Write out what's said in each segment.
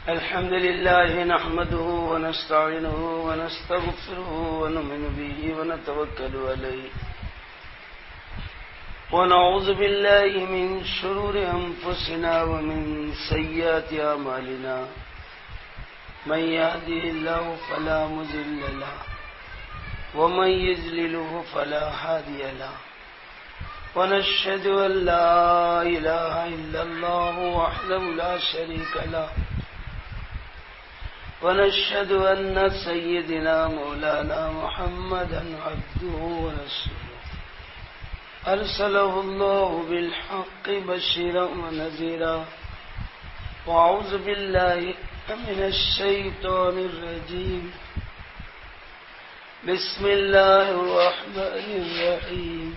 الحمد لله نحمده ونستعينه ونستغفره ونؤمن به ونتوكل عليه ونعوذ بالله من شرور أنفسنا ومن سيئات أعمالنا من يهده الله فلا مضل له ومن يضلله فلا هادي له ونشهد أن لا إله إلا الله وحده لا شريك له ونشهد أن سيدنا مولانا محمدا عبده ورسوله أرسله الله بالحق بشيرا ونذيرا وأعوذ بالله من الشيطان الرجيم بسم الله الرحمن الرحيم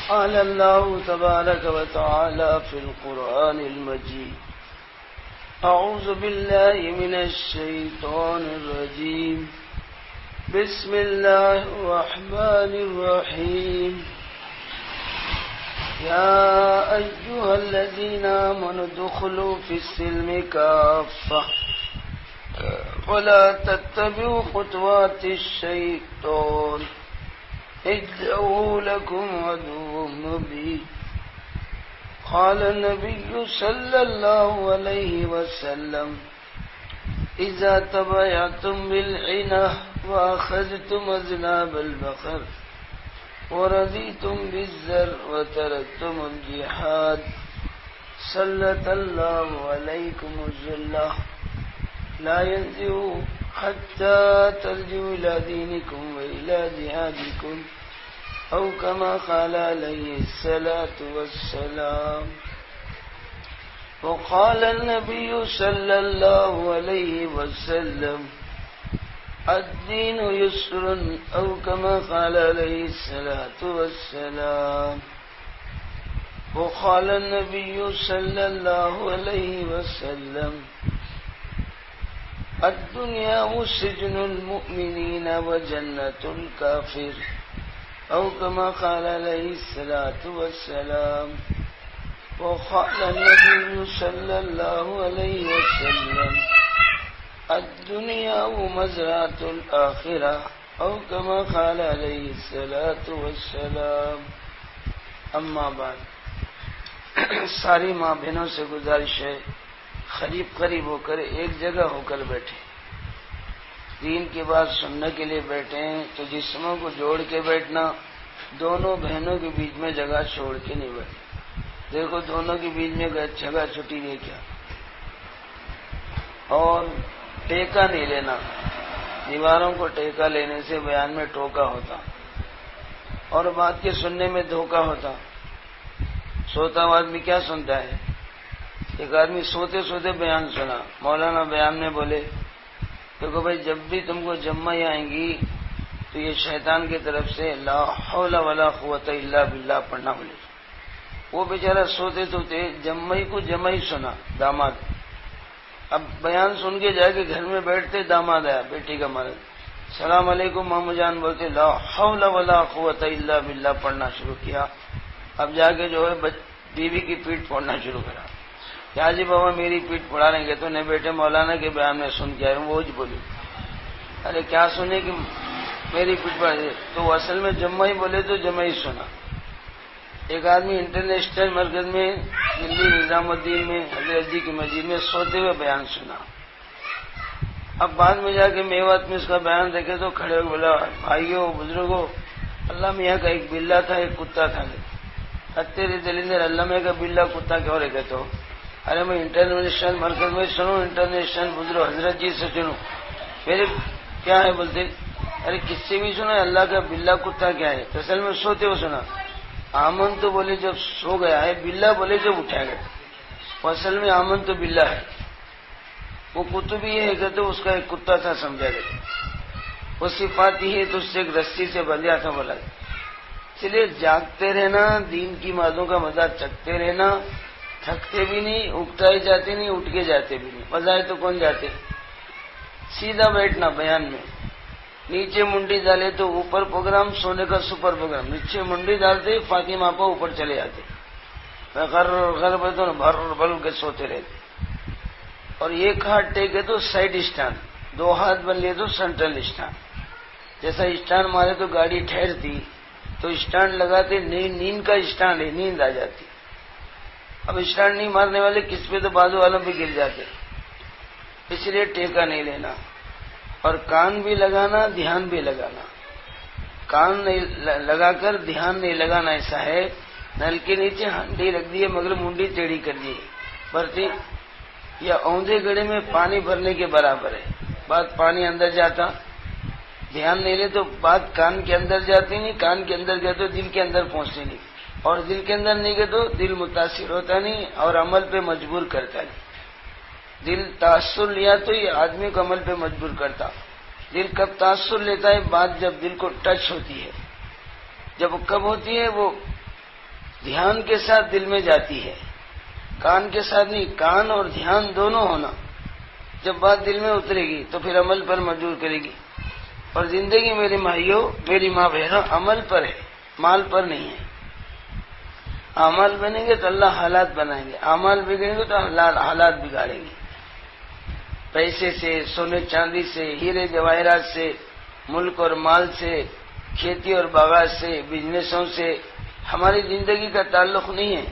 قال الله تبارك وتعالى في القرآن المجيد أعوذ بالله من الشيطان الرجيم بسم الله الرحمن الرحيم يا أيها الذين آمنوا ادخلوا في السلم كافة ولا تتبعوا خطوات الشيطان إنه لكم عدو مبين قال النبي صلى الله عليه وسلم إذا تبايعتم بالعنة وأخذتم أذناب البقر ورضيتم بالزر وتركتم الجهاد سلط الله عليكم الذلة لا ينزع حتى ترجعوا إلى دينكم وإلى جهادكم أو كما قال عليه الصلاة والسلام. وقال النبي صلى الله عليه وسلم الدين يسر أو كما قال عليه الصلاة والسلام. وقال النبي صلى الله عليه وسلم الدنيا سجن المؤمنين وجنة الكافر أو كما قال عليه الصلاة والسلام. وقال النبي صلى الله عليه وسلم الدنيا مزرعة الآخرة أو كما قال عليه الصلاة والسلام. اما بعد، ساری ماں بہنوں سے گزارش ہے قریب قریب ہو کر ایک جگہ ہو کر بیٹھے. دین کی بات سننے کے لیے بیٹھے ہیں تو جسموں کو جوڑ کے بیٹھنا، دونوں بہنوں کے بیچ میں جگہ چھوڑ کے نہیں بیٹھنا. دیکھو دونوں کے بیچ میں جگہ چھٹی نہیں کیا. اور ٹیکا نہیں لینا، دیواروں کو ٹیکا لینے سے بیان میں ٹوکا ہوتا اور بات کے سننے میں دھوکا ہوتا. سوتا ہوا آدمی کیا سنتا ہے؟ ایک آدمی سوتے سوتے بیان سنا. مولانا بیان میں بولے دیکھو بھائی، جب بھی تم کو جمعیں آئیں گی تو یہ شیطان کی طرف سے لا حول ولا قوت الا باللہ پڑھنا بولے. وہ بیچارہ سوتے سوتے جمعی کو جمعی سنا، داماد. اب بیان سن کے جا کے گھر میں بیٹھتے، داماد آیا، بیٹی کا مرد، السلام علیکم مامو جان بولتے، لا حول ولا قوت الا باللہ پڑھنا شروع کیا. اب جا کے جو ہے بیوی کی پیٹھ پھوڑنا شروع کرا. کیا جی بابا میری پیٹھ پھوڑا رہے گے؟ تو نہیں بیٹے، مولانا کے بیان میں سن کے آئے ہوں. وہ جی بولی ارے کیا سنے کہ میری پیٹھ پھوڑا دے؟ تو وہ اصل میں جمعہ ہی بولے تو جمعہ ہی سنا. ایک آدمی انٹرنیشنل مرکز میں دلی نظام الدین میں حضرت جی کی مسجد میں سوتے ہوئے بیان سنا. اب بعد میں جا کے میوات میں اس کا بیان دیکھے تو کھڑے ہو بولا، بھائیوں بزرگوں، اللہ میاں کا ایک بلہ تھا ایک کتا تھا. تیرے دلندر اللہ میاں کا بلہ کتا کیوں رہے گا؟ تو ارے میں انٹرنیشنل مرکز میں سنوں، انٹرنیشنل بزرگ حضرت جی سے سنوں، میرے کیا ہے بولتے؟ ارے کس سے بھی سنا اللہ کا بلہ کتا کیا ہے؟ تو اصل میں سوتے ہو سنا. آمن تو بولے جب سو گیا ہے، بلہ بولے جب اٹھا گیا. وہ اصل میں آمن تو بلہ ہے. وہ کتب ہی ہے کہ تو اس کا ایک کتا تھا سمجھا گیا. وہ صفات ہی ہے تو اس سے ایک رسی سے بندھیا تھا بولا. اس لیے جاگتے رہنا، دین کی باتوں کا مزہ چکتے رہنا، تھکتے بھی نہیں، اکٹائے جاتے نہیں، اٹھ کے جاتے بھی نہیں. بجائے تو کون جاتے؟ سیدھا بیٹھنا بیان میں. نیچے منڈی ڈالے تو اوپر پروگرام، سونے کا سپر پروگرام. نیچے منڈی ڈالتے فاطمہ کو اوپر چلے جاتے. غر غر بھر بھر کے سوتے رہتے. اور ایک ہاتھ ٹیکے تو سائڈ اسٹینڈ، دو ہاتھ بن لیے تو سینٹرل اسٹینڈ. جیسا اسٹینڈ مارے تو گاڑی ٹھہرتی، تو اسٹینڈ لگاتے نیند کا اسٹینڈ ہے، نیند آ جاتی. اب اسٹینڈ نہیں مارنے والے کس پہ تو بازو والوں پہ گر جاتے، اس لیے ٹیکا نہیں لینا. اور کان بھی لگانا، دھیان بھی لگانا. کان نہیں لگا کر دھیان نہیں لگانا. ایسا ہے نل کے نیچے ہنڈی رکھ دی مگر منڈی ٹیڑھی کر دی بھرتی، یا اوندھے گڑے میں پانی بھرنے کے برابر ہے. بات پانی اندر جاتا، دھیان نہیں لے تو بات کان کے اندر جاتی نہیں، کان کے اندر گئے تو دل کے اندر پہنچتی نہیں، اور دل کے اندر نہیں گئے تو دل متاثر ہوتا نہیں اور عمل پہ مجبور کرتا نہیں. دل تاثر لیا تو یہ آدمی کو عمل پہ مجبور کرتا. دل کب تاثر لیتا ہے؟ بات جب دل کو ٹچ ہوتی ہے. جب کب ہوتی ہے؟ وہ دھیان کے ساتھ دل میں جاتی ہے، کان کے ساتھ نہیں. کان اور دھیان دونوں ہونا. جب بات دل میں اترے گی تو پھر عمل پر مجبور کرے گی. اور زندگی میرے بھائیوں، میری ماں بہنوں، عمل پر ہے، مال پر نہیں ہے. اعمال بنیں گے تو اللہ حالات بنائیں گے، اعمال بگڑیں گے تو حالات بگاڑیں گے. پیسے سے، سونے چاندی سے، ہیرے جواہرات سے، ملک اور مال سے، کھیتی اور باغات سے، بزنسوں سے ہماری زندگی کا تعلق نہیں ہے.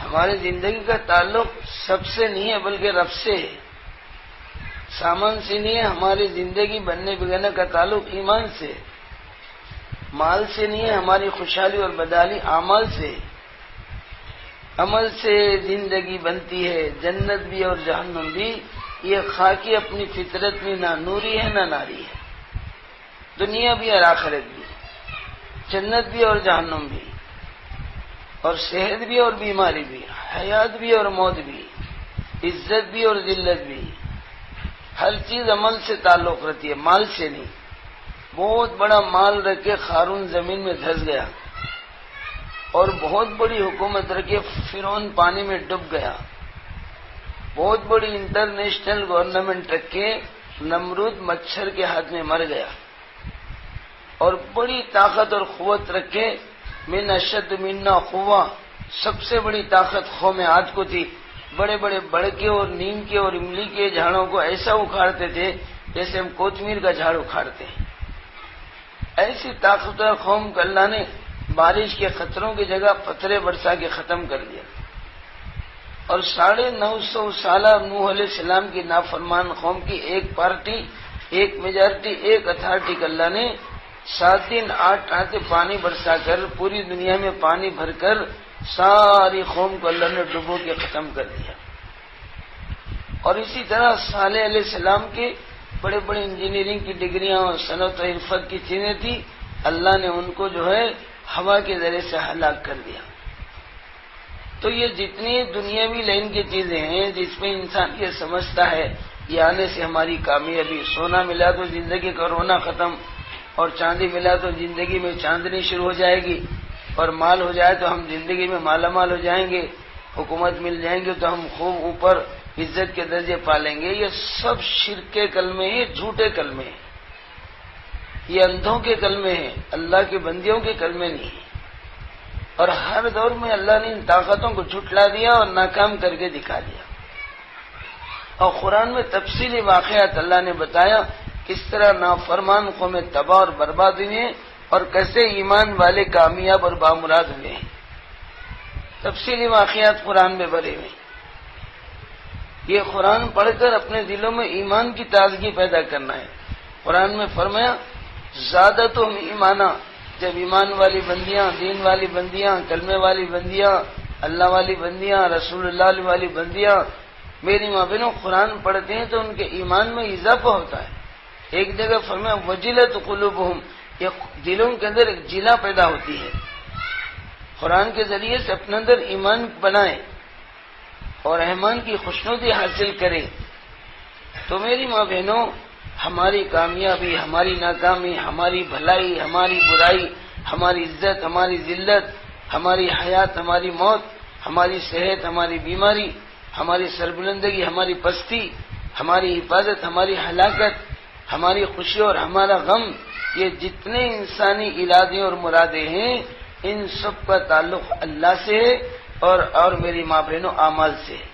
ہماری زندگی کا تعلق سب سے نہیں ہے بلکہ رب سے ہے. سامان سے نہیں ہے. ہماری زندگی بننے بگڑنے کا تعلق ایمان سے، مال سے نہیں ہے. ہماری خوشحالی اور بدحالی اعمال سے. عمل سے زندگی بنتی ہے، جنت بھی اور جہنم بھی. یہ خاکی اپنی فطرت میں نہ نوری ہے نہ ناری ہے. دنیا بھی اور آخرت بھی، جنت بھی اور جہنم بھی، اور صحت بھی اور بیماری بھی، حیات بھی اور موت بھی، عزت بھی اور ذلت بھی. ہر چیز عمل سے تعلق رکھتی ہے، مال سے نہیں. بہت بڑا مال رکھ کے قارون زمین میں دھس گیا، اور بہت بڑی حکومت رکھے فرعون پانی میں ڈوب گیا. بہت بڑی انٹرنیشنل گورنمنٹ رکھے نمرود مچھر کے ہاتھ میں مر گیا. اور بڑی طاقت اور قوت رکھے من اشد منا قوہ، سب سے بڑی طاقت قوم عاد کو تھی. بڑے بڑے بڑکے اور نیم کے اور املی کے جھاڑوں کو ایسا اکھاڑتے تھے جیسے ہم کوتمیر کا جھاڑ اکھاڑتے ہیں. ایسی طاقتور قوم کو اللہ نے بارش کے قطروں کی جگہ پتھرے برسا کے ختم کر دیا. اور 950 سالہ نوح علیہ السلام کی نافرمان قوم کی ایک پارٹی، ایک میجارٹی، ایک اتھارٹی کو اللہ نے 7 دن 8 راتیں پانی برسا کر پوری دنیا میں پانی بھر کر ساری قوم کو اللہ نے ڈبو کے ختم کر دیا. اور اسی طرح صالح علیہ السلام کی بڑے بڑے انجینئرنگ کی ڈگریاں اور صنعت و عرفت کی چیزیں تھیں، اللہ نے ان کو جو ہے ہوا کے ذریعے سے ہلاک کر دیا. تو یہ جتنی دنیاوی لائن کی چیزیں ہیں جس میں انسان یہ سمجھتا ہے یہ آنے سے ہماری کامیابی، سونا ملا تو زندگی کا رونا ختم، اور چاندی ملا تو زندگی میں چاندنی شروع ہو جائے گی، اور مال ہو جائے تو ہم زندگی میں مالا مال ہو جائیں گے، حکومت مل جائیں گے تو ہم خوب اوپر عزت کے درجے پالیں گے. یہ سب شرک کے کلمے ہیں، جھوٹے کلمے ہیں. یہ اندھوں کے کلمے ہیں، اللہ کے بندیوں کے کلمے نہیں ہیں. اور ہر دور میں اللہ نے ان طاقتوں کو جھٹلا دیا اور ناکام کر کے دکھا دیا. اور قرآن میں تفصیلی واقعات اللہ نے بتایا کس طرح نافرمان قومیں تباہ اور برباد ہوئے ہیں اور کیسے ایمان والے کامیاب اور بامراد ہوئے ہیں. تفصیلی واقعات قرآن میں بھرے ہوئے. یہ قرآن پڑھ کر اپنے دلوں میں ایمان کی تازگی پیدا کرنا ہے. قرآن میں فرمایا زادتہم ایمانا، جب ایمان والی بندیاں، دین والی بندیاں، کلمے والی بندیاں، اللہ والی بندیاں، رسول اللہ والی بندیاں، میری ماں بہنوں قرآن پڑھتے ہیں تو ان کے ایمان میں اضافہ ہوتا ہے. ایک جگہ فرمایا وجلت قلوبہم، یہ دلوں کے اندر ایک جلا پیدا ہوتی ہے. قرآن کے ذریعے سے اپنے اندر ایمان بنائیں اور رحمان کی خوشنودی حاصل کریں تو میری ماں بہنوں ہماری کامیابی، ہماری ناکامی، ہماری بھلائی، ہماری برائی، ہماری عزت، ہماری ذلت، ہماری حیات، ہماری موت، ہماری صحت، ہماری بیماری، ہماری سربلندگی، ہماری پستی، ہماری حفاظت، ہماری ہلاکت، ہماری خوشی اور ہمارا غم، یہ جتنے انسانی ارادے اور مرادیں ہیں ان سب کا تعلق اللہ سے ہے اور میری ماں بہنوں اعمال سے ہے.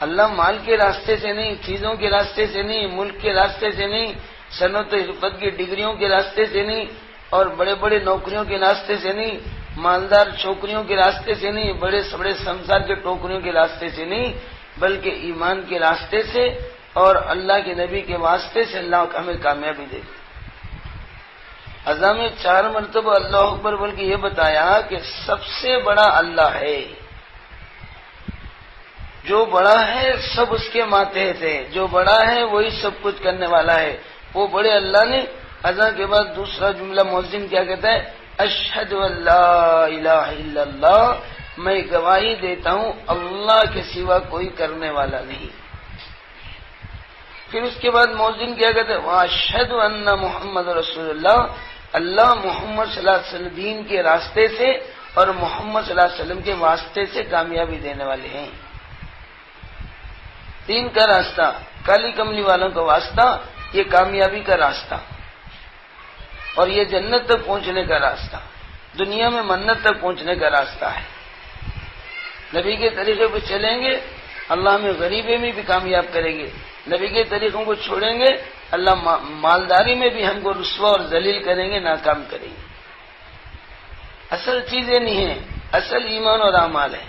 اللہ مال کے راستے سے نہیں، چیزوں کے راستے سے نہیں، ملک کے راستے سے نہیں، صنعت و حرفت کی ڈگریوں کے راستے سے نہیں، اور بڑے بڑے نوکریوں کے راستے سے نہیں، مالدار چھوکریوں کے راستے سے نہیں، بڑے بڑے سمسار کے ٹوکریوں کے راستے سے نہیں، بلکہ ایمان کے راستے سے اور اللہ کے نبی کے واسطے سے اللہ ہمیں کامیابی دے گا۔ اذان میں 4 مرتبہ اللہ اکبر بول کے یہ بتایا کہ سب سے بڑا اللہ ہے، جو بڑا ہے سب اس کے ماتحت ہے، جو بڑا ہے وہی سب کچھ کرنے والا ہے۔ وہ بڑے اللہ نے اذان کے بعد دوسرا جملہ مؤذن کیا کہتا ہے؟ اشہد ان لا الہ الا اللہ، میں گواہی دیتا ہوں اللہ کے سوا کوئی کرنے والا نہیں۔ پھر اس کے بعد مؤذن کیا کہتا ہے؟ واشہد ان محمد رسول اللہ، اللہ محمد صلی اللہ علیہ وسلم دین کے راستے سے اور محمد صلی اللہ علیہ وسلم کے واسطے سے کامیابی دینے والے ہیں۔ دین کا راستہ، کالی کملی والوں کا واسطہ، یہ کامیابی کا راستہ اور یہ جنت تک پہنچنے کا راستہ، دنیا میں منت تک پہنچنے کا راستہ ہے۔ نبی کے طریقے پہ چلیں گے اللہ ہمیں غریبی میں بھی کامیاب کریں گے، نبی کے طریقوں کو چھوڑیں گے اللہ مالداری میں بھی ہم کو رسوا اور ذلیل کریں گے، ناکام کریں گے۔ اصل چیزیں نہیں ہیں، اصل ایمان اور اعمال ہے۔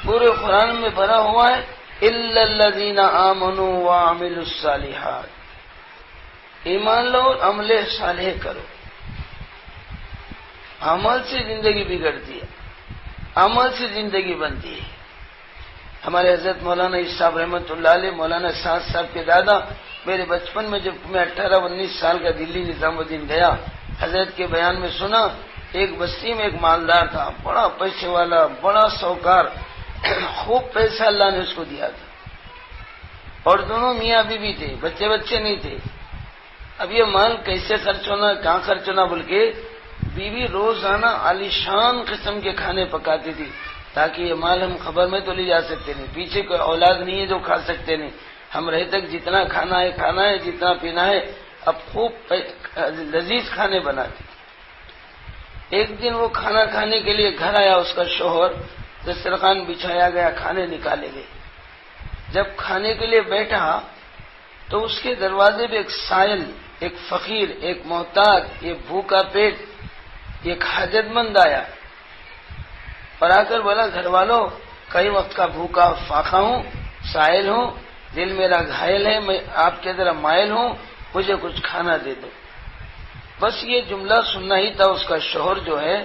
پورے قرآن میں بھرا ہوا ہے الا الذین آمنوا وعملوا الصالحات، ایمان لو اور عمل صالح کرو۔ عمل سے زندگی بگڑتی ہے، عمل سے زندگی بنتی ہے۔ ہمارے حضرت مولانا عیسی صاحب رحمۃ اللہ علیہ، مولانا سعد صاحب کے دادا، میرے بچپن میں جب میں 18-19 سال کا دلی نظام الدین گیا، حضرت کے بیان میں سنا ایک بستی میں ایک مالدار تھا، بڑا پیسے والا، بڑا سوکار، خوب پیسہ اللہ نے اس کو دیا تھا، اور دونوں میاں بیوی تھے، بچے نہیں تھے۔ اب یہ مال کیسے خرچ ہونا، کہاں خرچ ہونا بول کے بیوی روزانہ عالیشان قسم کے کھانے پکاتی تھی تاکہ یہ مال ہم خبر میں تو لے جا سکتے نہیں، پیچھے کوئی اولاد نہیں ہے جو کھا سکتے نہیں، ہم رہے تک جتنا کھانا ہے، جتنا پینا ہے، اب خوب لذیذ کھانے بناتی۔ ایک دن وہ کھانا کھانے کے لیے گھر آیا، اس کا شوہر، دسترخوان بچھایا گیا، کھانے نکالے گئے۔ جب کھانے کے لیے بیٹھا تو اس کے دروازے پہ ایک سائل، ایک فقیر، ایک محتاج، ایک بھوکا پیٹ، ایک حاجت مند آیا اور آ کر بولا گھر والوں، کئی وقت کا بھوکا فاقہ ہوں، سائل ہوں، دل میرا گھائل ہے، میں آپ کے ذرا مائل ہوں، مجھے کچھ کھانا دے دو۔ بس یہ جملہ سننا ہی تھا، اس کا شوہر جو ہے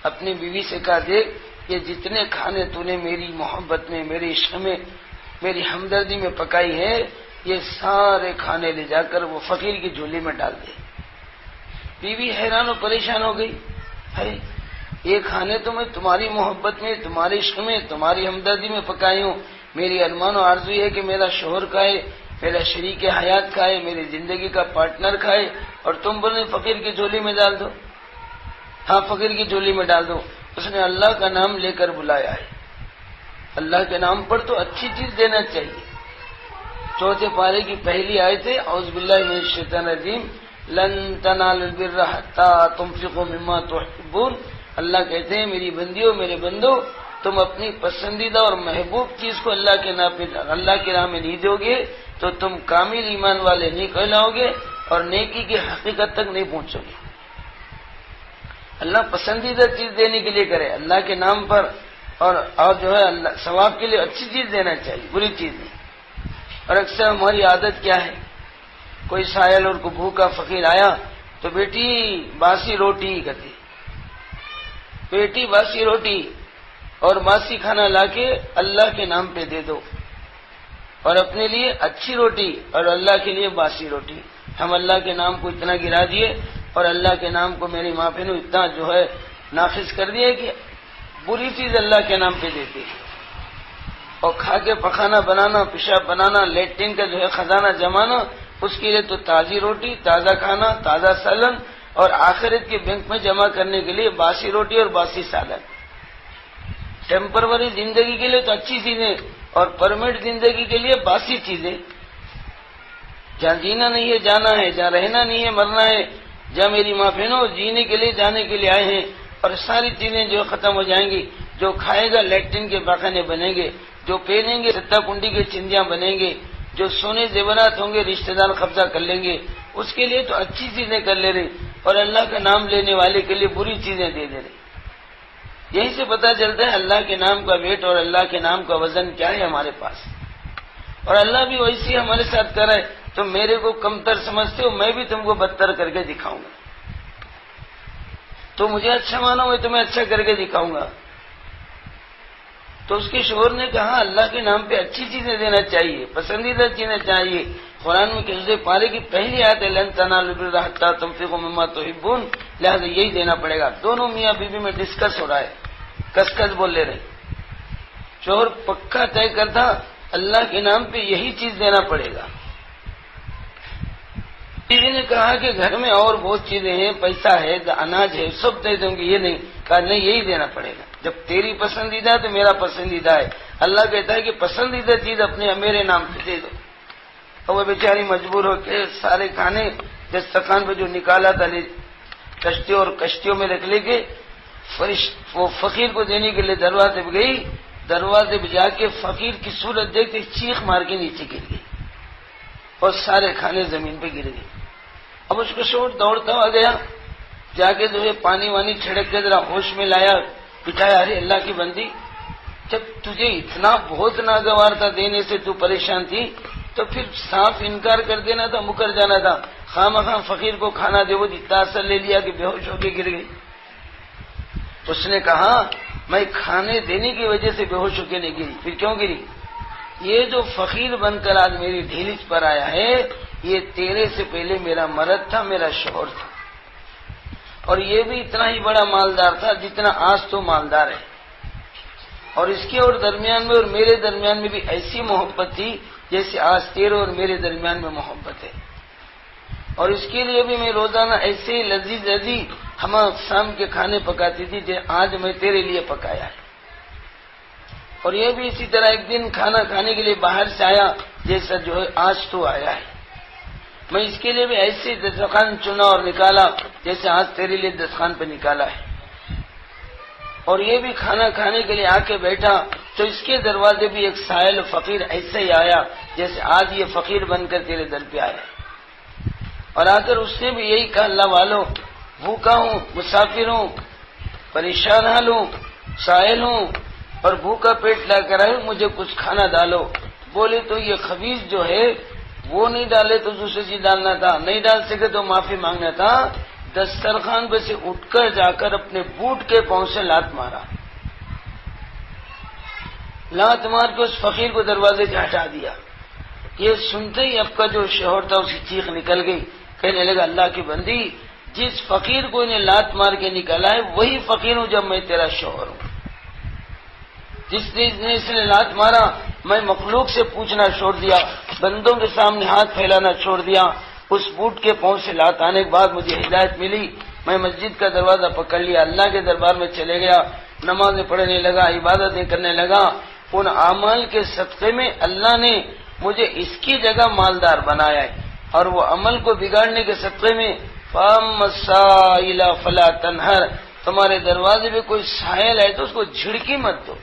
اپنی بیوی سے کہا، دیکھ یہ جتنے کھانے تو نے میری محبت میں، میرے عشق میں، میری ہمدردی میں پکائی ہے، یہ سارے کھانے لے جا کر وہ فقیر کی جھولی میں ڈال دے۔ بیوی حیران و پریشان ہو گئی، ارے یہ کھانے تو میں تمہاری محبت میں، تمہارے عشق میں، تمہاری ہمدردی میں پکائی ہوں، میری ارمان و آرزو ہے کہ میرا شوہر کھائے، میرا شریک حیات کھائے، میری زندگی کا پارٹنر کھائے، اور تم بولے فقیر کی جھولی میں ڈال دو۔ ہاں فقیر کی جھولی میں ڈال دو۔ اس نے اللہ کا نام لے کر بلایا ہے، اللہ کے نام پر تو اچھی چیز دینا چاہیے۔ 4 پارے کی پہلی آیت ہے، اعوذ باللہ من الشیطان الرجیم، لن تنالوا البر حتى تنفقوا مما تحبون۔ اللہ کہتے ہیں میری بندیوں، میرے بندو، تم اپنی پسندیدہ اور محبوب چیز کو اللہ کے راہ میں نہیں دو گے تو تم کامل ایمان والے نہیں کہلاؤ گے اور نیکی کی حقیقت تک نہیں پہنچو گے۔ اللہ پسندیدہ چیز دینے کے لیے کرے اللہ کے نام پر، اور جو ہے اللہ ثواب کے لیے اچھی چیز دینا چاہیے، بری چیز نہیں۔ اور اکثر ہماری عادت کیا ہے، کوئی سائل اور کو بھوکا فقیر آیا تو بیٹی باسی روٹی کہتی، بیٹی باسی روٹی اور باسی کھانا لا کے اللہ کے نام پہ دے دو، اور اپنے لیے اچھی روٹی اور اللہ کے لیے باسی روٹی۔ ہم اللہ کے نام کو اتنا گرا دیے اور اللہ کے نام کو میری ماں بہنوں اتنا جو ہے ناقص کر دیا کہ بری چیز اللہ کے نام پہ دیتے ہیں، اور کھا کے پخانا بنانا، پیشاب بنانا، لیٹرین کا جو ہے خزانہ جمانا، اس کے لیے تو تازی روٹی، تازہ کھانا، تازہ سالن، اور آخرت کے بینک میں جمع کرنے کے لیے باسی روٹی اور باسی سالن۔ ٹیمپروری زندگی کے لیے تو اچھی چیزیں اور پرمنٹ زندگی کے لیے باسی چیزیں۔ جہاں جینا نہیں ہے جانا ہے، جہاں رہنا نہیں ہے مرنا ہے، جہاں میری ماں بہنوں جینے کے لیے جانے کے لیے آئے ہیں، اور ساری چیزیں جو ختم ہو جائیں گی، جو کھائے گا لیٹرین کے پاخانے بنیں گے، جو پہنیں گے ستہ کنڈی کے چندیاں بنیں گے، جو سونے زیورات ہوں گے رشتہ دار قبضہ کر لیں گے، اس کے لیے تو اچھی چیزیں کر لے رہے، اور اللہ کا نام لینے والے کے لیے بری چیزیں دے دے رہے۔ یہیں سے پتہ چلتا ہے اللہ کے نام کا ویٹ اور اللہ کے نام کا وزن کیا ہے ہمارے پاس، اور اللہ بھی ویسے ہمارے ساتھ کر رہا ہے۔ تم میرے کو کمتر سمجھتے ہو، میں بھی تم کو بدتر کر کے دکھاؤں گا۔ تو مجھے اچھا مانو، میں تمہیں اچھا کر کے دکھاؤں گا۔ تو اس کے شوہر نے کہا اللہ کے نام پہ اچھی چیزیں دینا چاہیے، پسندیدہ چیزیں چاہیے۔ قرآن میں کسی پارے کی پہلی آیت ہے لن تنالوا البر حتی تنفقوا مما تحبون، لہذا یہی دینا پڑے گا۔ دونوں میاں بیوی میں ڈسکس ہو رہا ہے، کس کس بول لے رہے۔ شوہر پکا طے کرتا اللہ کے نام پہ یہی چیز دینا پڑے گا۔ بیوی نے کہا کہ گھر میں اور بہت چیزیں ہیں، پیسہ ہے، اناج ہے، سب دے دوں گی، یہ نہیں کہا، نہیں یہی دینا پڑے گا۔ جب تیری پسندیدہ ہے تو میرا پسندیدہ ہے۔ اللہ کہتا ہے کہ پسندیدہ چیز اپنے میرے نام پہ دے دو۔ اور وہ بیچاری مجبور ہو کے سارے کھانے دسترخوان پہ جو نکالا تھا کشتیوں اور کشتیوں میں رکھ لے کے وہ فقیر کو دینے کے لیے دروازے پہ گئی۔ دروازے پہ جا کے فقیر کی صورت دیکھتے چیخ مار کے نیچے گر گئی اور سارے کھانے زمین پہ گر گئے۔ اب اس کو شوہر دوڑتا ہوا گیا، جا کے جو ہے پانی وانی چھڑک کے ذرا ہوش میں لایا، بٹھایا، ارے اللہ کی بندی، جب تجھے اتنا بہت ناگوار تھا دینے سے، تو پریشان تھی، تو پھر صاف انکار کر دینا تھا، مکر جانا تھا۔ خواہ فقیر کو کھانا دے، وہ اتنا اثر لے لیا کہ بے ہوش ہو کے گر گئی۔ اس نے کہا میں کھانے دینے کی وجہ سے بے ہوش ہو کے نہیں گری، پھر کیوں گری؟ یہ جو فقیر بن کر آج میری ڈھیلچ پر آیا ہے، یہ تیرے سے پہلے میرا مرد تھا، میرا شوہر تھا، اور یہ بھی اتنا ہی بڑا مالدار تھا جتنا آج تو مالدار ہے، اور اس کے اور درمیان میں اور میرے درمیان میں بھی ایسی محبت تھی جیسے آج تیرے اور میرے درمیان میں محبت ہے، اور اس کے لیے بھی میں روزانہ ایسے لذیذ لذیذ ہم شام کے کھانے پکاتی تھی جیسے آج میں تیرے لیے پکایا ہے، اور یہ بھی اسی طرح ایک دن کھانا کھانے کے لیے باہر سے آیا جیسا جو ہے آج تو آیا ہے، میں اس کے لیے بھی ایسے دسترخوان چنا اور نکالا جیسے آج تیرے لیے دسترخوان پہ نکالا ہے، اور یہ بھی کھانا کھانے کے لیے آ کے بیٹھا تو اس کے دروازے بھی ایک سائل فقیر ایسے ہی آیا جیسے آج یہ فقیر بن کر تیرے در پہ آیا، اور آ کر اس نے بھی یہی کہا اللہ والو بھوکا ہوں، مسافر ہوں، پریشان حال ہوں، سائل ہوں، اور بھوکا پیٹ لا کر آئے، مجھے کچھ کھانا ڈالو۔ بولے تو یہ خبیث جو ہے وہ نہیں ڈالے تو دوسری چیز ڈالنا تھا، نہیں ڈال سکے تو معافی مانگنا تھا۔ دسترخوان پہ سے اٹھ کر جا کر اپنے بوٹ کے پاؤں سے لات مارا، لات مار کے اس فقیر کو دروازے سے ہٹا دیا۔ یہ سنتے ہی اب کا جو شوہر تھا اس کی چیخ نکل گئی، کہنے لگا اللہ کی بندی، جس فقیر کو انہیں لات مار کے نکالا ہے وہی فقیر ہوں جب میں تیرا شوہر ہوں۔ جس نے اس نے لات مارا، میں مخلوق سے پوچھنا چھوڑ دیا، بندوں کے سامنے ہاتھ پھیلانا چھوڑ دیا، اس بوٹ کے پاؤں سے لات آنے کے بعد مجھے ہدایت ملی، میں مسجد کا دروازہ پکڑ لیا، اللہ کے دربار میں چلے گیا، نمازیں پڑھنے لگا، عبادتیں کرنے لگا۔ ان اعمال کے صدقے میں اللہ نے مجھے اس کی جگہ مالدار بنایا ہے، اور وہ عمل کو بگاڑنے کے صدقے میں فَأَمَّا السَّائِلَ فَلَا تَنْهَرْ، تمہارے دروازے پہ کوئی سائل ہے تو اس کو جھڑکی مت دو۔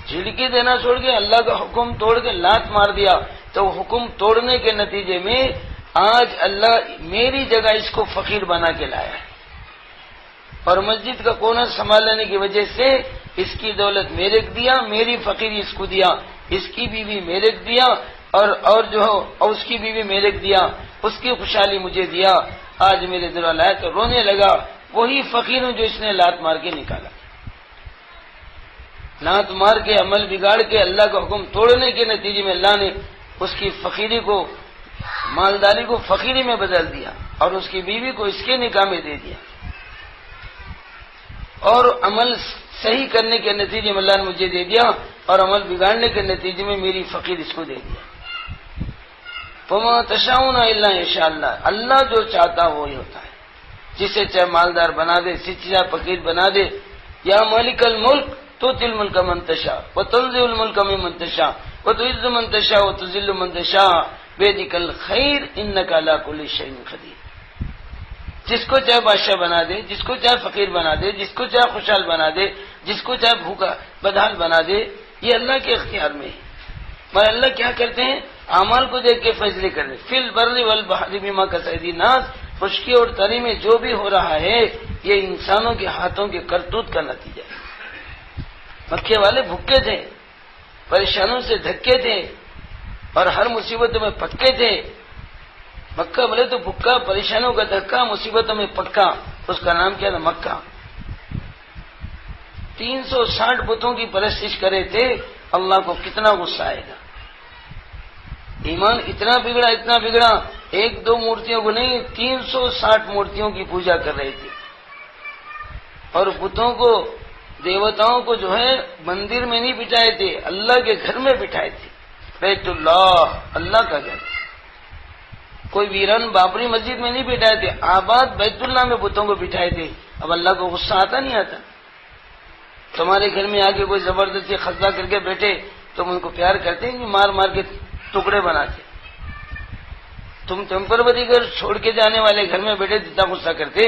جھڑکی دینا چھوڑ کے اللہ کا حکم توڑ کے لات مار دیا، تو حکم توڑنے کے نتیجے میں آج اللہ میری جگہ اس کو فقیر بنا کے لایا ہے، اور مسجد کا کونا سنبھالنے کی وجہ سے اس کی دولت میرے کو دیا، میری فقیری اس کو دیا، اس کی بیوی میرے کو دیا، اور جو اور اس کی بیوی میرے کو دیا، اس کی خوشحالی مجھے دیا۔ آج میرے دل والا ہے تو رونے لگا، وہی فقیر ہوں جو اس نے لات مار کے نکالا، لات مار کے عمل بگاڑ کے اللہ کا حکم توڑنے کے نتیجے میں اللہ نے اس کی فقیری کو، مالداری کو فقیری میں بدل دیا، اور اس کی بیوی کو اس کے نکاح میں دے دیا، اور عمل صحیح کرنے کے نتیجے میں اللہ نے مجھے دے دیا، اور عمل بگاڑنے کے نتیجے میں میری فقیر اس کو دے دیا۔ فَمَا تَشَاءُونَ إِلَّا إِن شَاءَ اللَّهُ، اللہ جو چاہتا وہی ہوتا ہے، جسے چاہے مالدار بنا دے، جسے چاہے فقیر بنا دے۔ یا مالک الملک تؤتی الملک من تشاء وتنزع الملک ممن تشاء وتعز من تشاء وتذل من تشاء بيدك الخير انك على كل شيء قدير۔ جس کو چاہے بادشاہ بنا دے، جس کو چاہے فقیر بنا دے، جس کو چاہے خوشحال بنا دے، جس کو چاہے بھوکا بدحال بنا دے، یہ اللہ کے اختیار میں ہے. مگر اللہ کیا کرتے ہیں؟ اعمال کو دیکھ کے فیصلے کر رہے. فی البر والبحر بما کسبت ایدی الناس، خشکی اور تری میں جو بھی ہو رہا ہے یہ انسانوں کے ہاتھوں کے کرتوت کا نتیجہ ہے. مکے والے بھوکے تھے، پریشانوں سے دھکے تھے اور ہر مصیبتوں میں پکے تھے. مکہ بولے تو بھوکا، پریشانوں کا دھکا، مصیبتوں میں پکا، اس کا نام کیا تھا؟ مکہ. 360 بتوں کی پرستش کرے تھے. اللہ کو کتنا غصہ آئے گا. ایمان اتنا بگڑا، ایک دو مورتیوں کو نہیں، 360 مورتیوں کی پوجا کر رہے تھے. اور بتوں کو، دیوتاؤں کو جو ہے مندر میں نہیں بٹھائے تھے، اللہ کے گھر میں بٹھائے تھے. بیت اللہ، اللہ کا گھر. کوئی ویران بابری مسجد میں نہیں بٹھائے تھے، آباد بیت اللہ میں بتوں کو بٹھائے تھے. اب اللہ کو غصہ آتا نہیں آتا؟ تمہارے گھر میں آگے کوئی زبردستی خزبہ کر کے بیٹھے، تم ان کو پیار کرتے ہیں کہ مار مار کے ٹکڑے بناتے؟ تم ٹیمپروری گھر چھوڑ کے جانے والے گھر میں بیٹھے جتنا غصہ کرتے.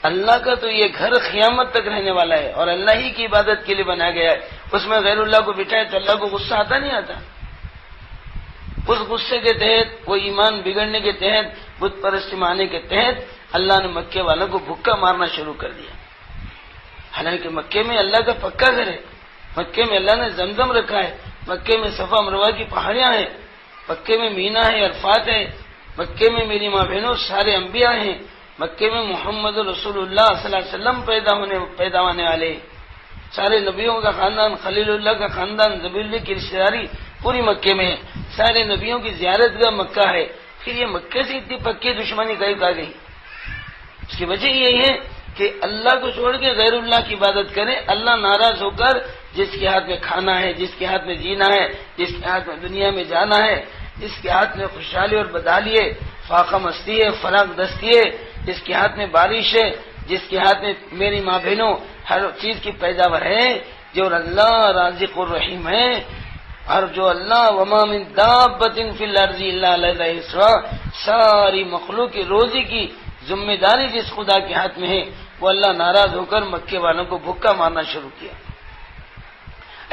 اللہ کا تو یہ گھر قیامت تک رہنے والا ہے اور اللہ ہی کی عبادت کے لیے بنایا گیا ہے. اس میں غیر اللہ کو بٹھائے تو اللہ کو غصہ آتا نہیں آتا؟ اس غصے کے تحت، وہ ایمان بگڑنے کے تحت، بت پرستی میں آنے کے تحت اللہ نے مکے والوں کو بھوکا مارنا شروع کر دیا. حالانکہ مکے میں اللہ کا پکا گھر ہے، مکے میں اللہ نے زمزم رکھا ہے، مکے میں صفا مروہ کی پہاڑیاں ہیں، مکے میں مینا ہے، عرفات ہے، مکے میں میری ماں بہنوں سارے انبیاء ہیں، مکے میں محمد رسول اللہ صلی اللہ علیہ وسلم پیدا ہونے والے سارے نبیوں کا خاندان، خلیل اللہ کا خاندان، ذبی اللہ کی رشتہ داری پوری مکے میں ہے. سارے نبیوں کی زیارت گاہ مکہ ہے. پھر یہ مکے سے اتنی پکی دشمنی کہیں آ گئی؟ اس کی وجہ یہی ہے کہ اللہ کو چھوڑ کے غیر اللہ کی عبادت کریں. اللہ ناراض ہو کر جس کے ہاتھ میں کھانا ہے، جس کے ہاتھ میں جینا ہے، جس کے ہاتھ میں دنیا میں جانا ہے، جس کے ہاتھ میں خوشحالی اور بدحالی ہے، فاقہ مستی ہے، فراغ دستی ہے، جس کے ہاتھ میں بارش ہے، جس کے ہاتھ میں میری ماں بہنوں ہر چیز کی پیداوار ہے، جو اللہ رازق الرحیم ہے، اور جو اللہ وما من دابۃ فی الارض الا علی رزقها، ساری مخلوق کی روزی کی ذمہ داری جس خدا کے ہاتھ میں ہے، وہ اللہ ناراض ہو کر مکے والوں کو بھوکا مارنا شروع کیا.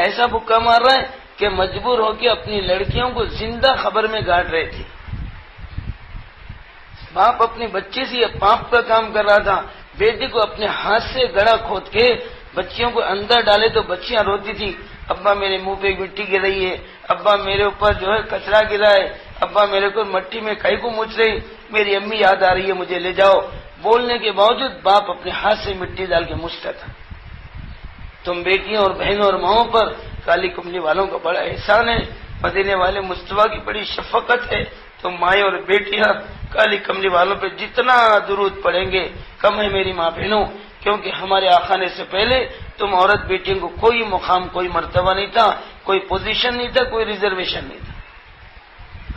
ایسا بھوکا مار رہا ہے کہ مجبور ہو کے اپنی لڑکیوں کو زندہ خبر میں گاڑ رہے تھے. باپ اپنی بچی سے یہ پاپ کا کام کر رہا تھا. بیٹی کو اپنے ہاتھ سے گڑھا کھود کے بچیوں کو اندر ڈالے تو بچیاں روتی تھی، ابا میرے منہ پہ مٹی گر رہی ہے، ابا میرے اوپر جو ہے کچرا گرا ہے، ابا میرے کو مٹی میں کئی کو مچ رہی، میری امی یاد آ رہی ہے، مجھے لے جاؤ. بولنے کے باوجود باپ اپنے ہاتھ سے مٹی ڈال کے مچتا تھا. تم بیٹیوں اور بہنوں اور ماؤں پر کالی کملی والوں کا بڑا احسان ہے، مدینے والے مصطفیٰ کی بڑی شفقت ہے. تم مائیں اور بیٹیاں کالی کملی والوں پہ جتنا درود پڑھیں گے کم ہے میری ماں بہنوں، کیونکہ ہمارے آقا نے سے پہلے تم عورت بیٹیوں کو کوئی مقام، کوئی مرتبہ نہیں تھا، کوئی پوزیشن نہیں تھا، کوئی ریزرویشن نہیں تھا.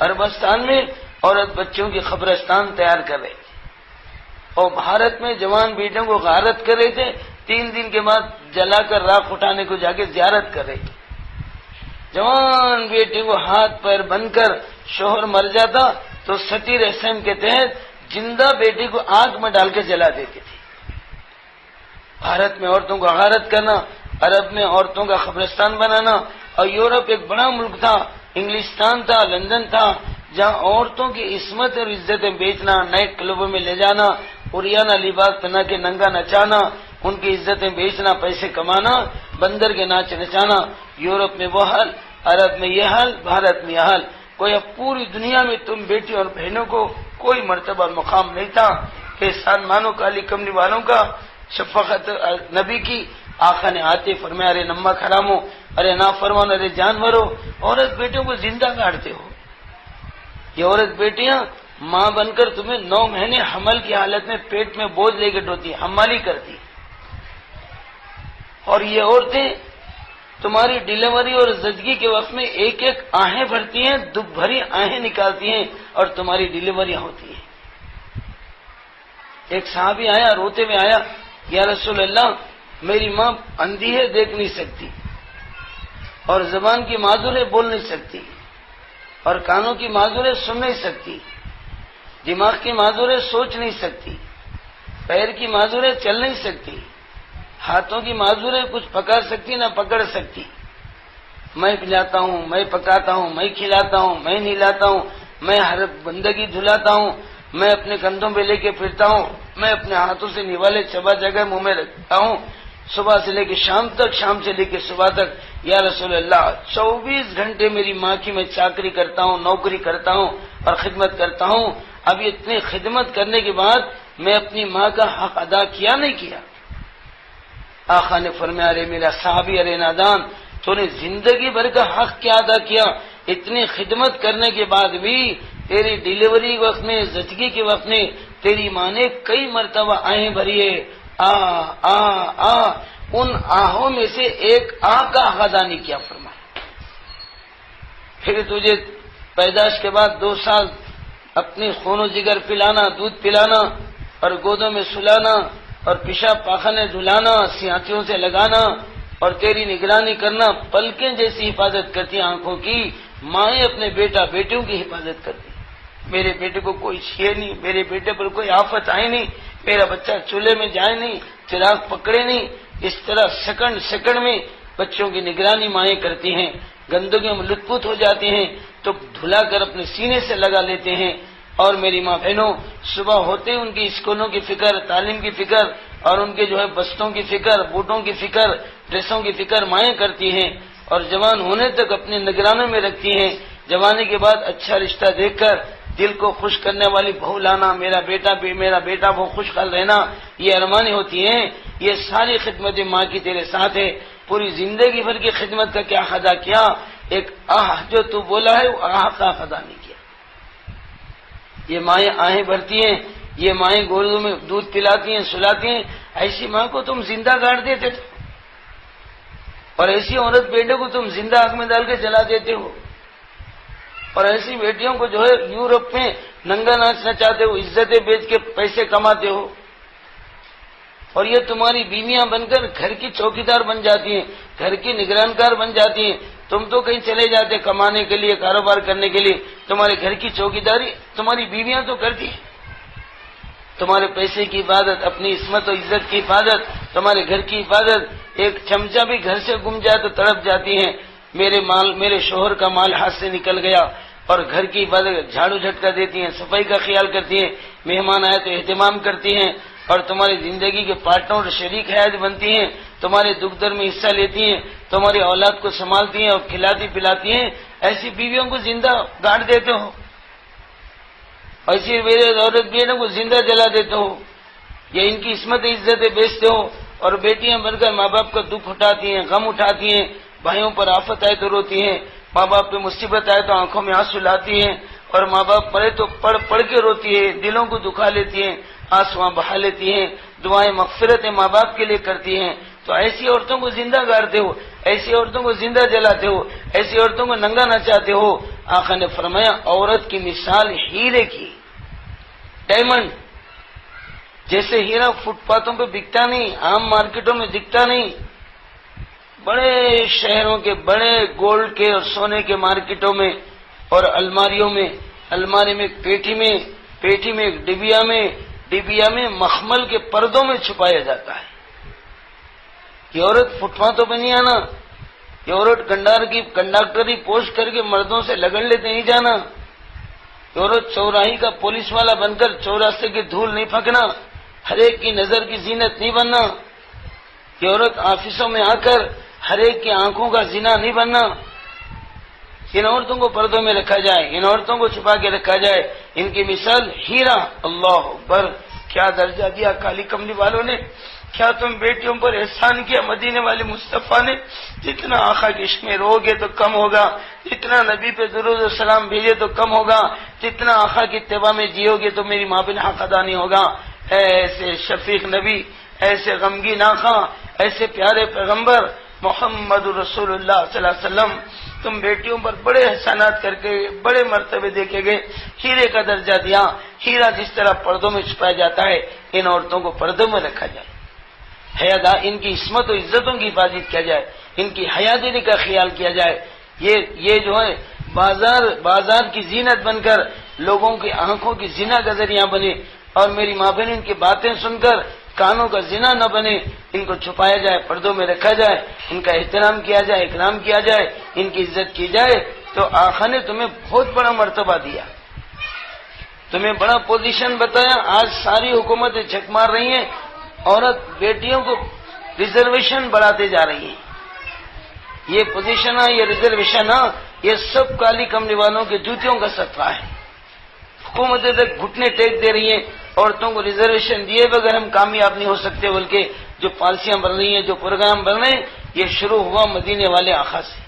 عربستان میں عورت بچوں کی قبرستان تیار کر رہے تھے اور بھارت میں جوان بیٹیوں کو غارت کر رہے تھے. 3 دن کے بعد جلا کر راکھ اٹھانے کو جا کے زیارت کر رہے تھے. جوان بیٹی کو ہاتھ پیر بند کر شوہر مر جاتا تو سٹیر احسان کے تحت زندہ بیٹی کو آگ میں ڈال کے جلا دیتے تھے. بھارت میں عورتوں کو غارت کرنا، عرب میں عورتوں کا قبرستان بنانا. اور یورپ ایک بڑا ملک تھا، انگلستان تھا، لندن تھا، جہاں عورتوں کی عصمت اور عزتیں بیچنا، نائٹ کلبوں میں لے جانا، اوریانہ لباس پہنا کے ننگا نچانا، ان کی عزتیں بیچنا، پیسے کمانا، بندر کے ناچ نچانا. یورپ میں وہ حال، عرب میں یہ حال، بھارت میں یہ حال. کوئی اب پوری دنیا میں تم بیٹی اور بہنوں کو کوئی مرتبہ مقام نہیں تھا. احسان مانو کالی کملی والوں کا، شفقت نبی کی. آقا نے آتے فرمایا ارے نمک حرامو، ارے نافرمانو، ارے جانورو، عورت بیٹیوں کو زندہ گاڑتے ہو. یہ عورت بیٹیاں ماں بن کر تمہیں 9 مہینے حمل کی حالت میں پیٹ میں بوجھ لے کے ڈوتی، حمالی کرتی. اور یہ عورتیں تمہاری ڈیلیوری اور زچگی کے وقت میں ایک ایک آہیں بھرتی ہیں، دکھ بھری آہیں نکالتی ہیں اور تمہاری ڈیلیوریاں ہوتی ہیں. ایک صحابی آیا، روتے ہوئے آیا، یا رسول اللہ میری ماں اندھی ہے، دیکھ نہیں سکتی، اور زبان کی معذور ہے، بول نہیں سکتی، اور کانوں کی معذور ہے، سن نہیں سکتی، دماغ کی معذور ہے، سوچ نہیں سکتی، پیر کی معذور ہے، چل نہیں سکتی، ہاتھوں کی معذور ہے، کچھ پکڑ سکتی نہ پکڑ سکتی. میں پلاتا ہوں، میں پکاتا ہوں، میں کھلاتا ہوں، میں نہلاتا ہوں، میں ہر بندگی دھلاتا ہوں، میں اپنے کندھوں پہ لے کے پھرتا ہوں، میں اپنے ہاتھوں سے نوالے چبا جگہ منہ میں رکھتا ہوں، صبح سے لے کے شام تک، شام سے لے کے صبح تک۔ یا رسول اللہ 24 گھنٹے میری ماں کی میں چاکری کرتا ہوں، نوکری کرتا ہوں اور خدمت کرتا ہوں، اب اتنی خدمت کرنے کے بعد میں اپنی ماں کا حق ادا کیا نہیں کیا؟ آقا نے فرمایا ارے میرا صحابی، ارے نادان، تو نے زندگی بھر کا حق کیا ادا کیا؟ اتنی خدمت کرنے کے بعد بھی تیری ڈیلیوری وقت میں، زچگی کے وقت میں تیری ماں نے کئی مرتبہ آہیں بھری ہے، آ آ آ، ان آہوں میں سے ایک آہ کا حق ادا نہیں کیا فرمایا۔ پھر تجھے پیدائش کے بعد 2 سال اپنی خون و جگر پلانا، دودھ پلانا اور گودوں میں سلانا اور پیشاب پاخانے دھلانا، سیاتیوں سے لگانا اور تیری نگرانی کرنا، پلکیں جیسی حفاظت کرتی آنکھوں کی مائیں اپنے بیٹا بیٹیوں کی حفاظت کرتی۔ میرے بیٹے کو کوئی چھیے نہیں، میرے بیٹے پر کوئی آفت آئے نہیں، میرا بچہ چولہے میں جائے نہیں، چراغ پکڑے نہیں، اس طرح سیکنڈ سیکنڈ میں بچوں کی نگرانی مائیں کرتی ہیں۔ گندگیوں میں لت پت ہو جاتے ہیں تو دھلا کر اپنے سینے سے لگا لیتے ہیں۔ اور میری ماں بہنوں، صبح ہوتے ان کی اسکولوں کی فکر، تعلیم کی فکر اور ان کے بستوں کی فکر، بوٹوں کی فکر، ڈریسوں کی فکر مائیں کرتی ہیں، اور جوان ہونے تک اپنے نگرانوں میں رکھتی ہیں۔ جوانی کے بعد اچھا رشتہ دیکھ کر دل کو خوش کرنے والی بہو لانا، میرا بیٹا وہ خوشحال رہنا، یہ ارمانی ہوتی ہیں۔ یہ ساری خدمت ماں کی تیرے ساتھ ہے۔ پوری زندگی بھر کی خدمت کا کیا ادا کیا؟ ایک آہ جو تو بولا ہے وہ آہ کا ادا نہیں کیا۔ یہ مائیں آہیں بھرتی ہیں، یہ مائیں گودوں میں دودھ پلاتی ہیں، سلاتی ہیں، ایسی ماں کو تم زندہ گاڑ دیتے تھے، اور ایسی عورت بیٹے کو تم زندہ آگ میں ڈال کے جلا دیتے ہو، اور ایسی بیٹیوں کو یورپ میں ننگا ناچنا چاہتے ہو، عزتیں بیچ کے پیسے کماتے ہو، اور یہ تمہاری بیویاں بن کر گھر کی چوکیدار بن جاتی ہیں، گھر کی نگرانکار بن جاتی ہیں۔ تم تو کہیں چلے جاتے کمانے کے لیے، کاروبار کرنے کے لیے، تمہارے گھر کی چوکیداری تمہاری بیویاں تو کرتی ہیں۔ تمہارے پیسے کی حفاظت، اپنی عصمت و عزت کی حفاظت، تمہارے گھر کی حفاظت، ایک چمچہ بھی گھر سے گم جائے تو تڑپ جاتی ہیں، میرے شوہر کا مال ہاتھ سے نکل گیا، اور گھر کی حفاظت، جھاڑو جھٹکا دیتی ہیں، صفائی کا خیال کرتی ہیں، مہمان آئے تو اہتمام کرتی ہیں، اور تمہاری زندگی کے پارٹنر اور شریک حیات بنتی ہیں، تمہارے دکھ درد میں حصہ لیتی ہیں، تمہاری اولاد کو سنبھالتی ہیں اور کھلاتی پلاتی ہیں۔ ایسی بیویوں کو زندہ گاڑ دیتے ہو، ایسی عورت بیٹوں کو زندہ جلا دیتے ہو، یا ان کی عصمت عزتیں بیچتے ہو، اور بیٹیاں بن کر ماں باپ کا دکھ اٹھاتی ہیں، غم اٹھاتی ہیں، بھائیوں پر آفت آئے تو روتی ہیں، ماں باپ پہ مصیبت آئے تو آنکھوں میں آنسو لاتی ہیں، اور ماں باپ پڑھے تو پڑھ کے روتی ہے، دلوں کو دکھا لیتی ہیں، آنسواں بہا لیتی ہیں، دعائیں مغفرتیں ماں باپ کے لیے کرتی ہیں۔ تو ایسی عورتوں کو زندہ گاڑتے ہو، ایسی عورتوں کو زندہ جلاتے ہو، ایسی عورتوں کو ننگا نچاتے ہو۔ آقا نے فرمایا عورت کی مثال ہیرے کی، ڈائمنڈ جیسے ہیرا فٹ پاتھوں پہ بکتا نہیں، عام مارکیٹوں میں دکھتا نہیں، بڑے شہروں کے بڑے گولڈ کے اور سونے کے مارکیٹوں میں اور الماریوں میں، الماری میں پیٹھی میں ایک ڈبیا میں مخمل کے پردوں میں چھپایا جاتا ہے۔ یہ عورت فٹ پاتھوں پہ نہیں آنا، یہ عورت کنڈکٹری پوسٹ کر کے مردوں سے لگڑ لیتے نہیں جانا، یہ عورت چوراہی کا پولیس والا بن کر چوراستے کی دھول نہیں پھینکنا، ہر ایک کی نظر کی زینت نہیں بننا، یہ عورت آفسوں میں آ کر ہر ایک کی آنکھوں کا زنا نہیں بننا۔ ان عورتوں کو پردوں میں رکھا جائے، ان عورتوں کو چھپا کے رکھا جائے، ان کی مثال ہیرا۔ اللہ اکبر، کیا درجہ دیا کالی کملی والوں نے، کیا تم بیٹیوں پر احسان کیا مدینے والے مصطفیٰ نے۔ جتنا آقا کے عشق میں رو گے تو کم ہوگا، جتنا نبی پہ درود و سلام بھیجے تو کم ہوگا، جتنا آقا کی اتباع میں جیو گے تو میری ماں بن حق ادا نہیں ہوگا۔ ایسے شفیق نبی، ایسے غمگین آقا، ایسے پیارے پیغمبر محمد رسول اللہ صلی اللہ علیہ وسلم، تم بیٹیوں پر بڑے احسانات کر کے بڑے مرتبے دیکھے گئے، ہیرے کا درجہ دیا۔ ہیرا جس طرح پردوں میں چھپایا جاتا ہے، ان عورتوں کو پردوں میں رکھا جائے، ان کی عصمت و عزتوں کی حفاظت کیا جائے، ان کی حیا دلی کا خیال کیا جائے۔ یہ جو ہے بازار کی زینت بن کر لوگوں کی آنکھوں کی زنا کا ذریعہ بنے، اور میری ماں بہن ان کی باتیں سن کر کانوں کا زنا نہ بنے، ان کو چھپایا جائے، پردوں میں رکھا جائے، ان کا احترام کیا جائے، اکرام کیا جائے، ان کی عزت کی جائے، تو آقا نے تمہیں بہت بڑا مرتبہ دیا، تمہیں بڑا پوزیشن بتایا۔ آج ساری حکومتیں چھک مار رہی ہیں، عورت بیٹیوں کو ریزرویشن بڑھاتے جا رہی ہیں۔ یہ پوزیشن ہے، یہ ریزرویشن ہے، یہ سب کالی کملی والوں کے جوتیوں کا صدقہ ہے۔ حکومتیں تک گھٹنے ٹیک دے رہی ہیں، عورتوں کو ریزرویشن دیے بغیر ہم کامیاب نہیں ہو سکتے، بلکہ جو پالیسیاں بن رہی ہیں، جو پروگرام بن رہے ہیں، یہ شروع ہوا مدینے والے آقا سے۔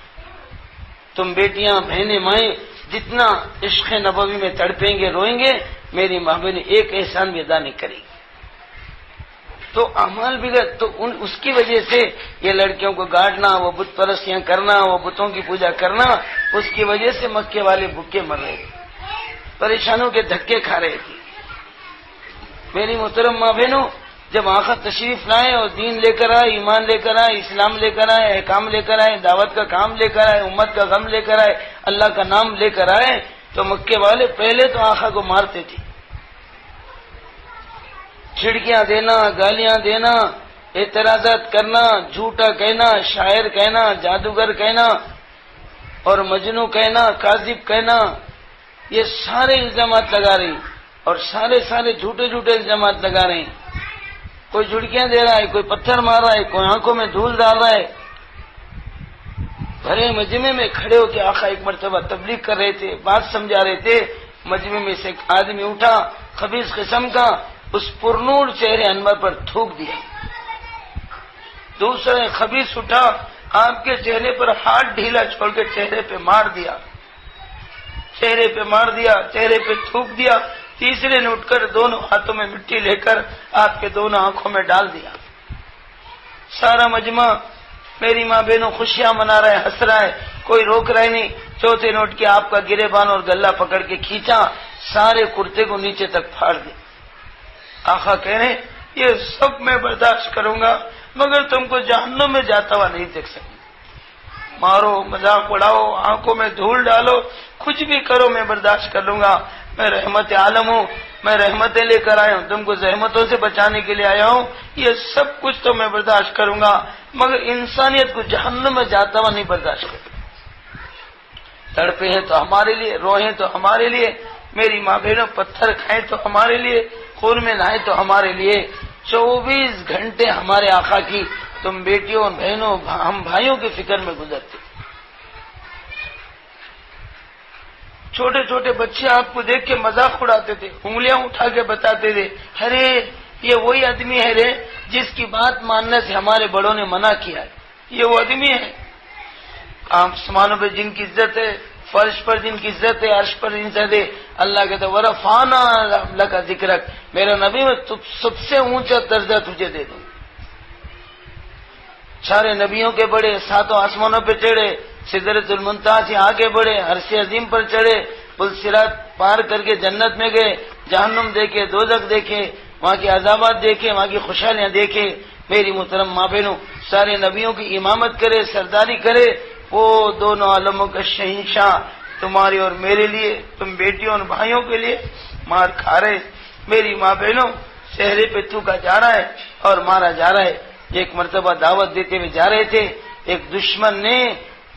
تم بیٹیاں، بہنیں، مائیں جتنا عشق نبوی میں تڑپیں گے، روئیں گے، میری ماں بہن ایک احسان بھی ادا نہیں کرے گی۔ تو اعمال بگڑ، تو اس کی وجہ سے یہ لڑکیوں کو گاڑنا، وہ بت پرستیاں کرنا، وہ بتوں کی پوجا کرنا، اس کی وجہ سے مکے والے بھوکے مر رہے تھے، پریشانوں کے دھکے کھا رہے تھے۔ میری محترم ماں بہنوں، جب آقا تشریف لائے اور دین لے کر آئے، ایمان لے کر آئے، اسلام لے کر آئے، احکام لے کر آئے، دعوت کا کام لے کر آئے، امت کا غم لے کر آئے، اللہ کا نام لے کر آئے، تو مکے والے پہلے تو آقا کو مارتے تھے، چھڑکیاں دینا، گالیاں دینا، اعتراضات کرنا، جھوٹا کہنا، شاعر کہنا، جادوگر کہنا اور مجنو کہنا، کاذب کہنا، یہ سارے الزامات لگا رہی اور سارے جھوٹے الزامات لگا رہے ہیں۔ کوئی جھڑکیاں دے رہا ہے، کوئی پتھر مار رہا ہے، کوئی آنکھوں میں دھول ڈال رہا ہے۔ بھرے مجمع میں کھڑے ہو کے آقا ایک مرتبہ تبلیغ کر رہے تھے، بات سمجھا رہے تھے، مجمع میں سے ایک آدمی اٹھا، خبیث قسم کا، اس پرنور چہرے انور پر تھوک دیا۔ دوسرا خبیث اٹھا، آپ کے چہرے پر ہاتھ ڈھیلا چھوڑ کے چہرے پہ مار دیا، چہرے پہ تھوک دیا۔ تیسرے نے اٹھ کر دونوں ہاتھوں میں مٹی لے کر آپ کے دونوں آنکھوں میں ڈال دیا۔ سارا مجمع، میری ماں بہنوں، خوشیاں منا رہا ہے، ہنس رہا ہے، کوئی روک رہا ہی نہیں۔ چوتھے نوٹ کے آپ کا گریبان اور گلہ پکڑ کے کھینچا، سارے کرتے کو نیچے تک پھاڑ دیا۔ آقا کہہ رہے ہیں یہ سب میں برداشت کروں گا، مگر تم کو جہنم میں جاتا ہوا نہیں دیکھ سکتا۔ مارو، مذاق اڑاؤ، آنکھوں میں دھول ڈالو، کچھ بھی کرو، میں برداشت کر لوں گا۔ میں رحمت عالم ہوں، میں رحمتیں لے کر آیا ہوں، تم کو زحمتوں سے بچانے کے لیے آیا ہوں، یہ سب کچھ تو میں برداشت کروں گا، مگر انسانیت کو جہنم میں جاتا ہوا نہیں برداشت کروں۔ تڑپے ہیں تو ہمارے لیے، روئیں تو ہمارے لیے، میری ماں بہنوں پتھر کھائیں تو ہمارے لیے، خون میں نہائے تو ہمارے لیے، 24 گھنٹے ہمارے آقا کی تم بیٹیوں، بہنوں، ہم بھائیوں کی فکر میں گزرتے۔ چھوٹے چھوٹے بچے آپ کو دیکھ کے مذاق اڑاتے تھے، انگلیاں اٹھا کے بتاتے تھے، ارے یہ وہی آدمی ہے رے جس کی بات ماننے سے ہمارے بڑوں نے منع کیا ہے، یہ وہ آدمی ہے۔ آسمانوں پہ جن کی عزت ہے، فرش پر جن کی عزت ہے، عرش پر عزت ہے، اللہ کہتا ہے ورفعنا لک ذکرک، میرا نبی میں سب سے اونچا درجہ تجھے دے دوں۔ سارے نبیوں کے بڑے، ساتوں آسمانوں پہ چڑھے، سدرۃ المنتہا سے آگے بڑھے، عرش عظیم پر چڑھے، پل صراط پار کر کے جنت میں گئے، جہنم دیکھے، دوزخ دیکھے، وہاں کے عذابات دیکھے، وہاں کی خوشحالیاں دیکھے۔ میری محترم ماں بہنوں، سارے نبیوں کی امامت کرے، سرداری کرے، وہ دونوں عالموں کا شہنشاہ تمہاری اور میرے لیے، تم بیٹیوں اور بھائیوں کے لیے مار کھا رہے۔ میری ماں بہنوں، چہرے پہ تھوکا جا رہا ہے اور مارا جا رہا ہے۔ ایک مرتبہ دعوت دیتے ہوئے جا رہے تھے، ایک دشمن نے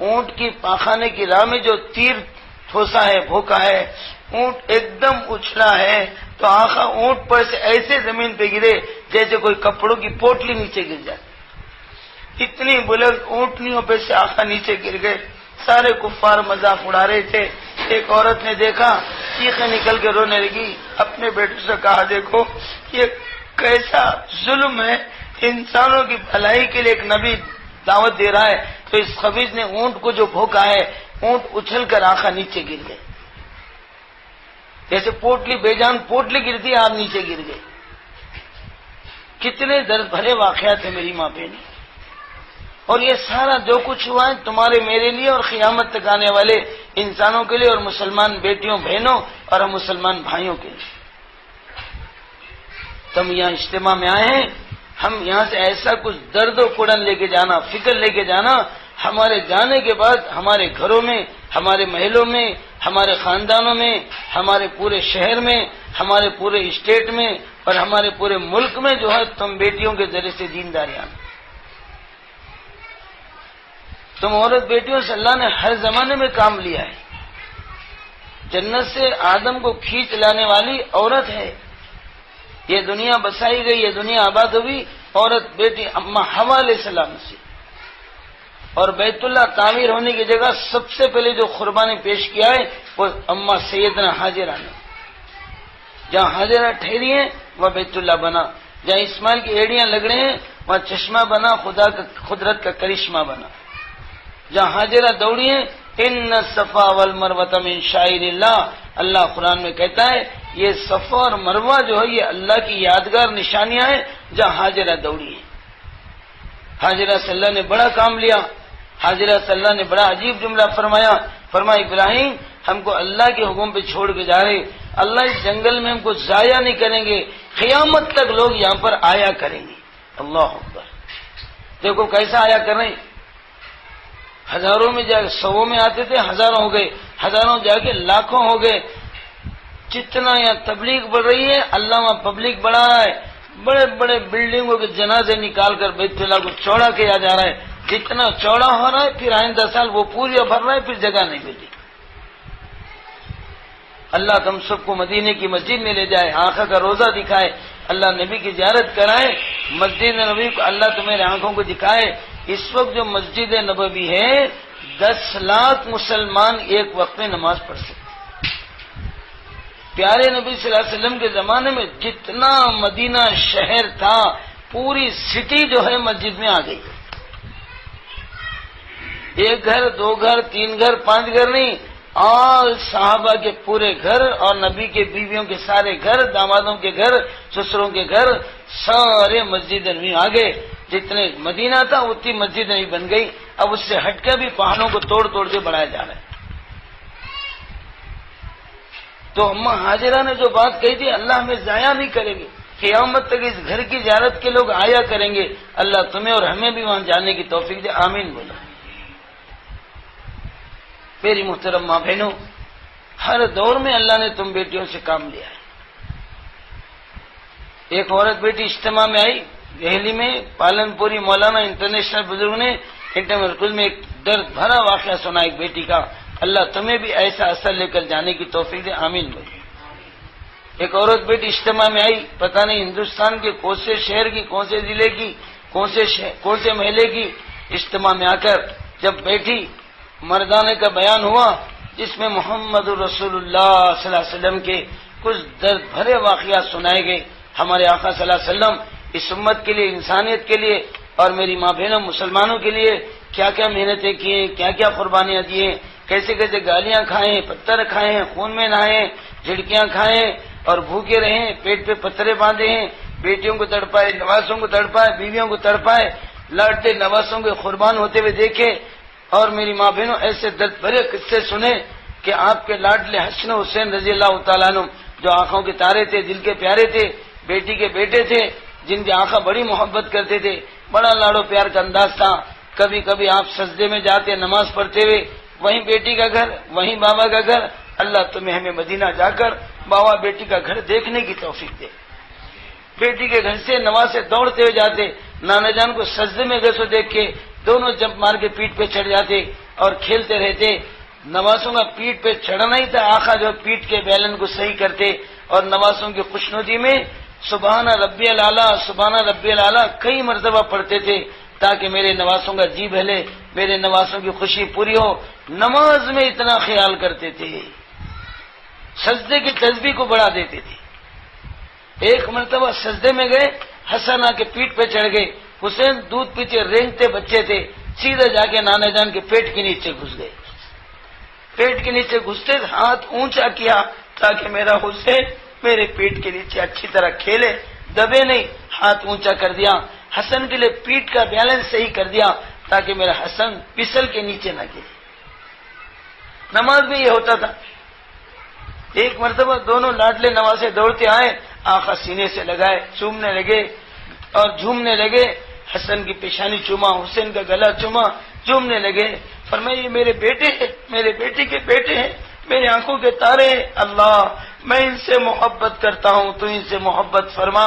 اونٹ کی پاخانے کی راہ میں جو تیر ٹھوسا ہے، بھوکا ہے، اونٹ ایک دم اچھلا ہے، تو آقا اونٹ پر سے ایسے زمین پہ گرے جیسے کوئی کپڑوں کی پوٹلی نیچے گر جائے، اتنی بلند اونٹنیوں پہ سے آقا نیچے گر گئے۔ سارے کفار مذاق اڑا رہے تھے۔ ایک عورت نے دیکھا، چیخیں نکل کے رونے لگی، اپنے بیٹے سے کہا دیکھو یہ کیسا ظلم ہے، انسانوں کی بھلائی کے لیے ایک نبی دعوت دے رہا ہے، تو اس خبیث نے اونٹ کو جو بھوکا ہے، اونٹ اچھل کر آقا نیچے گر گئے، جیسے پوٹلی، بے جان پوٹلی گرتی آپ نیچے گر گئے۔ کتنے درد بھرے واقعات ہیں میری ماں بہن، اور یہ سارا جو کچھ ہوا ہے تمہارے میرے لیے اور قیامت تک آنے والے انسانوں کے لیے، اور مسلمان بیٹیوں بہنوں اور ہم مسلمان بھائیوں کے لیے۔ تم یہاں اجتماع میں آئے ہیں، ہم یہاں سے ایسا کچھ درد و کڑن لے کے جانا، فکر لے کے جانا، ہمارے جانے کے بعد ہمارے گھروں میں، ہمارے محلوں میں، ہمارے خاندانوں میں، ہمارے پورے شہر میں، ہمارے پورے اسٹیٹ میں اور ہمارے پورے ملک میں جو ہے تم بیٹیوں کے ذریعے سے دینداری آنا. تم عورت بیٹیوں سے اللہ نے ہر زمانے میں کام لیا ہے. جنت سے آدم کو کھینچ لانے والی عورت ہے. یہ دنیا بسائی گئی، یہ دنیا آباد ہوئی عورت بیٹی اما حوا علیہ السلام سے. اور بیت اللہ تعمیر ہونے کی جگہ سب سے پہلے جو قربانی پیش کیا ہے وہ اما سیدنا حاجرہ نے. جہاں حاجرہ ٹھہری ہیں وہاں بیت اللہ بنا، جہاں اسماعیل کی ایڑیاں لگ رہے ہیں وہاں چشمہ بنا، خدا کا قدرت کا کرشمہ بنا. جہاں حاجرہ دوڑی ہیں ان الصفا والمروہ من شعائر اللہ، اللہ قرآن میں کہتا ہے یہ صفا اور مروہ جو ہے یہ اللہ کی یادگار نشانیاں ہیں جہاں حاجرہ دوڑی ہیں. حاجرہ صلی اللہ نے بڑا کام لیا. حاجرہ صلی اللہ نے بڑا عجیب جملہ فرمایا ابراہیم ہم کو اللہ کے حکم پہ چھوڑ کے جا رہے، اللہ اس جنگل میں ہم کو ضائع نہیں کریں گے، قیامت تک لوگ یہاں پر آیا کریں گے. اللہ اکبر. دیکھو کیسا آیا کر رہے ہیں. ہزاروں میں جا کے سووں میں آتے تھے، ہزاروں ہو گئے، ہزاروں جا کے لاکھوں ہو گئے. جتنا یہاں تبلیغ بڑھ رہی ہے اللہ وہاں پبلک بڑھا رہا ہے. بڑے بڑے بلڈنگوں کے جنازے نکال کر بیت اللہ کو چوڑا کیا جا رہا ہے. جتنا چوڑا ہو رہا ہے پھر آئندہ سال وہ پوری بھر رہا ہے، پھر جگہ نہیں ملی. اللہ تم سب کو مدینے کی مسجد میں لے جائے، آنکھوں کا روزہ دکھائے، اللہ نبی کی زیارت کرائے، مسجد نبی کو اللہ تمہارے آنکھوں کو دکھائے. اس وقت جو مسجد نبوی ہے 10 لاکھ مسلمان ایک وقت میں نماز پڑھ سکتے. پیارے نبی صلی اللہ علیہ وسلم کے زمانے میں جتنا مدینہ شہر تھا پوری سٹی جو ہے مسجد میں آ گئی. ایک گھر، 2 گھر، 3 گھر، 5 گھر نہیں، اور صحابہ کے پورے گھر اور نبی کے بیویوں کے سارے گھر، دامادوں کے گھر، سسروں کے گھر، سارے مسجد نبی آ گئے. جتنے مدینہ تھا اتنی مسجد نبی بن گئی. اب اس سے ہٹ کر بھی پہاڑوں کو توڑ توڑ کے بڑھایا جا رہا ہے. تو اما حاجرہ نے جو بات کہی تھی اللہ ہمیں ضائع نہیں کریں گے، قیامت تک اس گھر کی زیارت کے لوگ آیا کریں گے. اللہ تمہیں اور ہمیں بھی وہاں جانے کی توفیق دے. آمین بولو. میری محترم ماں بہنوں، ہر دور میں اللہ نے تم بیٹیوں سے کام لیا ہے. ایک عورت بیٹی اجتماع میں آئی دہلی میں، پالن پوری مولانا انٹرنیشنل بزرگ نے انٹرمرکز میں ایک درد بھرا واقعہ سنا ایک بیٹی کا. اللہ تمہیں بھی ایسا اثر لے کر جانے کی توفیق دے. آمین بولو. ایک عورت بیٹی اجتماع میں آئی، پتہ نہیں ہندوستان کے کون سے شہر کی، کون سے ضلع کی، کون سے محلے کی، اجتماع میں آ کر جب بیٹھی مردانے کا بیان ہوا جس میں محمد رسول اللہ صلی اللہ علیہ وسلم کے کچھ درد بھرے واقعات سنائے گئے. ہمارے آقا صلی اللہ علیہ وسلم اس امت کے لیے، انسانیت کے لیے اور میری ماں بہنوں مسلمانوں کے لیے کیا کیا محنتیں کی ہیں، کیا کیا قربانیاں دی ہیں، کیسے کیسے گالیاں کھائیں، پتھر کھائے ہیں، خون میں نہائے، جھڑکیاں کھائیں اور بھوکے رہیں، پیٹ پہ پتھرے باندھے ہیں، بیٹیوں کو تڑپائے، نواسوں کو تڑپائے، بیویوں کو تڑپائے، لاڈلے نواسوں کے قربان ہوتے ہوئے دیکھے. اور میری ماں بہنوں ایسے درد بھرے قصے سنے کہ آپ کے لاڈلے حسن حسین رضی اللہ تعالیٰ عنہ جو آنکھوں کے تارے تھے، دل کے پیارے تھے، بیٹی کے بیٹے تھے، جن کی آنکھیں بڑی محبت کرتے تھے، بڑا لاڑو پیار کا انداز تھا. کبھی کبھی آپ سجدے میں جاتے نماز پڑھتے ہوئے، وہیں بیٹی کا گھر، وہیں بابا کا گھر. اللہ تمہیں ہمیں مدینہ جا کر بابا بیٹی کا گھر دیکھنے کی توفیق دے. بیٹی کے گھر سے نواسے دوڑتے ہوئے جاتے، نانا جان کو سجدے میں گئے سو دیکھ کے دونوں جمپ مار کے پیٹ پہ چڑھ جاتے اور کھیلتے رہتے. نواسوں کا پیٹ پہ چڑھنا ہی تھا، آقا جو پیٹ کے بیلن کو صحیح کرتے اور نواسوں کی خوشنودی میں سبحان ربی الاعلیٰ، سبحان ربی الاعلیٰ کئی مرتبہ پڑھتے تھے تاکہ میرے نواسوں کا جی بہلے، میرے نواسوں کی خوشی پوری ہو. نماز میں اتنا خیال کرتے تھے، سجدے کی تسبیح کو بڑھا دیتے تھے. ایک مرتبہ سجدے میں گئے، حسن آ کے پیٹ پہ چڑھ گئے. حسین دودھ پیتے رینگتے بچے تھے، سیدھا جا کے نانا جان کے پیٹ کے نیچے گھس گئے. پیٹ کے نیچے گھستے ہاتھ اونچا کیا تاکہ میرا حسین میرے پیٹ کے نیچے اچھی طرح کھیلے، دبے نہیں. ہاتھ اونچا کر دیا، حسن کے لیے پیٹ کا بیلنس صحیح کر دیا تاکہ میرا حسن پسل کے نیچے نہ گرے. نماز میں یہ ہوتا تھا. ایک مرتبہ دونوں لاڈلے نواسے دوڑتے آئے، آقا سینے سے لگائے، چومنے لگے اور جھومنے لگے. حسن کی پیشانی چوما، حسین کا گلا چوما، جھومنے لگے. فرمایا یہ میرے بیٹے ہیں، میرے بیٹے کے بیٹے ہیں، میری آنکھوں کے تارے ہیں. اللہ میں ان سے محبت کرتا ہوں تو ان سے محبت فرما،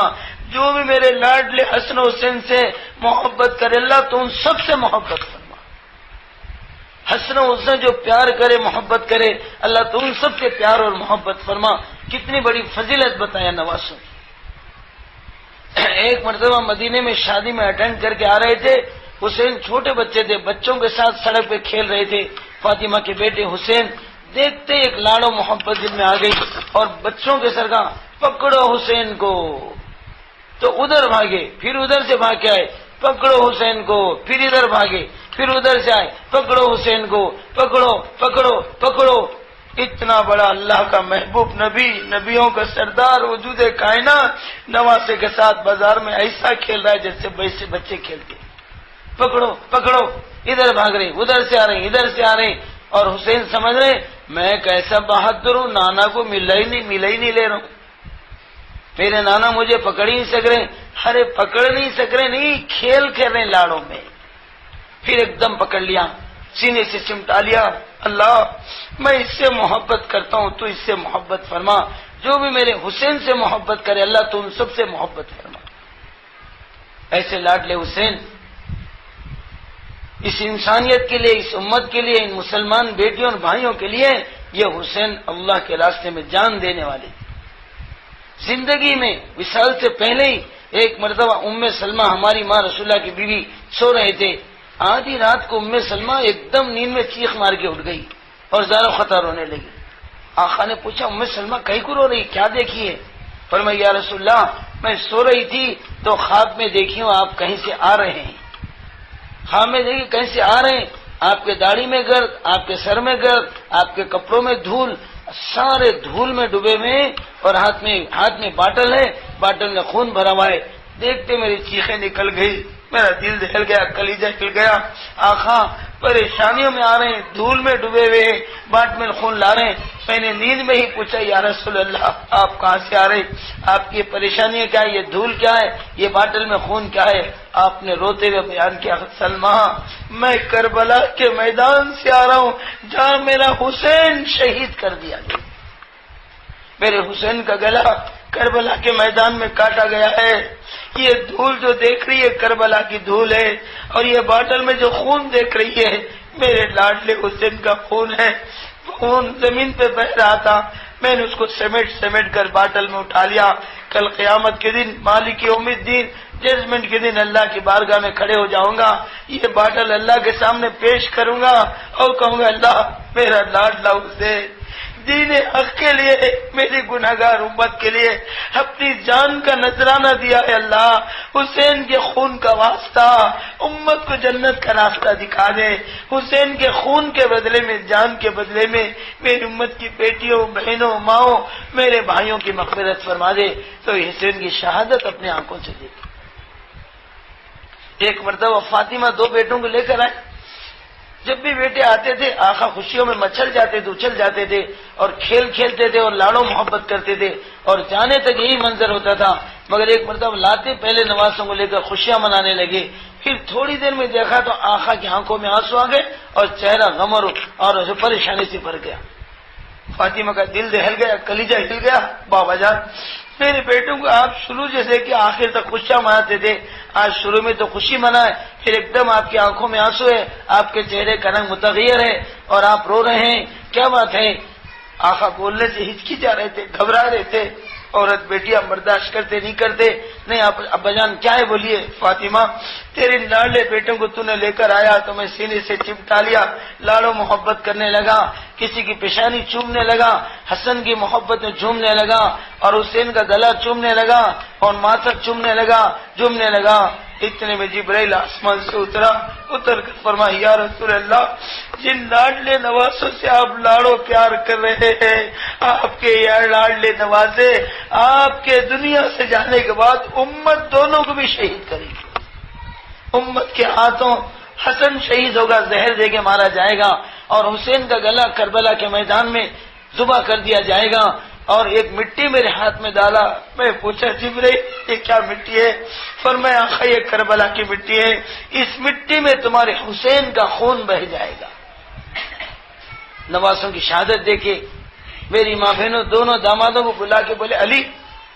جو بھی میرے لاڈلے حسن حسین سے محبت کرے اللہ تو ان سب سے محبت فرما، حسن حسین جو پیار کرے محبت کرے اللہ تو ان سب سے پیار اور محبت فرما۔ کتنی بڑی فضیلت بتایا نواسوں کی۔ ایک مرتبہ مدینے میں شادی میں اٹینڈ کر کے آ رہے تھے، حسین چھوٹے بچے تھے، بچوں کے ساتھ سڑک پہ کھیل رہے تھے، فاطمہ کے بیٹے حسین دیکھتے ایک لاڑو محبت دل میں آ گئی اور بچوں کے سر کہا پکڑو حسین کو، تو ادھر بھاگے، پھر ادھر سے بھاگ کے آئے پکڑو حسین کو، پھر ادھر بھاگے، پھر ادھر سے آئے پکڑو حسین کو، پکڑو پکڑو پکڑو۔ اتنا بڑا اللہ کا محبوب نبی، نبیوں کا سردار، وجود کائنات نواسے کے ساتھ بازار میں ایسا کھیل رہا ہے جیسے بچے کھیلتے، پکڑو پکڑو، ادھر بھاگ رہے، ادھر سے آ رہے، ادھر سے آ رہے، اور حسین سمجھ رہے میں کیسا بہادر ہوں، نانا کو ملا ہی نہیں لے رہا ہوں، میرے نانا مجھے پکڑ ہی نہیں سک رہے۔ ارے پکڑ نہیں سک رہے نہیں، کھیل کھیل رہے لاڑوں میں۔ پھر ایک دم پکڑ لیا، سینے سے چمٹا لیا، اللہ میں اس سے محبت کرتا ہوں تو اس سے محبت فرما، جو بھی میرے حسین سے محبت کرے اللہ تو ان سب سے محبت فرما۔ ایسے لاڈلے حسین اس انسانیت کے لیے، اس امت کے لیے، ان مسلمان بیٹیوں اور بھائیوں کے لیے یہ حسین اللہ کے راستے میں جان دینے والے تھے۔ زندگی میں وصال سے پہلے ہی ایک مرتبہ ام سلمہ ہماری ماں رسول اللہ کی بیوی سو رہے تھے، آدھی رات کو ام سلمہ ایک دم نیند میں چیخ مار کے اٹھ گئی اور زارو خطا رونے لگی۔ آقا نے پوچھا ام سلمہ کہیں کو رو رہی، کیا دیکھی ہے؟ فرمایا یا رسول اللہ میں سو رہی تھی تو خواب میں دیکھی ہوں آپ کہیں سے آ رہے ہیں، خواب میں دیکھی کہیں سے آ رہے ہیں، آپ کے داڑھی میں گرد، آپ کے سر میں گرد، آپ کے کپڑوں میں دھول، سارے دھول میں ڈوبے ہوئے ہیں، اور ہاتھ میں باٹل ہے، باٹل میں خون بھرا ہوا ہے۔ دیکھتے میری چیخیں نکل گئی، میرا دل دہل گیا، کلیجہ ہل گیا۔ آقا پریشانیوں میں آ رہے ہیں، دھول میں ڈوبے ہوئے ہیں، باٹ میں خون لا رہے ہیں۔ میں نے نیند میں ہی پوچھا یا رسول اللہ آپ کہاں سے آ رہے ہیں؟ آپ کی پریشانیاں کیا ہے؟ یہ دھول کیا ہے؟ یہ باٹل میں خون کیا ہے؟ آپ نے روتے ہوئے بیان کیا سلمہ میں کربلا کے میدان سے آ رہا ہوں جہاں میرا حسین شہید کر دیا گیا، میرے حسین کا گلا کربلا کے میدان میں کاٹا گیا ہے، یہ دھول جو دیکھ رہی ہے کربلا کی دھول ہے، اور یہ باٹل میں جو خون دیکھ رہی ہے میرے لاڈلے حسین کا خون ہے۔ خون زمین پہ بہ رہا تھا، میں نے اس کو سمیٹ کر باٹل میں اٹھا لیا۔ کل قیامت کے دن مالک یوم الدین ججمنٹ کے دن اللہ کی بارگاہ میں کھڑے ہو جاؤں گا، یہ باٹل اللہ کے سامنے پیش کروں گا اور کہوں گا اللہ میرا لاڈلا حسین دین حق کے لیے، میری گناہگار امت کے لیے اپنی جان کا نذرانہ دیا ہے، اللہ حسین کے خون کا واسطہ امت کو جنت کا راستہ دکھا دے، حسین کے خون کے بدلے میں، جان کے بدلے میں میری امت کی بیٹیوں، بہنوں، ماؤں، میرے بھائیوں کی مغفرت فرما دے۔ تو حسین کی شہادت اپنے آنکھوں سے دیکھی۔ ایک مرتبہ فاطمہ دو بیٹوں کو لے کر آئے، جب بھی بیٹے آتے تھے آقا خوشیوں میں مچل جاتے تھے، اچھل جاتے تھے اور کھیل کھیلتے تھے اور لاڑو محبت کرتے تھے، اور جانے تک یہی منظر ہوتا تھا۔ مگر ایک مرتبہ لاتے پہلے نوازوں کو لے کر خوشیاں منانے لگے، پھر تھوڑی دیر میں دیکھا تو آقا کی آنکھوں میں آنسو آ گئے اور چہرہ غم اور پریشانی سے بھر گیا۔ فاطمہ کا دل دہل گیا، کلیجہ ہل گیا، بابا جان میرے بیٹوں کو آپ شروع جیسے کہ آخر تک خوشیاں مناتے تھے، آج شروع میں تو خوشی منائے، پھر ایک دم آپ کی آنکھوں میں آنسو ہے، آپ کے چہرے کا رنگ متغیر ہے اور آپ رو رہے ہیں، کیا بات ہے؟ آقا بولنے سے ہچکی جا رہے تھے، گھبرا رہے تھے۔ عورت بیٹیاں برداشت کرتے نہیں کرتے، نہیں آپ ابا جان کیا ہے بولیے؟ فاطمہ تیرے لاڈلے بیٹوں کو تو نے لے کر آیا تو میں سینے سے چمٹا لیا، لاڑو محبت کرنے لگا، کسی کی پیشانی چومنے لگا، حسن کی محبت میں جھومنے لگا اور حسین کا گلا چومنے لگا اور ماتھا چومنے لگا۔ اتنے میں جبرائیل آسمان سے اتر کر فرمایا یا رسول اللہ جن لاڈلے نوازوں سے آپ لاڑو پیار کر رہے ہیں، آپ کے یہ لاڈلے نوازے آپ کے دنیا سے جانے کے بعد امت دونوں کو بھی شہید کرے گی۔ امت کے ہاتھوں حسن شہید ہوگا، زہر دے کے مارا جائے گا، اور حسین کا گلا کربلا کے میدان میں ذبح کر دیا جائے گا۔ اور ایک مٹی میرے ہاتھ میں ڈالا، میں پوچھا جبرائیل یہ کیا مٹی ہے؟ فرمایا آقا یہ کربلا کی مٹی ہے، اس مٹی میں تمہارے حسین کا خون بہ جائے گا۔ نوازوں کی شہادت دیکھے میری ماں بہنوں دونوں دامادوں کو بلا کے بولے علی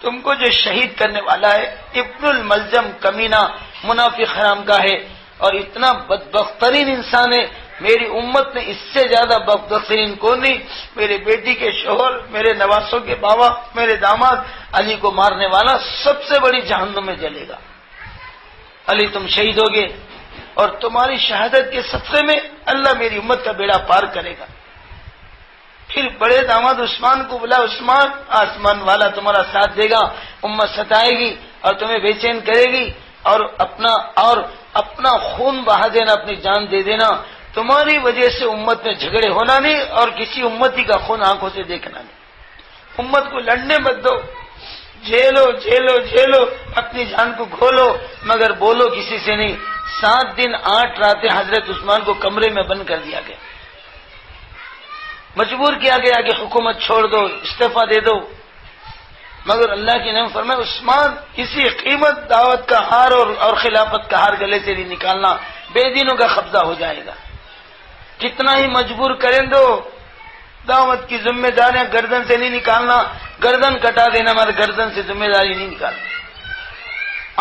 تم کو جو شہید کرنے والا ہے ابن الملجم کمینہ منافق حرام کا ہے اور اتنا بدبخت ترین انسان ہے، میری امت میں اس سے زیادہ بدبخت ترین کون نہیں، میرے بیٹی کے شوہر، میرے نواسوں کے بابا، میرے داماد علی کو مارنے والا سب سے بڑی جہنم میں جلے گا۔ علی تم شہید ہوگے اور تمہاری شہادت کے صدقے میں اللہ میری امت کا بیڑا پار کرے گا۔ پھر بڑے داماد عثمان کو بلا، عثمان آسمان والا تمہارا ساتھ دے گا، امت ستائے گی اور تمہیں بے چین کرے گی اور اپنا خون بہا دینا، اپنی جان دے دینا، تمہاری وجہ سے امت میں جھگڑے ہونا نہیں اور کسی امتی کا خون آنکھوں سے دیکھنا نہیں۔ امت کو لڑنے مت دو، جھیلو جھیلو جھیلو، اپنی جان کو کھولو مگر بولو کسی سے نہیں۔ 7 دن 8 راتیں حضرت عثمان کو کمرے میں بند کر دیا گیا، مجبور کیا گیا کہ حکومت چھوڑ دو، استعفیٰ دے دو، مگر اللہ کی نعمت فرمائے عثمان کسی قیمت دعوت کا ہار اور خلافت کا ہار گلے سے نہیں نکالنا، بے دینوں کا قبضہ ہو جائے گا، کتنا ہی مجبور کریں دو، دعوت کی ذمہ داریاں گردن سے نہیں نکالنا، گردن کٹا دینا مگر گردن سے ذمہ داری نہیں نکالنا۔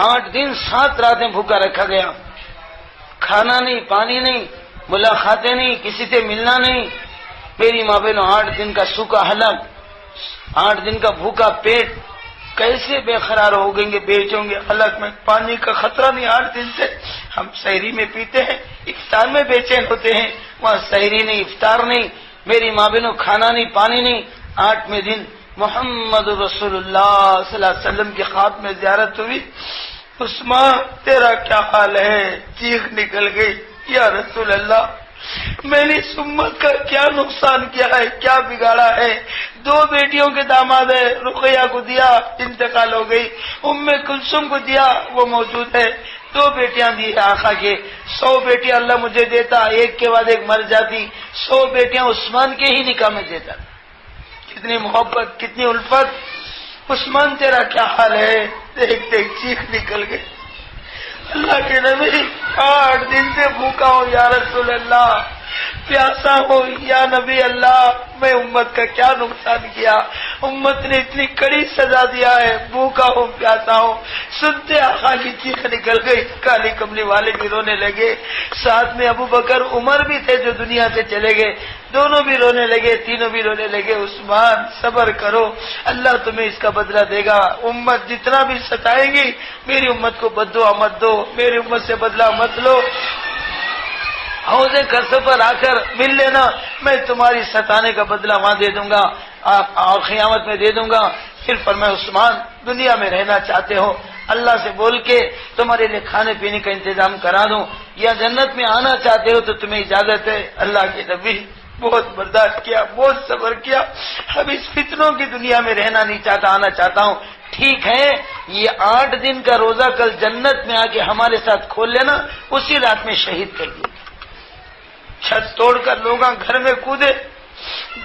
8 دن 7 راتیں بھوکا رکھا گیا، کھانا نہیں، پانی نہیں، ملاقاتیں نہیں، کسی سے ملنا نہیں۔ میری ماں بہنوں 8 دن کا سوکھا حلق، 8 دن کا بھوکا پیٹ، کیسے بے قرار ہو گئیں گے، بیچوں گے، حلق میں پانی کا خطرہ نہیں۔ 8 دن سے ہم سحری میں پیتے ہیں، افطار میں بے چین ہوتے ہیں، وہاں سحری نہیں، افطار نہیں، میری ماں بہنوں کھانا نہیں، پانی نہیں۔ 8ویں دن محمد رسول اللہ صلی اللہ علیہ وسلم کی خواب میں زیارت ہوئی، عثمان تیرا کیا حال ہے؟ چیخ نکل گئی، یا رسول اللہ میں نے اس امت کا کیا نقصان کیا ہے، کیا بگاڑا ہے؟ 2 بیٹیوں کے داماد ہے، رقیہ کو دیا انتقال ہو گئی، ام کلثوم کو دیا وہ موجود ہے، 2 بیٹیاں دی آقا کے، 100 بیٹیاں اللہ مجھے دیتا، ایک کے بعد ایک مر جاتی، 100 بیٹیاں عثمان کے ہی نکاح میں دیتا۔ کتنی محبت، کتنی الفت۔ عثمان تیرا کیا حال ہے؟ دیکھ دیکھ چیخ نکل گئی، اللہ کے نبی 8 دن سے بھوکا ہوں یا رسول اللہ، پیاسا ہوں یا نبی اللہ، میں امت کا کیا نقصان کیا؟ امت نے اتنی کڑی سزا دیا ہے، بھوکا ہوں پیاسا ہوں۔ سنتے آقا کی چیخ نکل گئی، کالی کملی والے بھی رونے لگے، ساتھ میں ابو بکر عمر بھی تھے جو دنیا سے چلے گئے، دونوں بھی رونے لگے، تینوں بھی رونے لگے۔ عثمان صبر کرو، اللہ تمہیں اس کا بدلہ دے گا، امت جتنا بھی ستائیں گی میری امت کو بددعا مت دو، میری امت سے بدلہ مت لو، حوض کوثر پر آ کر مل لینا، میں تمہاری ستانے کا بدلہ وہاں دے دوں گا اور قیامت میں دے دوں گا۔ پھر فرمایا عثمان دنیا میں رہنا چاہتے ہو اللہ سے بول کے تمہارے لیے کھانے پینے کا انتظام کرا دوں، یا جنت میں آنا چاہتے ہو تو تمہیں اجازت ہے۔ اللہ کے نبی بہت برداشت کیا، بہت صبر کیا، اب اس فتنوں کی دنیا میں رہنا نہیں چاہتا، آنا چاہتا ہوں۔ ٹھیک ہے، یہ 8 دن کا روزہ کل جنت میں آ کے ہمارے ساتھ کھول لینا، اسی رات میں شہید کر دیا۔ چھت توڑ کر لوگ گھر میں کودے،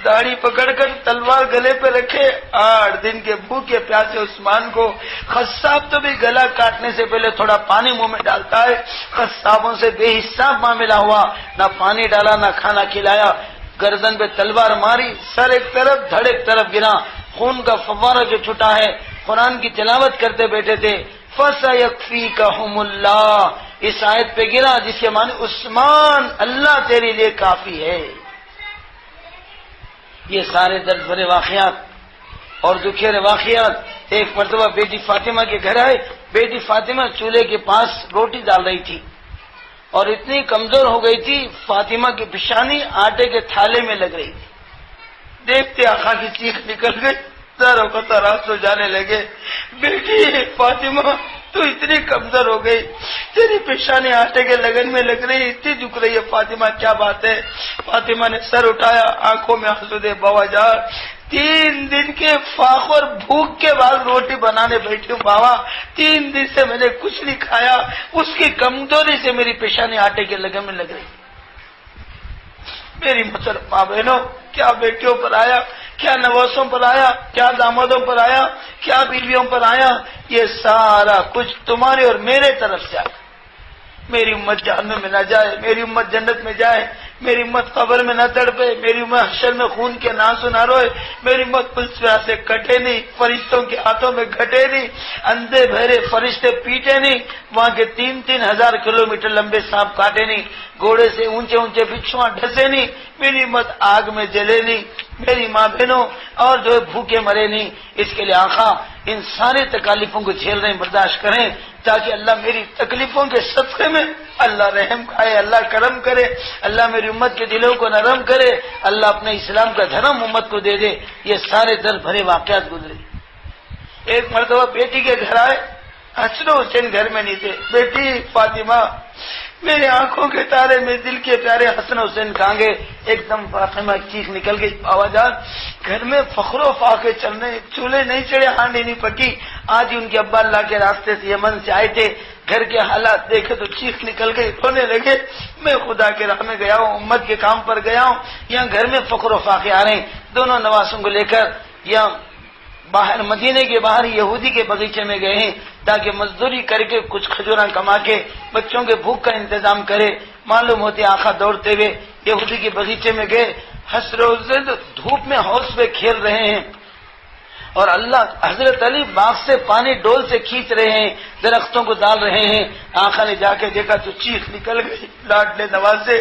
داڑھی پکڑ کر تلوار گلے پہ رکھے، 8 دن کے بھوکے پیاسے عثمان کو قصاب تو بھی گلا کاٹنے سے پہلے تھوڑا پانی منہ میں ڈالتا ہے، قصابوں سے بے حساب معاملہ ہوا، نہ پانی ڈالا نہ کھانا کھلایا، گردن پہ تلوار ماری، سر ایک طرف دھڑ ایک طرف گرا، خون کا فوارہ جو چھٹا ہے، قرآن کی تلاوت کرتے بیٹھے تھے، فَسَيَكْفِيكَهُمُ اللَّهُ، اس آیت پہ گرا جس کے معنی عثمان اللہ تیرے لیے کافی ہے۔ یہ سارے درد بھرے واقعات اور دکھیرے واقعات۔ ایک مرتبہ بیٹی فاطمہ کے گھر آئے، بیٹی فاطمہ چولہے کے پاس روٹی ڈال رہی تھی اور اتنی کمزور ہو گئی تھی، فاطمہ کی پیشانی آٹے کے تھالے میں لگ رہی تھی۔ دیکھتے آقا کی چیخ نکل گئی، ساروں کو تراس جانے لگے، بیٹی فاطمہ تو اتنی کمزور ہو گئی، تیری پیشانی آٹے کے لگن میں لگ رہی، اتنی جھک رہی ہے، فاطمہ کیا بات ہے؟ فاطمہ نے سر اٹھایا، آنکھوں میں آنسو دے، بابا جان 3 دن کے فاق اور بھوک کے بعد روٹی بنانے بیٹھی ہوں بابا، 3 دن سے میں نے کچھ نہیں کھایا، اس کی کمزوری سے میری پیشانی آٹے کے لگن میں لگ رہی۔ میری محترم ماں بہنوں، کیا بیٹیوں پر آیا، کیا نواسوں پر آیا، کیا دامادوں پر آیا، کیا بیویوں پر آیا، یہ سارا کچھ تمہارے اور میرے طرف سے آیا۔ میری امت جہنم میں نہ جائے، میری امت جنت میں جائے، میری امت قبر میں نہ تڑپے، میری امت حشر میں خون کے ناسو نہ روئے، میری امت پلس سے کٹے نہیں، فرشتوں کے ہاتھوں میں گھٹے نہیں، اندھے بہرے فرشتے پیٹے نہیں، وہاں کے 3,000 کلومیٹر لمبے سانپ کاٹے نہیں، گھوڑے سے اونچے اونچے بچھواں ڈھسے نہیں، میری امت آگ میں جلے نہیں، میری ماں بہنوں اور جو بھوکے مرے نہیں۔ اس کے لیے آقا ان سارے تکالیفوں کو جھیل رہے ہیں، برداشت کریں تاکہ اللہ میری تکلیفوں کے صدقے میں اللہ رحم کھائے، اللہ کرم کرے، اللہ میری امت کے دلوں کو نرم کرے، اللہ اپنے اسلام کا دھرم امت کو دے دے۔ یہ سارے درد بھرے واقعات گزرے۔ ایک مرتبہ بیٹی کے گھر آئے، حسن و حسین گھر میں نہیں تھے، بیٹی فاطمہ میری آنکھوں کے تارے، میرے دل کے پیارے حسن و حسین کہاں گئے؟ ایک دم فاطمہ چیخ نکل گئی، آوازان گھر میں فخر و فاقے چلنے، چولہے نہیں چڑھے، ہانڈی نہیں پکی۔ آج ہی ان کے ابا اللہ کے راستے سے یمن سے آئے تھے، گھر کے حالات دیکھے تو چیخ نکل گئی، رونے لگے، میں خدا کے راہ میں گیا ہوں، امت کے کام پر گیا ہوں، یہاں گھر میں فخر و فاقے آ رہے ہیں۔ دونوں نواسوں کو لے کر یہاں باہر مدینے کے باہر یہودی کے بغیچے میں گئے ہیں تاکہ مزدوری کر کے کچھ کھجوراں کما کے بچوں کے بھوک کا انتظام کرے۔ معلوم ہوتے آقا دوڑتے ہوئے یہودی کے بغیچے میں گئے، حسر و زد دھوپ میں حوض پہ کھیل رہے ہیں اور اللہ حضرت علی باغ سے پانی ڈول سے کھینچ رہے ہیں، درختوں کو ڈال رہے ہیں۔ آقا نے جا کے دیکھا تو چیخ نکل گئی، لاڈلے نوازے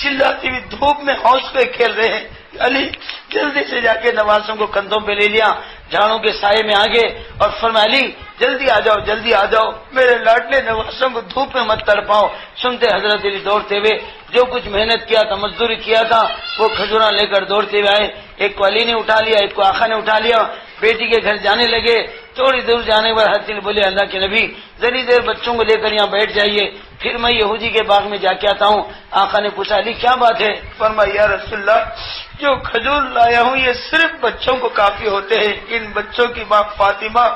چلاتی ہوئی دھوپ میں حوض پہ کھیل رہے ہیں۔ علی جلدی سے جا کے نوازوں کو کندھوں پہ لے لیا، جھاڑوں کے سائے میں آگے اور فرمایا علی جلدی آ جاؤ، جلدی آ جاؤ، میرے لاڈلے نوازوں کو دھوپ میں مت تڑپاؤ۔ سنتے حضرت علی دوڑتے ہوئے جو کچھ محنت کیا تھا، مزدوری کیا تھا، وہ کھجوراں لے کر دوڑتے ہوئے آئے۔ ایک کو علی نے اٹھا لیا، ایک کو آقا نے اٹھا لیا، بیٹی کے گھر جانے لگے۔ تھوڑی دور جانے پر حضرت علی بولے اللہ کے نبی ذری دیر بچوں کو لے کر یہاں بیٹھ جائیے، پھر میں یہودی کے باغ میں جا کے آتا ہوں۔ آقا نے پوچھا علی کیا بات ہے؟ فرمایا یا رسول اللہ جو کھجور لایا ہوں یہ صرف بچوں کو کافی ہوتے ہیں، ان بچوں کی ماں فاطمہ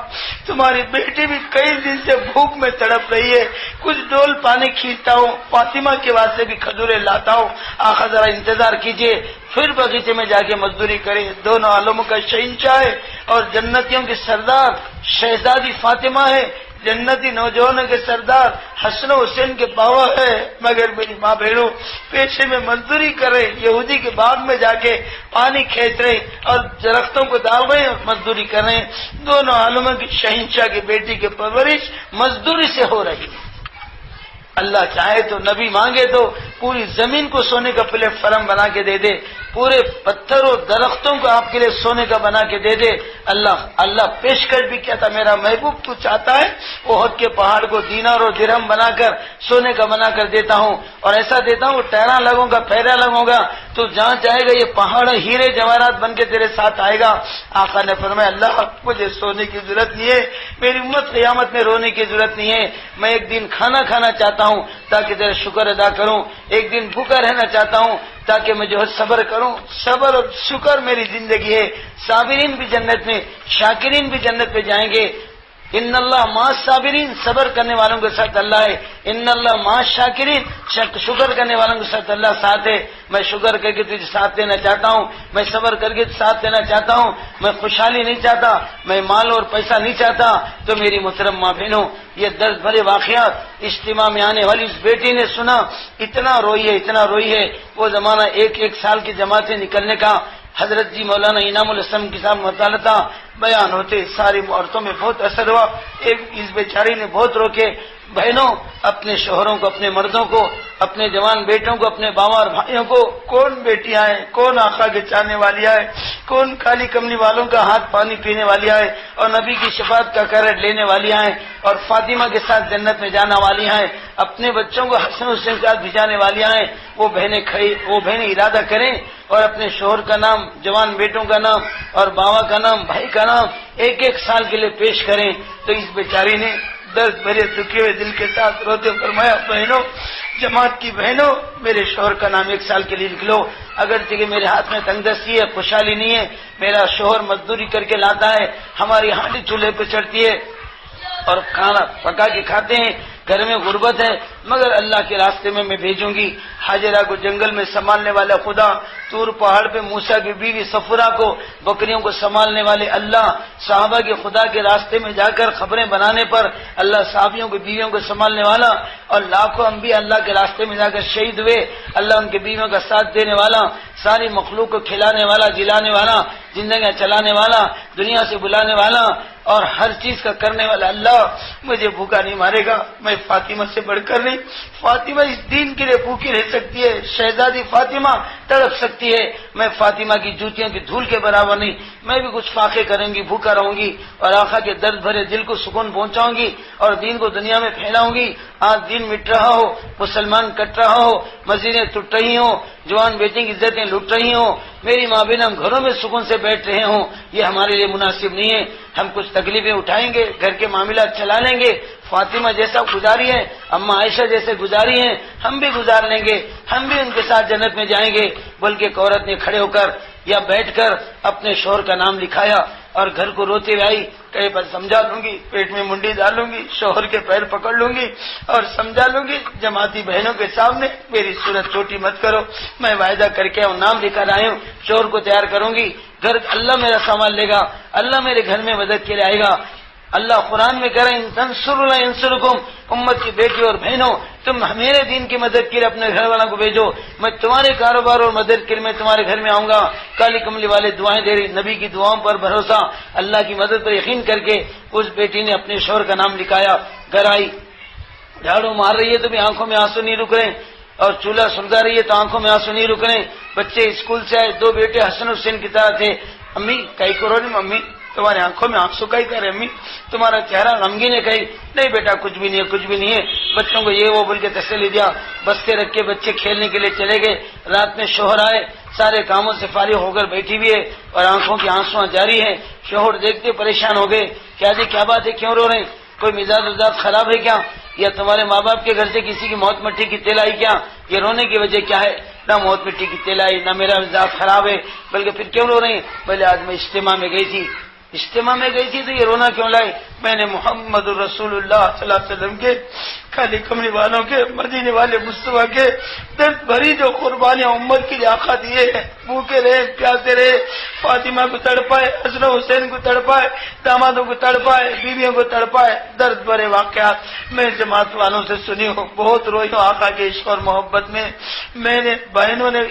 تمہاری بیٹی بھی کئی دن سے بھوک میں تڑپ رہی ہے، کچھ ڈول پانی کھینچتا ہوں، فاطمہ کے واسطے بھی کھجوریں لاتا ہوں، آقا ذرا انتظار کیجئے، پھر بغیچے میں جا کے مزدوری کریں۔ دونوں عالموں کا شہنشاہ ہے اور جنتیوں کی سردار شہزادی فاطمہ ہے، جنتی نوجوانوں کے سردار حسن و حسین کے باوا ہے، مگر میری ماں بہنوں پیشے میں مزدوری کر رہے، یہودی کے باغ میں جا کے پانی کھینچ رہے اور درختوں کو ڈال رہے اور مزدوری کر رہے ہیں۔ دونوں عالموں کی شہنشاہ کی بیٹی کی پرورش مزدوری سے ہو رہی ہے۔ اللہ چاہے تو نبی مانگے تو پوری زمین کو سونے کا پلیٹ فارم بنا کے دے دے، پورے پتھر اور درختوں کو آپ کے لیے سونے کا بنا کے دے دے۔ اللہ پیشکش بھی کیا تھا، میرا محبوب تو چاہتا ہے احد کے پہاڑ کو دینار اور درہم بنا کر سونے کا بنا کر دیتا ہوں، اور ایسا دیتا ہوں ٹہرا لگوں گا، پھیرا لگوں گا، تو جہاں چاہے گا یہ پہاڑ ہیرے جواہرات بن کے تیرے ساتھ آئے گا۔ آقا نے فرمایا اللہ مجھے سونے کی ضرورت نہیں ہے، میری امت قیامت میں رونے کی ضرورت نہیں ہے، میں ایک دن کھانا کھانا چاہتا ہوں تاکہ تیرا شکر ادا کروں، ایک دن بھوکا رہنا چاہتا ہوں تاکہ میں جو ہے صبر کروں۔ صبر اور شکر میری زندگی ہے۔ صابرین بھی جنت میں، شاکرین بھی جنت پہ جائیں گے۔ ان اللہ مع صابرین، صبر کرنے والوں کے ساتھ اللہ ہے۔ ان اللہ مع شاکرین، شکر کرنے والوں کے ساتھ اللہ ساتھ ہے۔ میں شکر کر کے تجھے ساتھ دینا چاہتا ہوں، میں صبر کر کے ساتھ دینا چاہتا ہوں، میں خوشحالی نہیں چاہتا، میں مال اور پیسہ نہیں چاہتا۔ تو میری محترم ماں بہنوں یہ درد بھرے واقعات اجتماع میں آنے والی اس بیٹی نے سنا، اتنا روئی ہے، اتنا روئی ہے۔ وہ زمانہ ایک سال کی جماعت سے نکلنے کا حضرت جی مولانا انعام الاسلام کے ساتھ مطالعہ بیان ہوتے ساری عورتوں میں بہت اثر ہوا۔ ایک اس بیچاری نے بہت روکے، بہنوں اپنے شوہروں کو، اپنے مردوں کو، اپنے جوان بیٹوں کو، اپنے باوا اور بھائیوں کو، کون بیٹیاں ہیں، کون آقا کے چاہنے والی ہے، کون کالی کملی والوں کا ہاتھ پانی پینے والی ہے اور نبی کی شفاعت کا کرٹ لینے والی ہیں اور فاطمہ کے ساتھ جنت میں جانا والی ہیں، اپنے بچوں کو حسن حسین کے ساتھ بھجانے والی ہیں۔ وہ بہنیں ارادہ کریں اور اپنے شوہر کا نام، جوان بیٹوں کا نام اور باوا کا نام، بھائی کا نام ایک سال کے لیے پیش کریں۔ تو اس بیچاری نے درد بھرے دکھے ہوئے دل کے ساتھ روتے فرمایا بہنوں، جماعت کی بہنوں، میرے شوہر کا نام 1 سال کے لیے لکھ لو، اگرچہ کہ میرے ہاتھ میں تنگ دستی ہے، خوشحالی نہیں ہے، میرا شوہر مزدوری کر کے لاتا ہے، ہماری ہانڈی چولہے پہ چڑھتی ہے اور کھانا پکا کے کھاتے ہیں، گھر میں غربت ہے، مگر اللہ کے راستے میں بھیجوں گی۔ حاجرہ کو جنگل میں سنبھالنے والا خدا، طور پہاڑ پہ موسیٰ کی بیوی صفورہ کو بکریوں کو سنبھالنے والے اللہ، صحابہ کے خدا کے راستے میں جا کر خبریں بنانے پر اللہ صحابیوں کی بیویوں کو سنبھالنے والا، اور لاکھوں انبیاء اللہ کے راستے میں جا کر شہید ہوئے، اللہ ان کی بیویوں کا ساتھ دینے والا، ساری مخلوق کو کھلانے والا، جلانے والا، زندگیاں چلانے والا، دنیا سے بلانے والا اور ہر چیز کا کرنے والا اللہ مجھے بھوکا نہیں مارے گا۔ میں فاطمہ سے بڑھ کر نہیں، فاطمہ اس دین کے لیے بھوکی رہ سکتی ہے، شہزادی فاطمہ تڑپ سکتی ہے، میں فاطمہ کی جوتیوں کی دھول کے برابر نہیں۔ میں بھی کچھ فاقے کروں گی، بھوکا رہوں گی اور آقا کے درد بھرے دل کو سکون پہنچاؤں گی اور دین کو دنیا میں پھیلاؤں گی۔ آج دین مٹ رہا ہو، مسلمان کٹ رہا ہو، مسجدیں ٹوٹ رہی ہوں، جوان بیٹی کی عزتیں لوٹ رہی ہوں، میری ماں بہن ہم گھروں میں سکون سے بیٹھ رہے ہوں، یہ ہمارے لیے مناسب نہیں ہے۔ ہم کچھ تکلیفیں اٹھائیں گے، گھر کے معاملات چلا لیں گے، فاطمہ جیسا گزاری ہے، اما عائشہ جیسے گزاری ہیں، ہم بھی گزار لیں گے، ہم بھی ان کے ساتھ جنت میں جائیں گے۔ بلکہ ایک عورت نے کھڑے ہو کر یا بیٹھ کر اپنے شوہر کا نام لکھایا اور گھر کو روتے ہوئے آئی، کہیں پر سمجھا لوں گی، پیٹ میں منڈی ڈالوں گی، شوہر کے پیر پکڑ لوں گی اور سمجھا لوں گی، جماعتی بہنوں کے سامنے میری صورت چھوٹی مت کرو، میں وعدہ کر کے نام لکھا رہا ہوں، شوہر کو تیار کروں گی، گھر اللہ میرا سامان لے گا، اللہ میرے گھر میں مدد کے لیے آئے گا۔ اللہ قرآن میں کہہ رہے ہیں تنصروا اللہ ینصرکم، امت کی بیٹی اور بہنوں تم میرے دین کی مدد کے لیے اپنے گھر والوں کو بھیجو، میں تمہارے کاروبار اور مدد کے لیے میں تمہارے گھر میں آؤں گا۔ کالی کملی والے دعائیں دے رہی، نبی کی دعاؤں پر بھروسہ، اللہ کی مدد پر یقین کر کے اس بیٹی نے اپنے شوہر کا نام لکھایا، گھر آئی، جھاڑو مار رہی ہے تو بھی آنکھوں میں آنسو نہیں رک رہے، اور چولہا سلگا رہی ہے تو آنکھوں میں آنسو نہیں رک رہے۔ بچے اسکول سے آئے، دو بیٹے حسن حسین کی طرح تھے، امی کئی کرو نہیں ممی، تمہاری آنکھوں میں آنسو کئی کرے امی، تمہارا چہرہ غمگین ہے، کہیں نہیں بیٹا کچھ بھی نہیں ہے، کچھ بھی نہیں ہے۔ بچوں کو یہ وہ بول کے تسلی دیا، بستے رکھ کے بچے کھیلنے کے لیے چلے گئے۔ رات میں شوہر آئے، سارے کاموں سے فارغ ہو کر بیٹھی ہوئی ہے اور آنکھوں کی آنسو جاری ہیں۔ شوہر دیکھتے پریشان ہو گئے، کیا جی کیا بات ہے، کیوں رو رہے ہیں، کوئی مزاج وزاج خراب ہے کیا، یا تمہارے ماں باپ کے گھر سے کسی کی موت مٹی کی تیل آئی کیا، یہ رونے کی وجہ کیا ہے؟ نہ موت مٹی کی تیل آئی، نہ میرا مزاج خراب ہے، بلکہ پھر کیوں رو رہے ہیں؟ بولے آج میں اجتماع میں گئی تھی، اجتماع میں گئی تھی تو یہ رونا کیوں لائی؟ میں نے محمد رسول اللہ صلی اللہ علیہ وسلم کے، کالی کملی والوں کے، مدینے والے مصطفیٰ کے درد بھری جو قربانیاں امت کے لیے آقا دیے ہیں، بھوکے رہے پیاسے رہے، فاطمہ کو تڑپائے، حسن حسین کو تڑپائے، دامادوں کو تڑپائے، بیویوں کو تڑپائے، درد بھرے واقعات میں جماعت والوں سے سنی ہوں، بہت روئی ہوں آقا کے عشق اور محبت میں۔ میں نے بہنوں نے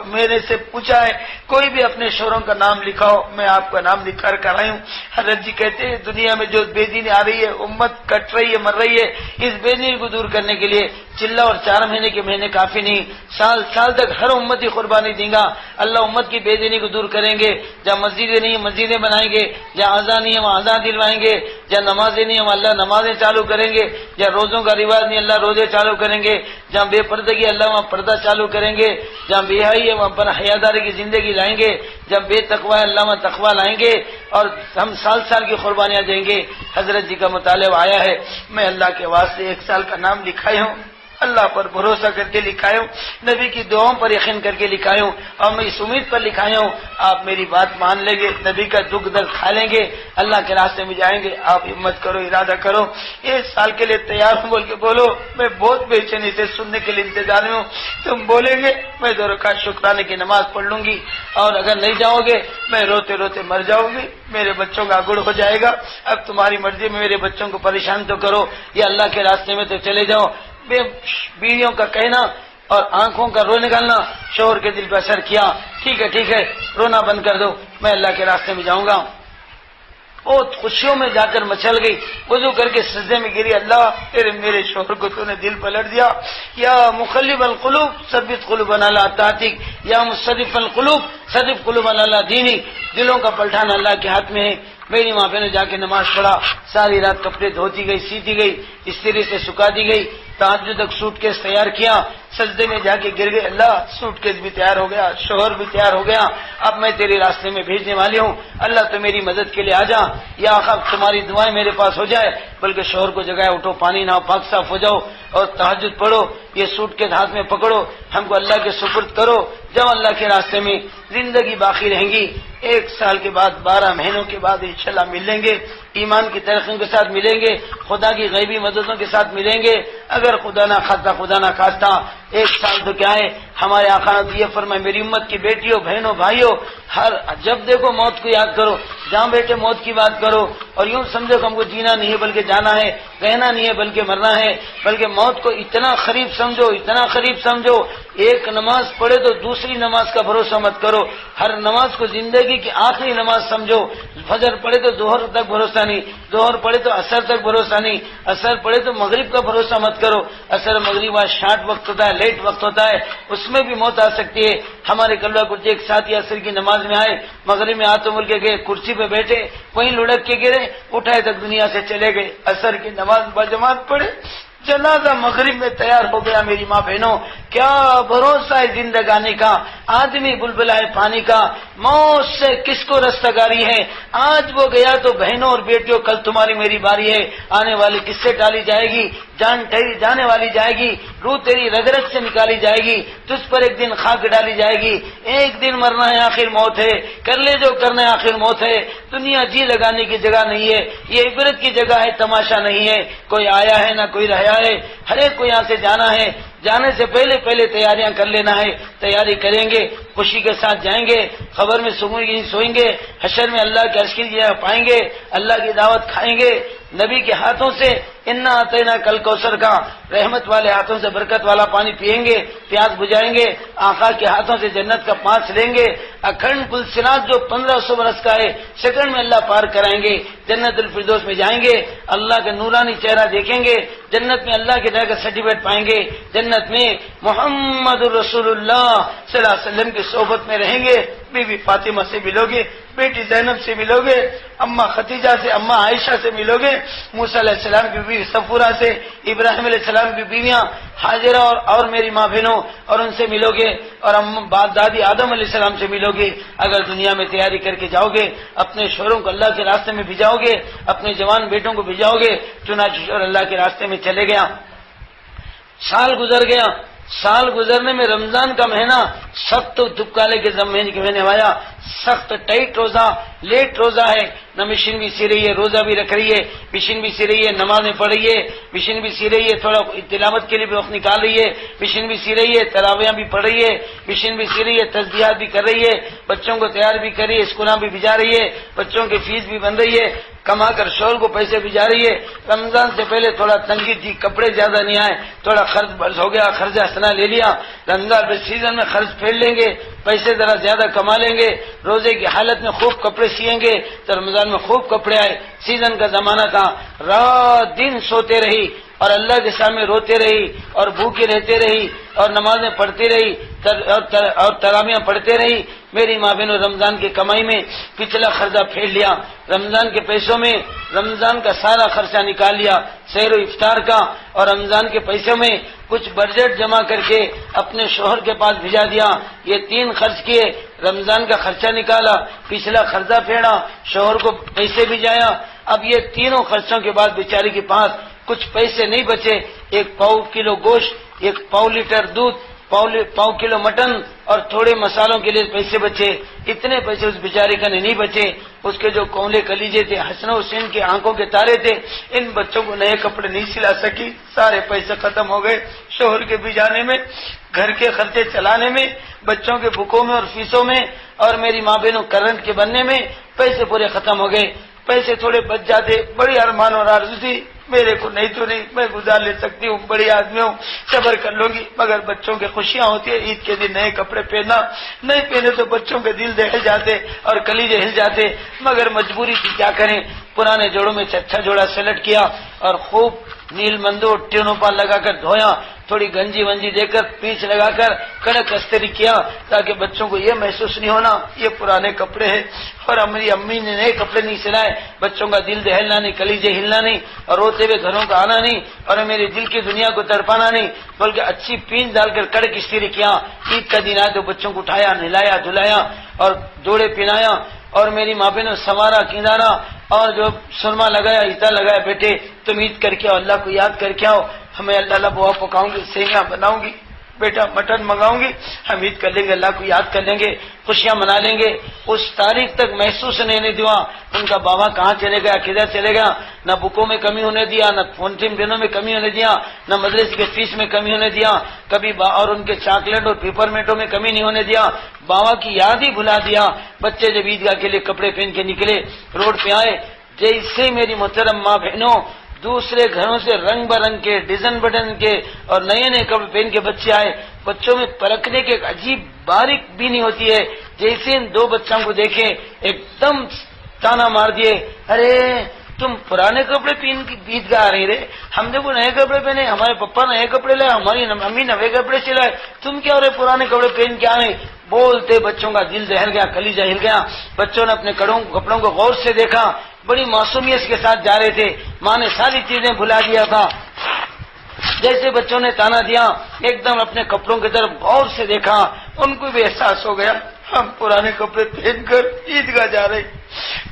میرے سے پوچھا ہے کوئی بھی اپنے شوہروں کا نام لکھاؤ، میں آپ کا نام لکھ کر آئی ہوں۔ حضرت جی کہتے ہیں دنیا میں جو بے دینی آ رہی ہے، امت کٹ رہی ہے، مر رہی ہے، اس بے دینی کو دور کرنے کے لیے چلہ اور 4 مہینے کے مہینے کافی نہیں، سال سال تک ہر امتی قربانی دیں گا۔ اللہ امت کی بے دینی کو دور کریں گے، جہاں مسجدیں نہیں مسجدیں بنائیں گے، جہاں اذان نہیں وہاں اذان دلوائیں گے، جہاں نمازیں نہیں وہاں اللہ نمازیں چالو کریں گے، جہاں روزوں کا رواج نہیں اللہ روزے چالو کریں گے، جہاں بے پردگی اللہ وہاں پردہ چالو کریں گے، جہاں بے حیائی ہے وہاں پر حیاداری کی زندگی لائیں گے، جب بے تقوی ہے اللہ وہاں تقوی لائیں گے، اور ہم سال سال کی قربانیاں دیں گے۔ حضرت جی کا مطالبہ آیا ہے، میں اللہ کے واسطے 1 سال کا نام لکھایا ہوں، اللہ پر بھروسہ کر کے لکھایا ہوں، نبی کی دعاؤں پر یقین کر کے لکھایا ہوں، اور میں اس امید پر لکھایا ہوں آپ میری بات مان لیں گے، نبی کا دکھ درد کھا لیں گے، اللہ کے راستے میں جائیں گے۔ آپ ہمت کرو، ارادہ کرو، 1 سال کے لیے تیار ہوں بول کے بولو، میں بہت بے چینی سے سننے کے لیے انتظار ہوں، تم بولیں گے میں 2 رکعت شکرانے کی نماز پڑھ لوں گی، اور اگر نہیں جاؤ گے میں روتے روتے مر جاؤں گی، میرے بچوں کا گڑ ہو جائے گا، اب تمہاری مرضی میں میرے بچوں کو پریشان تو کرو، یا اللہ کے راستے میں تو چلے جاؤ۔ بیویوں کا کہنا اور آنکھوں کا رو نکالنا شوہر کے دل پہ اثر کیا، ٹھیک ہے رونا بند کر دو، میں اللہ کے راستے میں جاؤں گا۔ بہت خوشیوں میں جا کر مچل گئی، وضو کر کے سجدے میں گری، اللہ تیرے میرے شوہر کو تو نے دل پلٹ دیا، یا مقلب القلوب ثبت قلوبنا علی طاعتک، یا مصرف القلوب صرف قلوبنا علی دینک، دلوں کا پلٹانا اللہ کے ہاتھ میں ہے۔ میری ماں نے جا کے نماز پڑھا، ساری رات کپڑے دھوتی گئی، سیتی گئی، استری سے سکھا دی گئی، تہجد تک سوٹ کیس تیار کیا، سجدے میں جا کے گر گئے، اللہ سوٹ کیس بھی تیار ہو گیا، شوہر بھی تیار ہو گیا، اب میں تیرے راستے میں بھیجنے والی ہوں، اللہ تو میری مدد کے لیے آ جا، یا آقا تمہاری دعائیں میرے پاس ہو جائے، بلکہ شوہر کو جگائے اٹھو، پانی نہ پاک صاف ہو جاؤ اور تہجد پڑھو، یہ سوٹ کے ہاتھ میں پکڑو، ہم کو اللہ کے سپرد کرو، جاؤ اللہ کے راستے میں، زندگی باقی رہیں گی، 1 سال کے بعد 12 مہینوں کے بعد انشاءاللہ ملیں گے، ایمان کی طرف صالحین کے ساتھ ملیں گے، خدا کی غیبی مددوں کے ساتھ ملیں گے۔ اگر خدا نہ خواستہ ایک سال تو کیا ہے، ہمارے آقا نے یہ فرمایا میری امت کی بیٹیوں بہنوں بھائیوں، جب دیکھو موت کو یاد کرو، جہاں بیٹھے موت کی بات کرو، اور یوں سمجھو کہ ہم کو جینا نہیں ہے بلکہ جانا ہے، رہنا نہیں ہے بلکہ مرنا ہے، بلکہ موت کو اتنا قریب سمجھو، اتنا قریب سمجھو۔ ایک نماز پڑھے تو دوسری نماز کا بھروسہ مت کرو، ہر نماز کو زندگی کی آخری نماز سمجھو۔ فجر پڑھے تو ظہر تک بھروسہ نہیں، ظہر پڑھے تو عصر تک بھروسہ نہیں، عصر پڑھے تو مغرب کا بھروسہ مت کرو۔ عصر مغرب کا شارٹ وقت ہوتا ہے، لیٹ وقت ہوتا ہے، اس میں بھی موت آ سکتی ہے۔ ہمارے کلبہ کرچے ایک ساتھی عصر کی نماز میں آئے، مغرب میں ہاتھوں مل کے گئے، کرسی پہ بیٹھے، وہیں لڑک کے گرے، اٹھائے تک دنیا سے چلے گئے۔ عصر کی نماز باجماعت پڑھے، جنازہ مغرب میں تیار ہو گیا۔ میری ماں بہنوں، کیا بھروسہ ہے زندگانی کا، آدمی بلبلا ہے پانی کا، موت سے کس کو رستگاری ہے؟ آج وہ گیا تو بہنوں اور بیٹیوں کل تمہاری میری باری ہے، آنے والی کس سے ٹالی جائے گی؟ جان تیری جانے والی جائے گی، روح تیری رگ رگ سے نکالی جائے گی، تجھ پر ایک دن خاک ڈالی جائے گی۔ ایک دن مرنا ہے، آخر موت ہے، کر لے جو کرنا ہے، آخر موت ہے۔ دنیا جی لگانے کی جگہ نہیں ہے، یہ عبرت کی جگہ ہے، تماشا نہیں ہے۔ کوئی آیا ہے نہ کوئی رہا ہے، ہر ایک کو یہاں سے جانا ہے۔ جانے سے پہلے تیاریاں کر لینا ہے، تیاری کریں گے، خوشی کے ساتھ جائیں گے، خبر میں سوئیں گے، حشر میں اللہ کے عرش کی جگہ پائیں گے، اللہ کی دعوت کھائیں گے، نبی کے ہاتھوں سے انا اعطینا کل کوثر کا رحمت والے ہاتھوں سے برکت والا پانی پئیں گے، پیاس بجھائیں گے، آقا کے ہاتھوں سے جنت کا پانچ لیں گے، اکھنڈ پل صراط جو 1500 برس کا ہے، سیکنڈ میں اللہ پار کرائیں گے، جنت الفردوس میں جائیں گے، اللہ کا نورانی چہرہ دیکھیں گے، جنت میں اللہ کے کا سرٹیفکیٹ پائیں گے، جنت میں محمد رسول اللہ صلی اللہ علیہ وسلم کی صحبت میں رہیں گے، بی بی فاطمہ سے ملو گے، بیٹی زینب سے ملو گے، اماں ختیجہ سے، اماں عائشہ سے ملو گے، موسیٰ علیہ السلام کی بیوی صفورہ سے، ابراہیم علیہ السلام کی بیویاں حاجرہ اور میری ماں بہنوں اور ان سے ملو گے، اور باپ دادی آدم علیہ السلام سے ملو گے۔ اگر دنیا میں تیاری کر کے جاؤ گے، اپنے شوہروں کو اللہ کے راستے میں بھیجاؤ گے، اپنے جوان بیٹوں کو بھیجاؤ گے، چنانچہ شوہر اللہ کے راستے میں چلے گیا، سال گزر گیا، سال گزرنے میں رمضان کا مہینہ سخت دھپکالے کے مہینے کے مہینے آیا، سخت ٹائٹ روزہ، لیٹ روزہ ہے، نہ مشین بھی سی رہی ہے، روزہ بھی رکھ رہی ہے، مشین بھی سی رہی ہے، نمازیں پڑھ رہی ہے، مشین بھی سی رہی ہے، تھوڑا تلاوت کے لیے بھی وقت نکال رہی ہے، مشین بھی سی رہی ہے، تراویحاں بھی پڑھ رہی ہے، مشین بھی سی رہی ہے، تسبیحات بھی کر رہی ہے، بچوں کو تیار بھی کر رہی ہے، اسکولاں بھی بھیجا رہی ہے، بچوں کی فیس بھی بن رہی ہے، کما کر شوہر کو پیسے بھیجا رہی ہے۔ رمضان سے پہلے تھوڑا تنگی تھی، کپڑے زیادہ نہیں آئے، تھوڑا خرچ برس ہو گیا، خرچ حسنہ لے لیا، رمضان کے سیزن میں خرچ پھیل لیں گے، پیسے ذرا زیادہ کما لیں گے، روزے کی حالت میں خوب کپڑے سیئیں گے تو رمضان میں خوب کپڑے آئے، سیزن کا زمانہ تھا، رات دن سوتے رہی اور اللہ کے سامنے روتے رہی اور بھوکے رہتے رہی اور نمازیں پڑھتی رہی اور تراویحاں پڑھتے رہی۔ میری ماں بہنوں، رمضان کی کمائی میں پچھلا خرچہ پھیل لیا، رمضان کے پیسوں میں رمضان کا سارا خرچہ نکال لیا، سحر و افطار کا، اور رمضان کے پیسوں میں کچھ بجٹ جمع کر کے اپنے شوہر کے پاس بھیجا دیا۔ یہ 3 خرچ کیے، رمضان کا خرچہ نکالا، پچھلا خرچہ پھیڑا، شوہر کو پیسے بھیجایا۔ اب یہ تینوں خرچوں کے بعد بیچاری کے پاس کچھ پیسے نہیں بچے، 1 پاؤ کلو گوشت، 1 پاؤ لیٹر دودھ، پاؤ کلو مٹن اور تھوڑے مسالوں کے لیے پیسے بچے۔ اتنے پیسے اس بیچارے کا نہیں بچے۔ اس کے جو کونلے کلیجے تھے، حسن حسین کے آنکھوں کے تارے تھے، ان بچوں کو نئے کپڑے نہیں سلا سکی، سارے پیسے ختم ہو گئے، شوہر کے بھیجانے میں، گھر کے خرچے چلانے میں، بچوں کے بکوں میں اور فیسوں میں، اور میری ماں بہنوں کرنٹ کے بننے میں پیسے پورے ختم ہو گئے۔ پیسے تھوڑے بچ جاتے، بڑی ارمان اور آرزو تھی، میرے کو نہیں تو نہیں، میں گزار لے سکتی ہوں، بڑی آدمی ہوں، صبر کر لوں گی، مگر بچوں کے خوشیاں ہوتی ہیں، عید کے دن نئے کپڑے پہننا، نہیں پہنے تو بچوں کے دل دہل جاتے اور کلیجے ہل جاتے، مگر مجبوری تھی، کیا کریں۔ پرانے جوڑوں میں اچھا جوڑا سلیکٹ کیا اور خوب نیل مندو ٹینوں پر لگا کر دھویا، تھوڑی گنجی ونجی دے کر پیچ لگا کر کڑک استری کیا، تاکہ بچوں کو یہ محسوس نہیں ہونا یہ پرانے کپڑے ہیں، اور میری امی نے نئے کپڑے نہیں سلائے، بچوں کا دل دہلنا نہیں، کلیجے ہلنا نہیں، اور روتے ہوئے گھروں کا آنا نہیں، اور میرے دل کی دنیا کو تڑپانا نہیں، بلکہ اچھی پینچ ڈال کر کڑک استری کیا۔ عید کا دن آیا تو بچوں کو اٹھایا، نہلایا دھلایا اور جوڑے پہنایا، اور میری ماں بہنوں سنوارا کیندارا، اور جو سرما لگایا، عطا لگایا، بیٹے تم عید کر کے آؤ، اللہ کو یاد کر کے آؤ، ہمیں اللہ بوا پکاؤں گی، سیویاں بناؤں گی، بیٹا مٹن منگاؤں گی، ہم عید کر لیں گے، اللہ کو یاد کر لیں گے، خوشیاں منا لیں گے۔ اس تاریخ تک محسوس نہیں دیا ان کا بابا کہاں چلے گیا، کدھر چلے گیا۔ نہ بکوں میں کمی ہونے دیا، نہ فون دنوں میں کمی ہونے دیا، نہ مدرسے کے فیس میں کمی ہونے دیا کبھی، اور ان کے چاکلیٹ اور پیپر میٹوں میں کمی نہیں ہونے دیا۔ بابا کی یاد ہی بھلا دیا۔ بچے جب عیدگاہ کے لیے کپڑے پہن کے نکلے، روڈ پہ آئے، جیسے میری محترم ماں بہنوں دوسرے گھروں سے رنگ برنگ کے، ڈیزائن بٹن کے اور نئے نئے کپڑے پہن کے بچے آئے، بچوں میں پرکھنے کی ایک عجیب باریک بھی نہیں ہوتی ہے۔ جیسے ان دو بچوں کو دیکھے ایک دم تانا مار دیے، ارے تم پرانے کپڑے پہن کے عیدگاہ آ رہی رے، ہم نے وہ نئے کپڑے پہنے، ہمارے پپا نئے کپڑے لائے، ہماری امی نئے کپڑے سلائے، تم کیا ہو رہے پرانے کپڑے پہن کے آئے؟ بولتے بچوں کا دل دہل گیا، کلیجہ ہل گیا۔ بچوں نے اپنے کپڑوں کو غور سے دیکھا، بڑی معصومیت کے ساتھ جا رہے تھے، ماں نے ساری چیزیں بھلا دیا تھا۔ جیسے بچوں نے تانا دیا، ایک دم اپنے کپڑوں کی طرف غور سے دیکھا، ان کو بھی احساس ہو گیا ہم پرانے کپڑے پہن کر عیدگاہ جا رہے،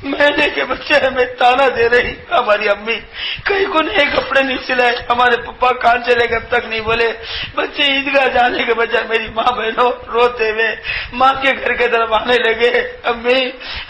مہینے کے بچے ہمیں تانا دے رہی، ہماری امی کئی کو نئے کپڑے نہیں سلائے، ہمارے پپا کہاں چلے گئے اب تک نہیں بولے۔ بچے عیدگاہ جانے کے بجائے میری ماں بہنوں روتے ہوئے ماں کے گھر کے طرف آنے لگے، امی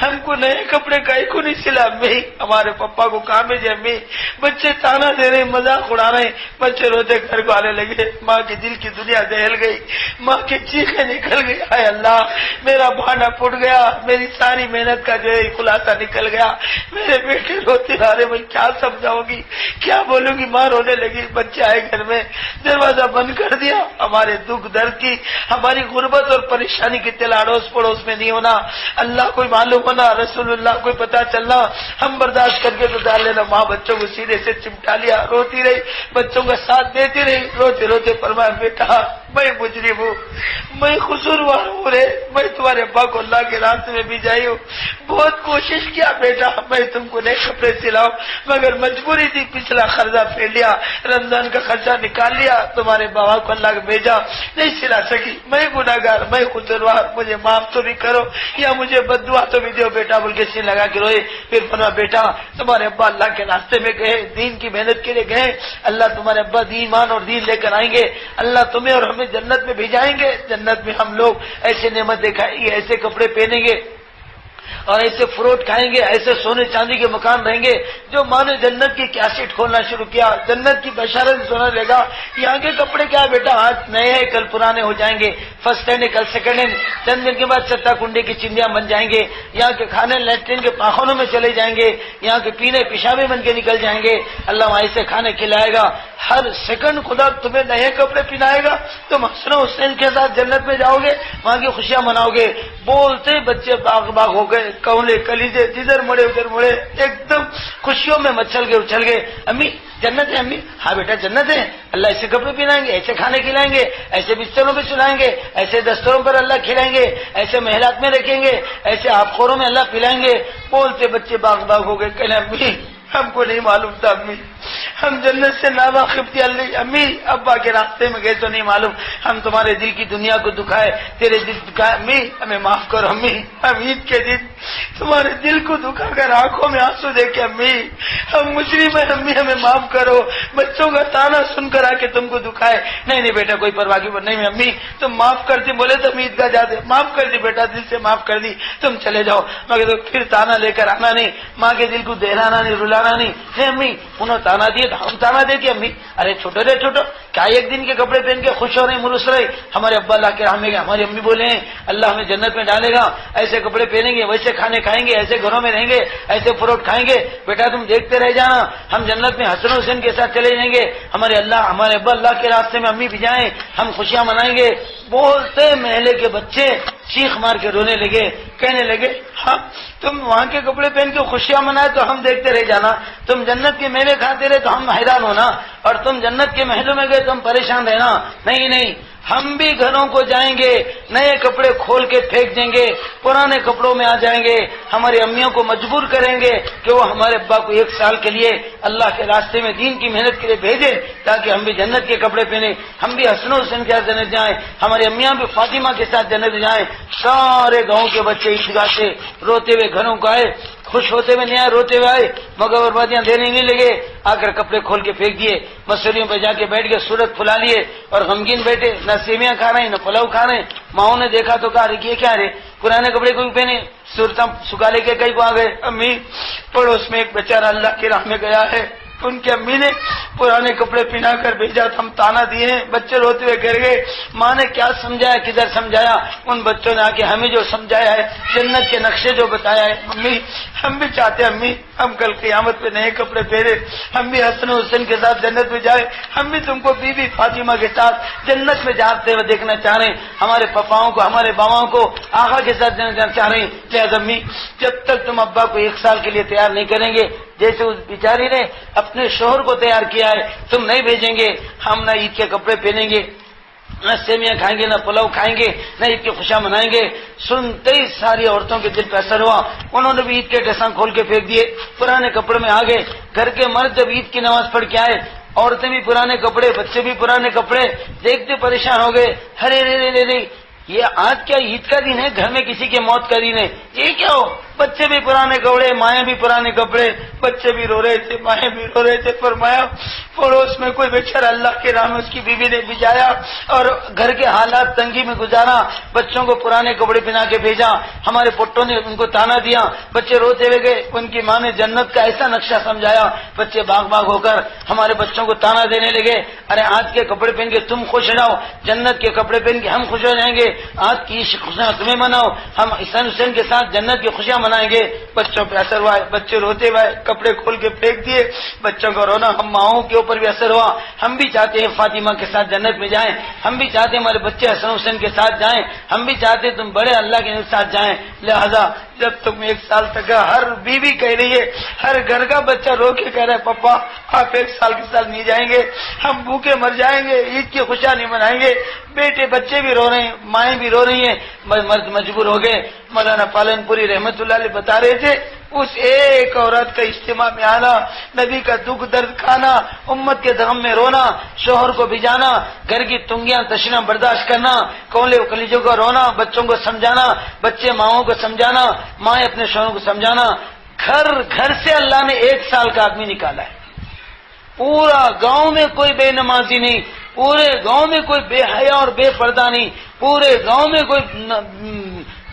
ہم کو نئے کپڑے کئی کو نہیں سلا، امی ہمارے پپا کو کہاں بھیجے، امی بچے تانا دے رہے، مذاق اڑا رہے، بچے روتے گھر کو آنے لگے۔ ماں کے دل کی دنیا دہل گئی، ماں کی چیخیں نکل گئی، اے اللہ میرا بھانا پھٹ گیا، میری ساری محنت کا جو ہے خلاصہ نکل گیا، میرے بیٹے روتے آ رہے، میں کیا سمجھاؤں گی، کیا بولوں گی؟ ماں رونے لگی، بچے آئے گھر میں، دروازہ بند کر دیا۔ ہمارے دکھ درد کی، ہماری غربت اور پریشانی کی تل اڑوس پڑوس میں نہیں ہونا، اللہ کوئی معلوم ہونا، رسول اللہ کوئی پتا چلنا، ہم برداشت کر کے تو ڈال لینا۔ ماں بچوں کو سیدھے سے چمٹا لیا، روتی رہی، بچوں کا ساتھ دیتی رہی، روتے روتے فرمایا بیٹا میں مجرم ہوں، میں قصوروار ہوں رے، میں تمہارے ابا کو اللہ کے راستے میں بھی جائی ہوں، بہت کوشش کیا بیٹا میں تم کو نئے کپڑے سلاؤں، مگر مجبوری تھی، پچھلا خرچہ پھیر لیا، رمضان کا خرچہ نکال لیا، تمہارے بابا کو اللہ کو بھیجا، نہیں سلا سکی، میں گناہگار، میں قصوروار، مجھے معاف تو بھی کرو یا مجھے بد دعا تو بھی دیو بیٹا، بول کے سین لگا کے روئے۔ پھر فرمایا بیٹا تمہارے ابا اللہ کے راستے میں گئے، دین کی محنت کے لیے گئے، اللہ تمہارے ابا ایمان اور دین لے کر آئیں گے، اللہ تمہیں اور ہمیں جنت میں بھیجائیں گے، جنت میں ہم لوگ ایسے نعمت دکھائیں گے، ایسے کپڑے پہنیں گے اور ایسے فروٹ کھائیں گے، ایسے سونے چاندی کے مکان رہیں گے۔ جو ماں نے جنت کی کیسٹ کھولنا شروع کیا، جنت کی بشارت سننے لگا، یہاں کے کپڑے کیا بیٹا آج نئے ہیں کل پرانے ہو جائیں گے، فرسٹ ہینڈ کل سیکنڈ ہینڈ، چند دن کے بعد چتا کنڈے کی چندیاں بن جائیں گے، یہاں کے کھانے لیٹرین کے پاخانوں میں چلے جائیں گے، یہاں کے پینے پیشابے بن کے نکل جائیں گے، اللہ وہاں ایسے کھانے کھلائے گا، ہر سیکنڈ خدا تمہیں نئے کپڑے پہنائے گا، تم حسن و حسین کے ساتھ جنت میں جاؤ گے، وہاں کی خوشیاں مناؤ گے۔ بولتے بچے باغ باغ ہو گئے، کولے کلیجے جدھر مڑے ادھر مڑے، ایک دم خوشیوں میں مچل گئے اچھل گئے۔ امی جنت ہے، امی ہاں بیٹا جنت ہے، اللہ ایسے کپڑے پہنائیں گے، ایسے کھانے کھلائیں گے، ایسے بستروں پہ سلائیں گے، ایسے دستروں پر اللہ کھلائیں گے، ایسے محلات میں رکھیں گے، ایسے آبخوروں میں اللہ پلائیں گے۔ بولتے بچے باغ باغ ہو گئے، کہنے امی ہم کو نہیں معلوم تھا، امی ہم جنت سے ناواقف تھے، امی ابا کے راستے میں گئے تو نہیں معلوم، ہم تمہارے دل کی دنیا کو دکھائے، تیرے دل دکھائے، امی ہمیں معاف کرو، امی ہم عید کے دن تمہارے دل کو دکھا کر آنکھوں میں آنسو دیکھے، امی ہم مجرم ہیں، امی ہمیں معاف کرو، بچوں کا تانا سن کر آ کے تم کو دکھائے۔ نہیں نہیں بیٹا کوئی پرواہ کی بات نہیں، امی تم معاف کر دی، بولے تو عید کا جاتے، معاف کر دی بیٹا، دل سے معاف کر دی، تم چلے جاؤ، مگر تو پھر تانا لے کر آنا نہیں، ماں کے دل کو دہلانا نہیں، رلانا نہیں۔ نہیں امی انہوں تانا دیے ہم تانا دے کے، امی ارے چھوٹو رے چھوٹو کیا ایک دن کے کپڑے پہن کے خوش ہو رہے ملوس رہے، ہمارے ابا اللہ کے راہ میں گئے، ہماری امی بولے ہیں اللہ ہمیں جنت میں ڈالے گا، ایسے کپڑے پہنیں گے، ویسے کھانے کھائیں گے، ایسے گھروں میں رہیں گے، ایسے فروٹ کھائیں گے، بیٹا تم دیکھتے رہ جانا، ہم جنت میں حسن حسین کے ساتھ چلے جائیں گے، ہمارے ابا اللہ کے راستے میں امی بھی جائیں، ہم خوشیاں منائیں گے۔ بولتے محلے کے بچے چیخ مار کے رونے لگے، کہنے لگے ہاں تم وہاں کے کپڑے پہن کے خوشیاں منائے تو ہم دیکھتے رہ جانا، تم جنت کے میوے کھاتے رہے تو ہم حیران ہونا، اور تم جنت کے محلوں میں گئے تو ہم پریشان رہنا۔ نہیں نہیں ہم بھی گھروں کو جائیں گے، نئے کپڑے کھول کے پھینک دیں گے، پرانے کپڑوں میں آ جائیں گے، ہماری امیوں کو مجبور کریں گے کہ وہ ہمارے ابا کو 1 سال کے لیے اللہ کے راستے میں دین کی محنت کے لیے بھیجیں تاکہ ہم بھی جنت کے کپڑے پہنیں، ہم بھی حسن و حسین کے ساتھ جنت جائیں، ہماری امیاں بھی فاطمہ کے ساتھ جنت جائیں۔ سارے گاؤں کے بچے عیدگاہ سے روتے ہوئے گھروں کو آئے، خوش ہوتے ہوئے نہیں آئے، روتے ہوئے آئے، مگر بربادیاں دینے نہیں لگے، آ کر کپڑے کھول کے پھینک دیے، مسلیوں پہ جا کے بیٹھ کے صورت پھلا لیے اور غمگین بیٹھے، نہ سیویاں کھا رہے ہیں نہ پلاؤ کھا رہے ہیں۔ ماؤں نے دیکھا تو کہا یہ کیا رے، پرانے کپڑے کوئی پہنے، صورتیں سکھا لے کے کئی کو آ گئے۔ امی پڑوس میں ایک بیچارہ اللہ کی راہ میں گیا ہے، ان کی امی نے پرانے کپڑے پہنا کر بھیجا، ہم تانا دیے ہیں، بچے روتے ہوئے گر گئے۔ ماں نے کیا سمجھایا، کدھر سمجھایا، ان بچوں نے آ کے ہمیں جو سمجھایا ہے، جنت کے نقشے جو بتایا ہے، امی ہم بھی چاہتے ہیں امی ہم کل قیامت پہ نئے کپڑے پہنے، ہم بھی حسن حسین کے ساتھ جنت میں جائیں، ہم بھی تم کو بی بی فاطمہ کے ساتھ جنت میں جاتے ہوئے دیکھنا چاہ رہے ہیں، ہمارے پپاؤں کو ہمارے باباؤں کو آقا کے ساتھ جانا چاہ رہے ہیں۔ لہٰذا امی جب تک تم ابا کو 1 سال کے لیے تیار نہیں کریں گے، جیسے اس بیچاری نے اپنے شوہر کو تیار کیا ہے، تم نہیں بھیجیں گے، ہم نہ عید کے کپڑے پہنیں گے، نہ سیویاں کھائیں گے، نہ پلاؤ کھائیں گے، نہ عید کی خوشیاں منائیں گے۔ سنتے ہی ساری عورتوں کے دل پہ اثر ہوا، انہوں نے بھی عید کے ڈھساں کھول کے پھینک دیے، پرانے کپڑے میں آ گئے۔ گھر کے مرد جب عید کی نماز پڑھ کے آئے، عورتیں بھی پرانے کپڑے، بچے بھی پرانے کپڑے، دیکھتے پریشان ہو گئے، ارے رے رے رے یہ آج کیا عید کا دن ہے، گھر میں کسی کی موت کا دن ہے، یہ کیا ہو؟ بچے بھی پرانے کپڑے، مائیں بھی پرانے کپڑے، بچے بھی رو رہے تھے، مائیں بھی رو رہے تھے۔ فرمایا پڑوس میں کوئی بیچارہ اللہ کے راہ میں اس کی بیوی نے بھیجایا اور گھر کے حالات تنگی میں گزارا، بچوں کو پرانے کپڑے پہنا کے بھیجا، ہمارے پٹوں نے ان کو تانا دیا، بچے روتے ہوئے گئے، ان کی ماں نے جنت کا ایسا نقشہ سمجھایا، بچے باغ باغ ہو کر ہمارے بچوں کو تانا دینے لگے، ارے آج کے کپڑے پہن کے تم خوش رہو، جنت کے کپڑے پہن کے ہم خوش ہو جائیں گے، آج کی خوشیاں تمہیں مناؤ، ہم حسین حسین کے ساتھ جنت کی خوشیاں منائیں گے۔ بچوں پہ اثر ہوا ہے، بچے روتے ہوئے کپڑے کھول کے پھینک دیے، بچوں کو رونا، ہم ماؤں کے اوپر بھی اثر ہوا، ہم بھی چاہتے ہیں فاطمہ کے ساتھ جنت میں جائیں، ہم بھی چاہتے ہیں ہمارے بچے حسن حسین کے ساتھ جائیں، ہم بھی چاہتے ہیں تم بڑے اللہ کے ساتھ جائیں۔ لہذا جب تم 1 سال تک ہر بیوی کہہ رہی ہے، ہر گھر کا بچہ رو کے کہہ رہا ہے پپا آپ 1 سال کے ساتھ نہیں جائیں گے، ہم بھوکے مر جائیں گے، عید کی خوشیاں نہیں منائیں گے، بیٹے بچے بھی رو رہے ہیں، مائیں بھی رو رہی ہیں، مرد مجبور ہو گئے۔ مولانا پالن پوری رحمت اللہ علیہ بتا رہے تھے، اس ایک عورت کا اجتماع میں آنا، نبی کا دکھ درد کھانا، امت کے غم میں رونا، شوہر کو بھجانا، گھر کی تنگیاں تشنیاں برداشت کرنا، کولے کلیجوں کو رونا، بچوں کو سمجھانا، بچے ماؤں کو سمجھانا، مائیں اپنے شوہروں کو سمجھانا، گھر سے اللہ نے 1 سال کا آدمی نکالا ہے۔ پورا گاؤں میں کوئی بے نمازی نہیں، پورے گاؤں میں کوئی بے حیا اور بے پردہ نہیں، پورے گاؤں میں کوئی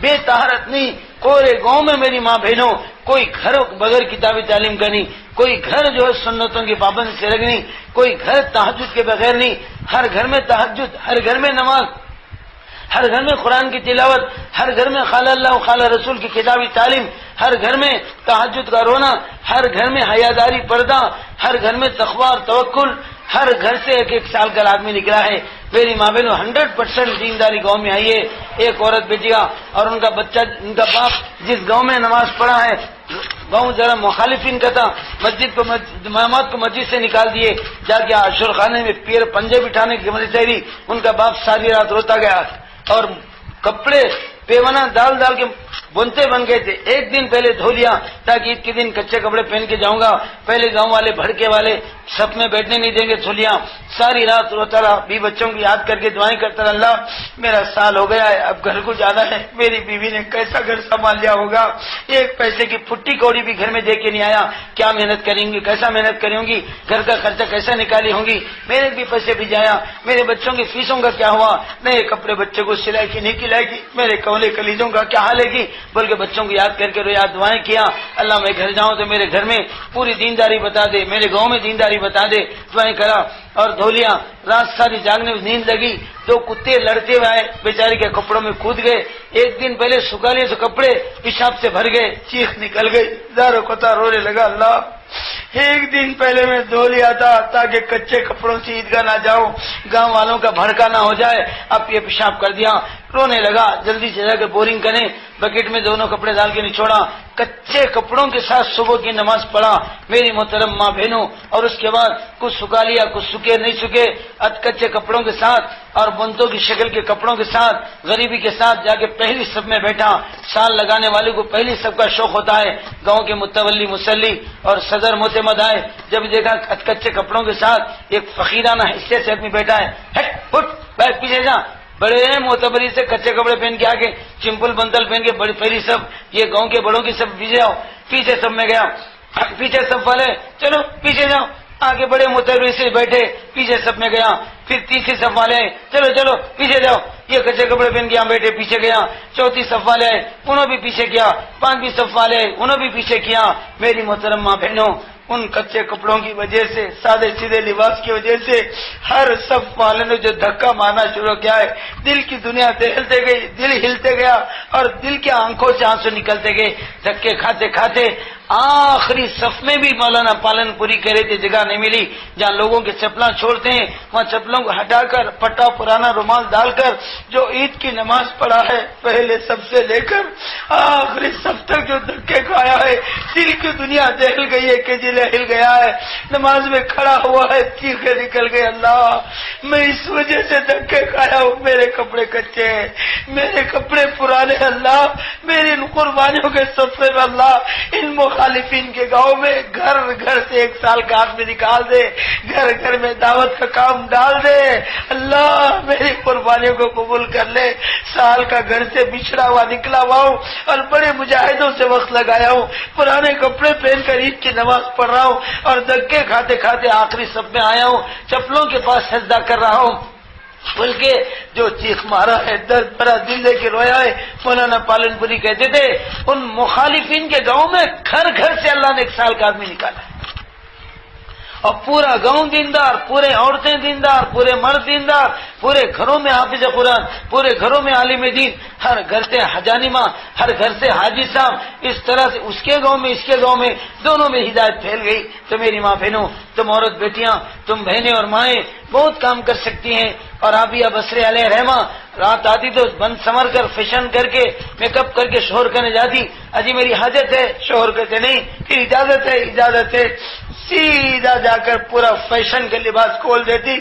بے طہارت نہیں، پورے گاؤں میں میری ماں بہنوں کوئی گھر بغیر کتابی تعلیم کا نہیں، کوئی گھر جو ہے سنتوں کی پابندی سے رکھنی، کوئی گھر تہجد کے بغیر نہیں، ہر گھر میں تہجد، ہر گھر میں نماز، ہر گھر میں قرآن کی تلاوت، ہر گھر میں قال اللہ و قال رسول کی کتابی تعلیم، ہر گھر میں تہجد کا رونا، ہر گھر میں حیاداری پردہ، ہر گھر میں تقوی اور توکل، ہر گھر سے 1 سال کا آدمی نکلا ہے۔ میری ماں بہنوں 100% دینداری گاؤں میں آئی ہے۔ ایک عورت بیٹی گا اور ان کا بچہ، ان کا باپ جس گاؤں میں نماز پڑھا ہے، گاؤں ذرا مخالفین کا تھا، مسجد کو امامات کو مسجد سے نکال دیے، جا کے عاشور خانے میں پیر پنجے بٹھانے کی مدد چاہیے، ان کا باپ ساری رات روتا گیا اور کپڑے پیونا ڈال کے بنتے بن گئے تھے، 1 دن پہلے دھو لیا تاکہ عید کے دن کچے کپڑے پہن کے جاؤں گا، پہلے گاؤں والے بھڑکے والے سب میں بیٹھنے نہیں دیں گے، دھو لیا، ساری رات روتا رہا، بھی بچوں کو یاد کر کے دعائیں کرتا رہا، اللہ میرا سال ہو گیا ہے، اب گھر کو جانا ہے، میری بیوی نے کیسا گھر سنبھال لیا ہوگا، 1 پیسے کی پھٹی کوڑی بھی گھر میں دے کے نہیں آیا، کیا محنت کریں گی، کیسا محنت کریں گی، گھر کا خرچہ کیسا نکالی ہوں گی، میرے بھی پیسے بھی جایا، میرے بچوں کی فیسوں کا کیا ہوا، نئے کپڑے بچے کو سلائی کی نہیں کھلائے گی، میرے کولے کلیجوں کا کیا حال ہے گی، بول کے بچوں کو یاد کر کے رویا، دعائیں کیا، اللہ میں گھر جاؤں تو میرے گھر میں پوری دینداری بتا دے، میرے گاؤں میں دینداری بتا دے، دعائیں کرا اور دھو لیا، رات ساری جاگنے میں نیند لگی، 2 کتے لڑتے ہوئے آئے، بیچاری کے کپڑوں میں کود گئے، 1 دن پہلے سکھا لیے تو کپڑے پیشاب سے بھر گئے، چیخ نکل گئی، زارو کتا رونے لگا، اللہ 1 دن پہلے میں دھو لیا تھا تاکہ کچے کپڑوں سے عیدگاہ نہ جاؤ، گاؤں والوں کا بھڑکا نہ ہو جائے، اب یہ پیشاب کر دیا، رونے لگا، جلدی سے جا کے بورنگ کریں، بکٹ میں دونوں کپڑے ڈال کے نچوڑا، کچے کپڑوں کے ساتھ صبح کی نماز پڑھا میری محترم ماں بہنوں، اور اس کے بعد کچھ سکھا لیا، کچھ سکھے نہیں سکھے، کچے کپڑوں کے ساتھ اور بنتوں کی شکل کے کپڑوں کے ساتھ غریبی کے ساتھ جا کے پہلی صف میں بیٹھا۔ سال لگانے والے کو پہلی صف کا شوق ہوتا ہے، گاؤں کے متولی مسلی اور صدر معتمد آئے، جب دیکھا کچے کپڑوں کے ساتھ ایک فقیرانہ حصے سے آدمی بیٹھا ہے، ہٹ اٹھ بیٹھ پیچھے جا، بڑے معتبری سے کچے کپڑے پہن کے آگے چمپل بندل پہن کے بڑی پھیری سب یہ گاؤں کے بڑوں کی سب پیچھے آؤ، پیچھے سب میں گیا، پیچھے سب والے چلو پیچھے جاؤ، آگے بڑے معتبری سے بیٹھے، پیچھے سب میں گیا، پھر تیسری صف والے آئے، چلو چلو پیچھے جاؤ، یہ کچے کپڑے پہن کے یہاں بیٹھے پیچھے گیا، چوتھی صف والے آئے، انہوں بھی پیچھے کیا، پانچویں صف والے آئے، انہوں بھی پیچھے کیا۔ میری محترم ماں بہنوں، ان کچے کپڑوں کی وجہ سے، سادے سیدھے لباس کی وجہ سے ہر صف والے نے جو دھکا مارنا شروع کیا ہے، دل کی دنیا ہلتے گئی، دل ہلتے گیا اور دل کے آنکھوں سے آنسو نکلتے گئے۔ دھکے کھاتے کھاتے آخری صف میں بھی مولانا پالن پوری کہہ رہے تھے، جگہ نہیں ملی جہاں لوگوں کے چپلاں چھوڑتے ہیں، وہاں چپلوں کو ہٹا کر پٹا پرانا رومال ڈال کر جو عید کی نماز پڑھا ہے، پہلے سب سے لے کر آخری صف تک جو دھکے کھایا ہے، دل کی دنیا دہل گئی ہے کہ دل ہل گیا ہے، نماز میں کھڑا ہوا ہے، چیخے نکل گئے، اللہ میں اس وجہ سے دھکے کھایا ہوں، میرے کپڑے کچے ہیں، میرے کپڑے پرانے، اللہ میری ان قربانیوں کے صدقے میں اللہ ان مخالفین کے گاؤں میں گھر گھر سے 1 سال کا آدمی نکال دے، گھر گھر میں دعوت کا کام ڈال دے، اللہ میری قربانیوں کو قبول کر لے۔ سال کا گھر سے بچھڑا ہوا نکلا ہوا ہوں اور بڑے مجاہدوں سے وقت لگایا ہوں، پرانے کپڑے پہن کر عید کی نماز پڑھ رہا ہوں اور دھکے کھاتے کھاتے آخری صف میں آیا ہوں، چپلوں کے پاس سجدہ کر رہا ہوں، بلکہ جو چیخ مارا ہے، درد بھرا دل لے کے رویا ہے۔ مولانا پالن پوری کہتے تھے ان مخالفین کے گاؤں میں گھر گھر سے اللہ نے 1 سال کا آدمی نکالا ہے، اور پورا گاؤں دیندار، پورے عورتیں دیندار، پورے مرد دیندار، پورے گھروں میں حافظ قرآن، پورے گھروں میں عالم دین، ہر گھر سے حجانی ماں، ہر گھر سے حاجی صاحب، اس طرح سے اس کے گاؤں میں اس کے گاؤں میں دونوں میں ہدایت پھیل گئی۔ تو میری ماں بہنوں، تم عورت بیٹیاں، تم بہنیں اور مائیں بہت کام کر سکتی ہیں۔ اور آبیہ بصری علیہ رحمہ رات آتی تو بند سمر کر فیشن کر کے میک اپ کر کے شوہر کرنے جاتی، اجی میری حاجت ہے، شوہر کہتے نہیں، پھر اجازت ہے، اجازت ہے، سیدھا جا کر پورا فیشن کے لباس کھول دیتی،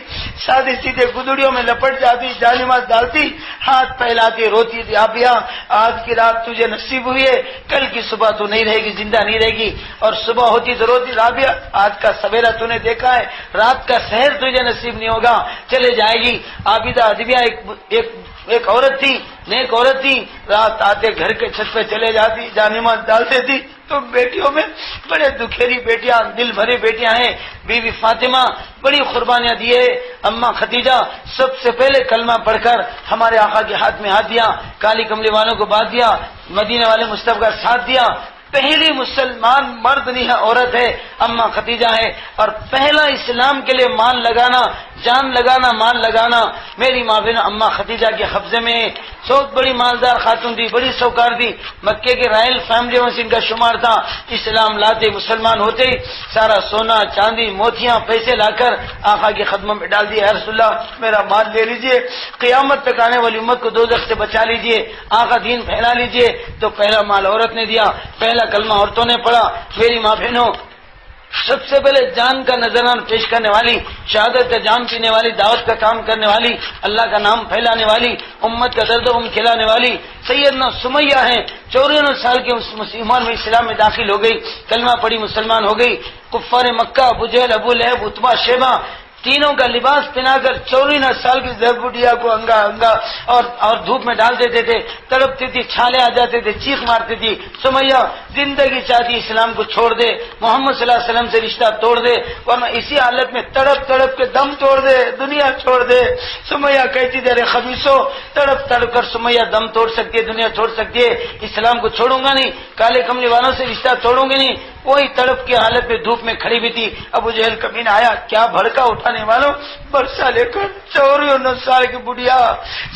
سادے سیدھے گدڑیوں میں لپٹ جاتی، جانماز ڈالتی، ہاتھ پھیلاتی، روتی تھی، آبیہ آج کی رات تجھے نصیب ہوئی ہے، کل کی صبح تو نہیں رہے گی، زندہ نہیں رہے گی، اور صبح ہوتی تو روتی، آبیہ آج کا سویرا تو نے دیکھا ہے، رات کا سحر تجھے نصیب نہیں ہوگا، چلے جائے گی۔ عابدہ ادیبہ ایک عورت تھی، نیک عورت تھی، رات آتے گھر کے چھت پہ چلے جاتی، جانماز ڈالتے تھی، تو بیٹیوں میں بڑے دکھیری بیٹیاں، دل بھری بیٹیاں ہیں، بیوی فاطمہ بڑی قربانیاں دیے، اماں خدیجہ سب سے پہلے کلمہ پڑھ کر ہمارے آقا کے ہاتھ میں ہاتھ دیا، کالی کملی والوں کو بات دیا، مدینے والے مصطفیٰ کا ساتھ دیا، پہلی مسلمان مرد نہیں ہے، عورت ہے، اماں خدیجہ ہے، اور پہلا اسلام کے لیے مال لگانا، جان لگانا، مال لگانا میری ماں بہن اماں خدیجہ کے قبضے میں۔ بہت بڑی مالدار خاتون تھی، بڑی سوکار تھی، مکے کے رائل فیملی میں سے ان کا شمار تھا۔ اسلام لاتے، مسلمان ہوتے ہی سارا سونا چاندی موتیاں پیسے لا کر آقا کے قدموں میں ڈال دیے، یا رسول اللہ میرا مال لے لیجئے، قیامت تک آنے والی امت کو دوزخ سے بچا لیجئے، آقا دین پھیلا لیجئے۔ تو پہلا مال عورت نے دیا، پہلا کلمہ عورتوں نے پڑھا۔ میری ماں بہنوں، سب سے پہلے جان کا نذرانہ پیش کرنے والی، شہادت کا جام پینے والی، دعوت کا کام کرنے والی، اللہ کا نام پھیلانے والی، امت کا درد و غم کھلانے والی سیدنا سمیہ ہیں۔ 94 سال کے مسلمان میں اسلام میں داخل ہو گئی، کلمہ پڑھی، مسلمان ہو گئی۔ کفار مکہ، ابو جہل، ابو لہب، عتبہ، شیبہ تینوں کا لباس پہنا کر 94 سال کی زربٹیا کو انگا انگا اور دھوپ میں ڈال دیتے تھے، تڑپتی تھی، چھالے آ جاتے تھے، چیخ مارتی تھی، سمیہ زندگی چاہتی اسلام کو چھوڑ دے، محمد صلی اللہ علیہ وسلم سے رشتہ توڑ دے، ورنہ اسی حالت میں تڑپ تڑپ کے دم توڑ دے، دنیا چھوڑ دے۔ سمیہ کہتی تھی ارے خبیثو، تڑپ تڑپ کر سمیہ دم توڑ سکتی ہے، دنیا چھوڑ سکتی ہے، اسلام کو چھوڑوں گا نہیں، کالے کملی والوں سے رشتہ توڑوں گی نہیں۔ وہی تڑپ کی حالت میں دھوپ میں کھڑی بھی تھی، ابو جہل کمینہ آیا، کیا بھڑکا اٹھانے والوں، برسا لے کر 94 سال کی بڑھیا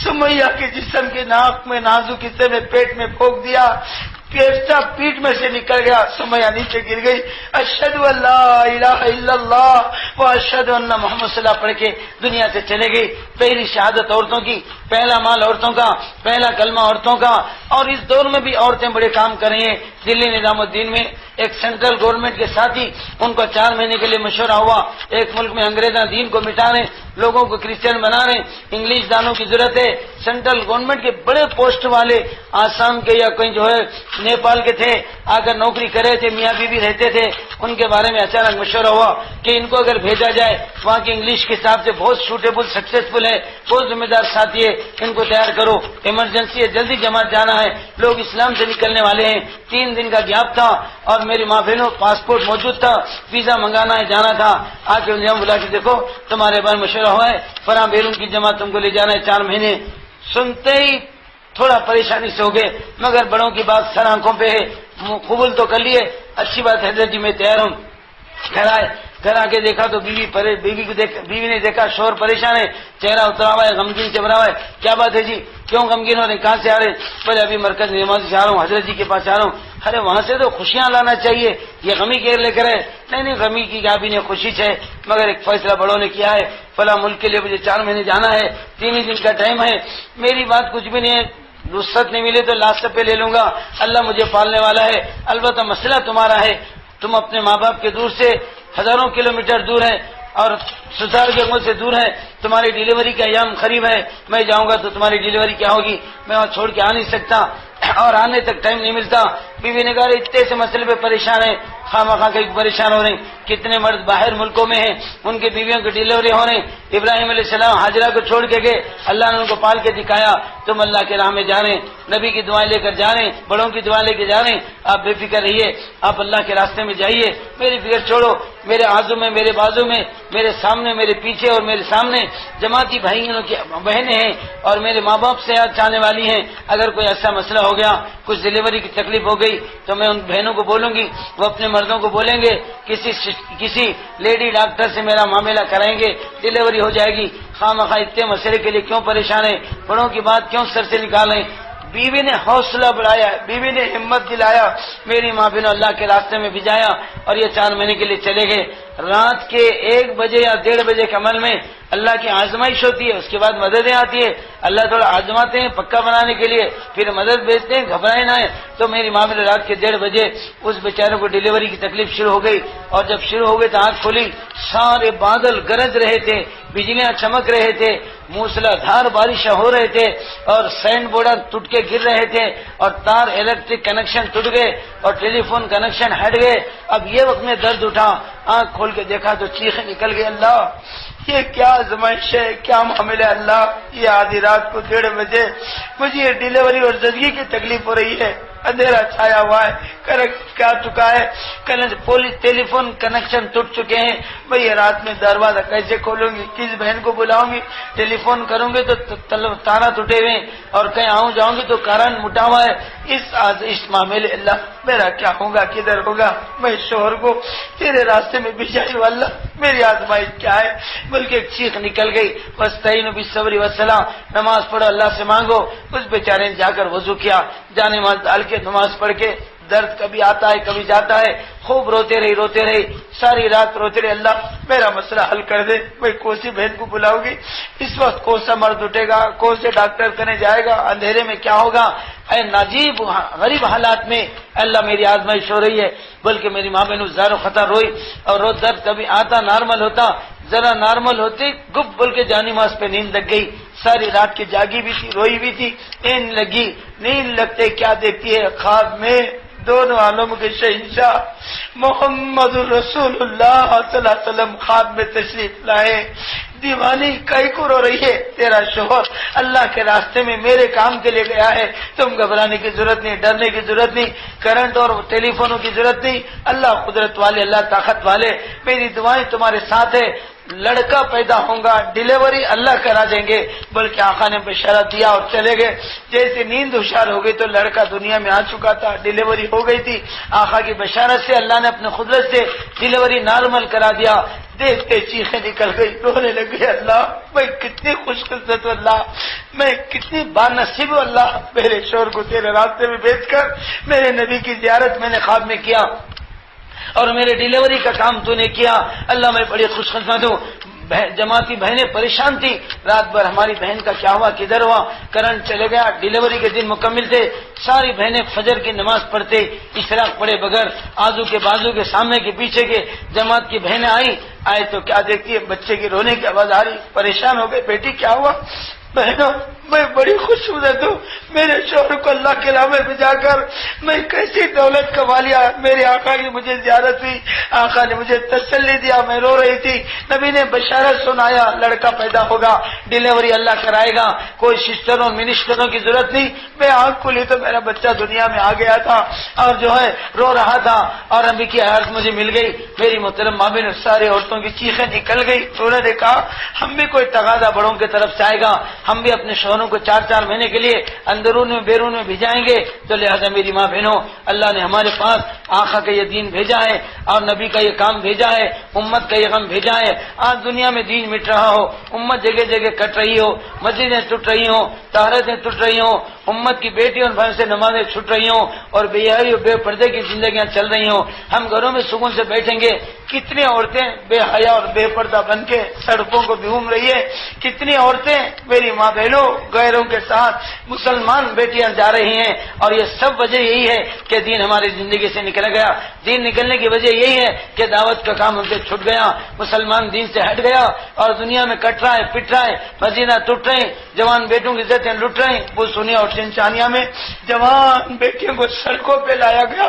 سمیہ کے جسم کے ناک میں، نازک حصے میں، پیٹ میں پھونک دیا، پیسہ پیٹ میں سے نکل گیا، سمیہ نیچے گر گئی، اشہد ان لا الہ الا اللہ و اشہد ان محمد صلی اللہ پڑھ کے دنیا سے چلے گئی۔ پہلی شہادت عورتوں کی، پہلا مال عورتوں کا، پہلا کلمہ عورتوں کا، اور اس دور میں بھی عورتیں بڑے کام کر رہی ہیں۔ دلی نظام الدین میں ایک سینٹرل گورنمنٹ کے ساتھ ہی ان کو 4 مہینے کے لیے مشورہ ہوا، ایک ملک میں انگریزاں دین کو مٹا رہے، لوگوں کو کرسچن بنا رہے، انگلش دانوں کی ضرورت ہے۔ سینٹرل گورنمنٹ کے بڑے پوسٹ والے آسام کے یا کہیں جو ہے نیپال کے تھے، آ کر نوکری کر رہے تھے، میاں بیوی رہتے تھے، ان کے بارے میں اچانک مشورہ ہوا کہ ان کو اگر بھیجا جائے، وہاں کی انگلش کے حساب سے بہت سوٹیبل سکسیسفل ہے، بہت ذمہ دار ساتھی ہے، ان کو تیار کرو، ایمرجنسی ہے، جلدی جماعت جانا ہے، لوگ اسلام سے نکلنے والے ہیں۔ 3 دن کا گیپ تھا اور میری ماں بہنوں پاسپورٹ موجود تھا، ویزا منگانا ہے، جانا تھا۔ آ کے انہیں بلا کے دیکھو تمہارے بارے میں مشورہ ہوا ہے، فلاں بیرون کی جماعت تم کو لے جانا ہے 4 مہینے۔ سنتے ہی تھوڑا پریشانی سے ہو گئے، مگر بڑوں کی بات سر آنکھوں پہ ہے، قبول تو کر لیے، اچھی بات ہے حضرت جی میں تیار ہوں۔ گھر آ کے دیکھا تو بیوی نے دیکھا شوہر پریشان ہے، چہرہ اترا ہوا ہے، غمگین چبرا ہوا ہے۔ کیا بات ہے جی، کیوں غمگین ہو رہے ہیں، کہاں سے آ رہے ہیں؟ بولے ابھی مرکز نماز سے آ رہا ہوں، حضرت جی کے پاس آ رہا ہوں۔ ارے وہاں سے تو خوشیاں لانا چاہیے، یہ غمی کے لے کر ہے؟ نہیں غمی کی کیا بھی نہیں، خوشی ہے، مگر ایک فیصلہ بڑوں نے کیا ہے، فلاں ملک کے لیے مجھے 4 مہینے جانا ہے، 3 ہی دن کا ٹائم ہے، میری بات کچھ بھی نہیں ہے، رخصت نہیں ملے تو لاسٹ پہ لے لوں گا، اللہ مجھے پالنے والا ہے، البتہ مسئلہ تمہارا ہے، تم اپنے ماں باپ کے دور سے ہزاروں کلومیٹر دور ہے اور سسرال کے گھر سے دور ہے، تمہاری ڈیلیوری کا ایام قریب ہے، میں جاؤں گا تو تمہاری ڈیلیوری کیا ہوگی، میں وہاں چھوڑ کے آ نہیں سکتا اور آنے تک ٹائم نہیں ملتا۔ بیوی نے کہا اتنے سے مسئلے پہ پریشان ہے، خواہ کہیں پریشان ہو رہے ہیں، کتنے مرد باہر ملکوں میں ہیں، ان کے بیویوں کی ڈیلیوری ہو رہی، ابراہیم علیہ السلام حاجرہ کو چھوڑ کے گئے، اللہ نے ان کو پال کے دکھایا، تم اللہ کے راہ میں جا رہے ہیں، نبی کی دعائیں لے کر جا رہے ہیں، بڑوں کی دعائیں لے کے جا رہے ہیں، آپ بے فکر رہیے، آپ اللہ کے راستے میں جائیے، میری فکر چھوڑو، میرے آزو میں، میرے بازو میں، میرے سامنے، میرے پیچھے اور میرے سامنے جماعتی بھائیوں کی بہنیں ہیں اور میرے ماں باپ سے یاد چاہنے والی ہیں، اگر کوئی ایسا مسئلہ ہو گیا، کچھ ڈیلیوری کی تکلیف ہو گئی تو میں ان بہنوں کو بولوں گی، وہ اپنے مردوں کو بولیں گے کسی لیڈی ڈاکٹر سے میرا معاملہ کرائیں گے، ڈیلیوری ہو جائے گی، خواہ اتنے مسئلے کے لیے کیوں پریشان ہے، بڑوں کی بات کیوں سر سے نکالیں۔ بیوی نے حوصلہ بڑھایا، بیوی نے ہمت دلایا، میری ماں بہنوں اللہ کے راستے میں بھجایا اور یہ 4 مہینے کے لیے چلے گئے۔ رات کے 1 بجے یا 1:30 بجے کے عمل میں اللہ کی آزمائش ہوتی ہے، اس کے بعد مددیں آتی ہے، اللہ تھوڑا آزماتے ہیں پکا بنانے کے لیے، پھر مدد بھیجتے ہیں، گھبرائے نہ ہے۔ تو میری ماں نے رات کے 1:30 بجے اس بیچارے کو ڈیلیوری کی تکلیف شروع ہو گئی، اور جب شروع ہو گئی تو آنکھ کھلی، سارے بادل گرج رہے تھے، بجلیاں چمک رہے تھے، موسلا دھار بارشیں ہو رہے تھے اور سینڈ بورڈ ٹوٹ کے گر رہے تھے اور تار الیکٹرک کنیکشن ٹوٹ گئے اور ٹیلی فون کنیکشن ہٹ گئے۔ اب یہ وقت میں درد اٹھا، آنکھ کھول کے دیکھا تو چیخیں نکل گئی، اللہ یہ کیا آزمائش ہے، کیا معاملہ ہے اللہ، یہ آدھی رات کو 1:30 بجے مجھے یہ ڈیلیوری اور زندگی کی تکلیف ہو رہی ہے، اندھیرا چھایا ہوا ہے، کیا چکا ہے، ٹیلی فون کنیکشن ٹوٹ چکے ہیں، میں یہ رات میں دروازہ کیسے کھولوں گی، کس بہن کو بلاؤں گی، ٹیلی فون کروں گی تو تارا ٹوٹے ہوئے اور کہیں آؤں جاؤں گی تو کارن مٹا ہوا ہے، اس معاملے اللہ میرا کیا ہوگا، کدھر ہوگا، میں شوہر کو تیرے راستے میں بھیجائی ہوں، اللہ میری آزمائش کیا ہے، بلکہ ایک چیخ نکل گئی، واستعینوا بالصبر والصلاۃ، نماز پڑھو اللہ سے مانگو۔ اس بیچارے نے جا کر وضو کیا، جانے نماز ڈال کے نماز پڑھ کے، درد کبھی آتا ہے کبھی جاتا ہے، خوب روتے رہی، ساری رات روتے رہے، اللہ میرا مسئلہ حل کر دے، میں کون سی بہن کو بلاؤں گی، اس وقت کون سا مرد اٹھے گا، کون سے ڈاکٹر کرنے جائے گا، اندھیرے میں کیا ہوگا، اے ناجیب غریب حالات میں اللہ میری آزمائش ہو رہی ہے۔ بلکہ میری ماں بہنوں زار و خطا روئی، اور روز درد کبھی آتا نارمل ہوتا، ذرا نارمل ہوتی گپ بول کے جانی ماز پہ نیند لگ گئی، ساری رات کی جاگی بھی تھی، روئی بھی تھی، نیند لگی، نیند لگتے کیا دیکھتی ہے، خواب میں دونوں عالم کے شہنشاہ محمد رسول اللہ صلی اللہ علیہ وسلم خواب میں تشریف لائے۔ دیوانی کئی کو رو رہی ہے، تیرا شوہر اللہ کے راستے میں میرے کام کے لیے گیا ہے، تم گھبرانے کی ضرورت نہیں، ڈرنے کی ضرورت نہیں، کرنٹ اور ٹیلی فونوں کی ضرورت نہیں، اللہ قدرت والے، اللہ طاقت والے، میری دعائیں تمہارے ساتھ ہے، لڑکا پیدا ہوگا، ڈیلیوری اللہ کرا دیں گے۔ بلکہ آقا نے بشارت دیا اور چلے گئے، جیسے نیند ہوشیار ہو گئی تو لڑکا دنیا میں آ چکا تھا، ڈیلیوری ہو گئی تھی، آقا کی بشارت سے اللہ نے اپنے قدرت سے ڈیلیوری نارمل کرا دیا، دیکھتے چیخیں نکل گئی، رونے لگے، اللہ میں کتنی خوش قسمت ہوں، اللہ میں کتنی بانصیب ہوں، اللہ میرے شوہر کو تیرے راستے میں بھیج کر میرے نبی کی زیارت میں نے خواب میں کیا اور میرے ڈیلیوری کا کام تو نے کیا، اللہ میں بڑی خوش قسمت ہوں۔ جماعتی بہنیں پریشان تھی، رات بھر ہماری بہن کا کیا ہوا، کدھر ہوا، کرنٹ چلے گیا، ڈیلیوری کے دن مکمل تھے، ساری بہنیں فجر کی نماز پڑھتے اشراق پڑھے بغیر، آزو کے بازو کے سامنے کے پیچھے کے جماعت کی بہنیں آئے تو کیا دیکھتی ہے، بچے کی رونے کی آواز آ رہی، پریشان ہو گئے، بیٹی کیا ہوا، بہنوں میں بڑی خوشنصیب ہوں، میرے شوہر کو اللہ کے راہ میں بھجا کر میں کیسی دولت کما لیا۔ میرے آقا کی مجھے زیارت ہوئی، آقا نے مجھے تسلی دیا، میں رو رہی تھی، نبی نے بشارت سنایا لڑکا پیدا ہوگا، ڈیلیوری اللہ کرائے گا، کوئی سسٹروں منسٹروں کی ضرورت نہیں۔ میں آنکھ کھلی تو میرا بچہ دنیا میں آ گیا تھا اور جو ہے رو رہا تھا، اور نبی کی حیات مجھے مل گئی۔ میری محترم ماں نے سارے عورتوں کی چیخیں نکل گئی۔ انہوں نے کہا ہم بھی کوئی تقاضا بڑوں کی طرف سے آئے گا، ہم بھی اپنے شوہروں کو 4 مہینے کے لیے اندرون میں بیرون میں بھیجائیں گے۔ تو لہذا میری ماں بہنوں، اللہ نے ہمارے پاس آقا کا یہ دین بھیجا ہے اور نبی کا یہ کام بھیجا ہے، امت کا یہ غم بھیجا ہے۔ آج دنیا میں دین مٹ رہا ہو، امت جگہ جگہ کٹ رہی ہو، مسجدیں ٹوٹ رہی ہوں، طہارتیں ٹوٹ رہی ہوں، امت کی بیٹیوں اور بہنوں سے نمازیں چھوٹ رہی ہوں اور بے حیائی اور بے پردے کی زندگیاں چل رہی ہوں، ہم گھروں میں سکون سے بیٹھیں گے۔ کتنی عورتیں بے حیا اور بے پردہ بن کے سڑکوں کو بھی گھوم رہی ہے، کتنی عورتیں میری ماں بہنوں غیروں کے ساتھ مسلمان بیٹیاں جا رہی ہیں، اور یہ سب وجہ یہی ہے کہ دین ہماری زندگی سے نکل گیا۔ دین نکلنے کی وجہ یہی ہے کہ دعوت کا کام ہم سے چھوٹ گیا، مسلمان دین سے ہٹ گیا اور دنیا میں کٹ رہا ہے، پٹ رہا ہے، مسجدیں ٹوٹ رہی، جوان بیٹوں کی عزتیں لٹ رہی، وہ سنیا اور چنچانیہ میں جوان بیٹیوں کو سڑکوں پہ لایا گیا،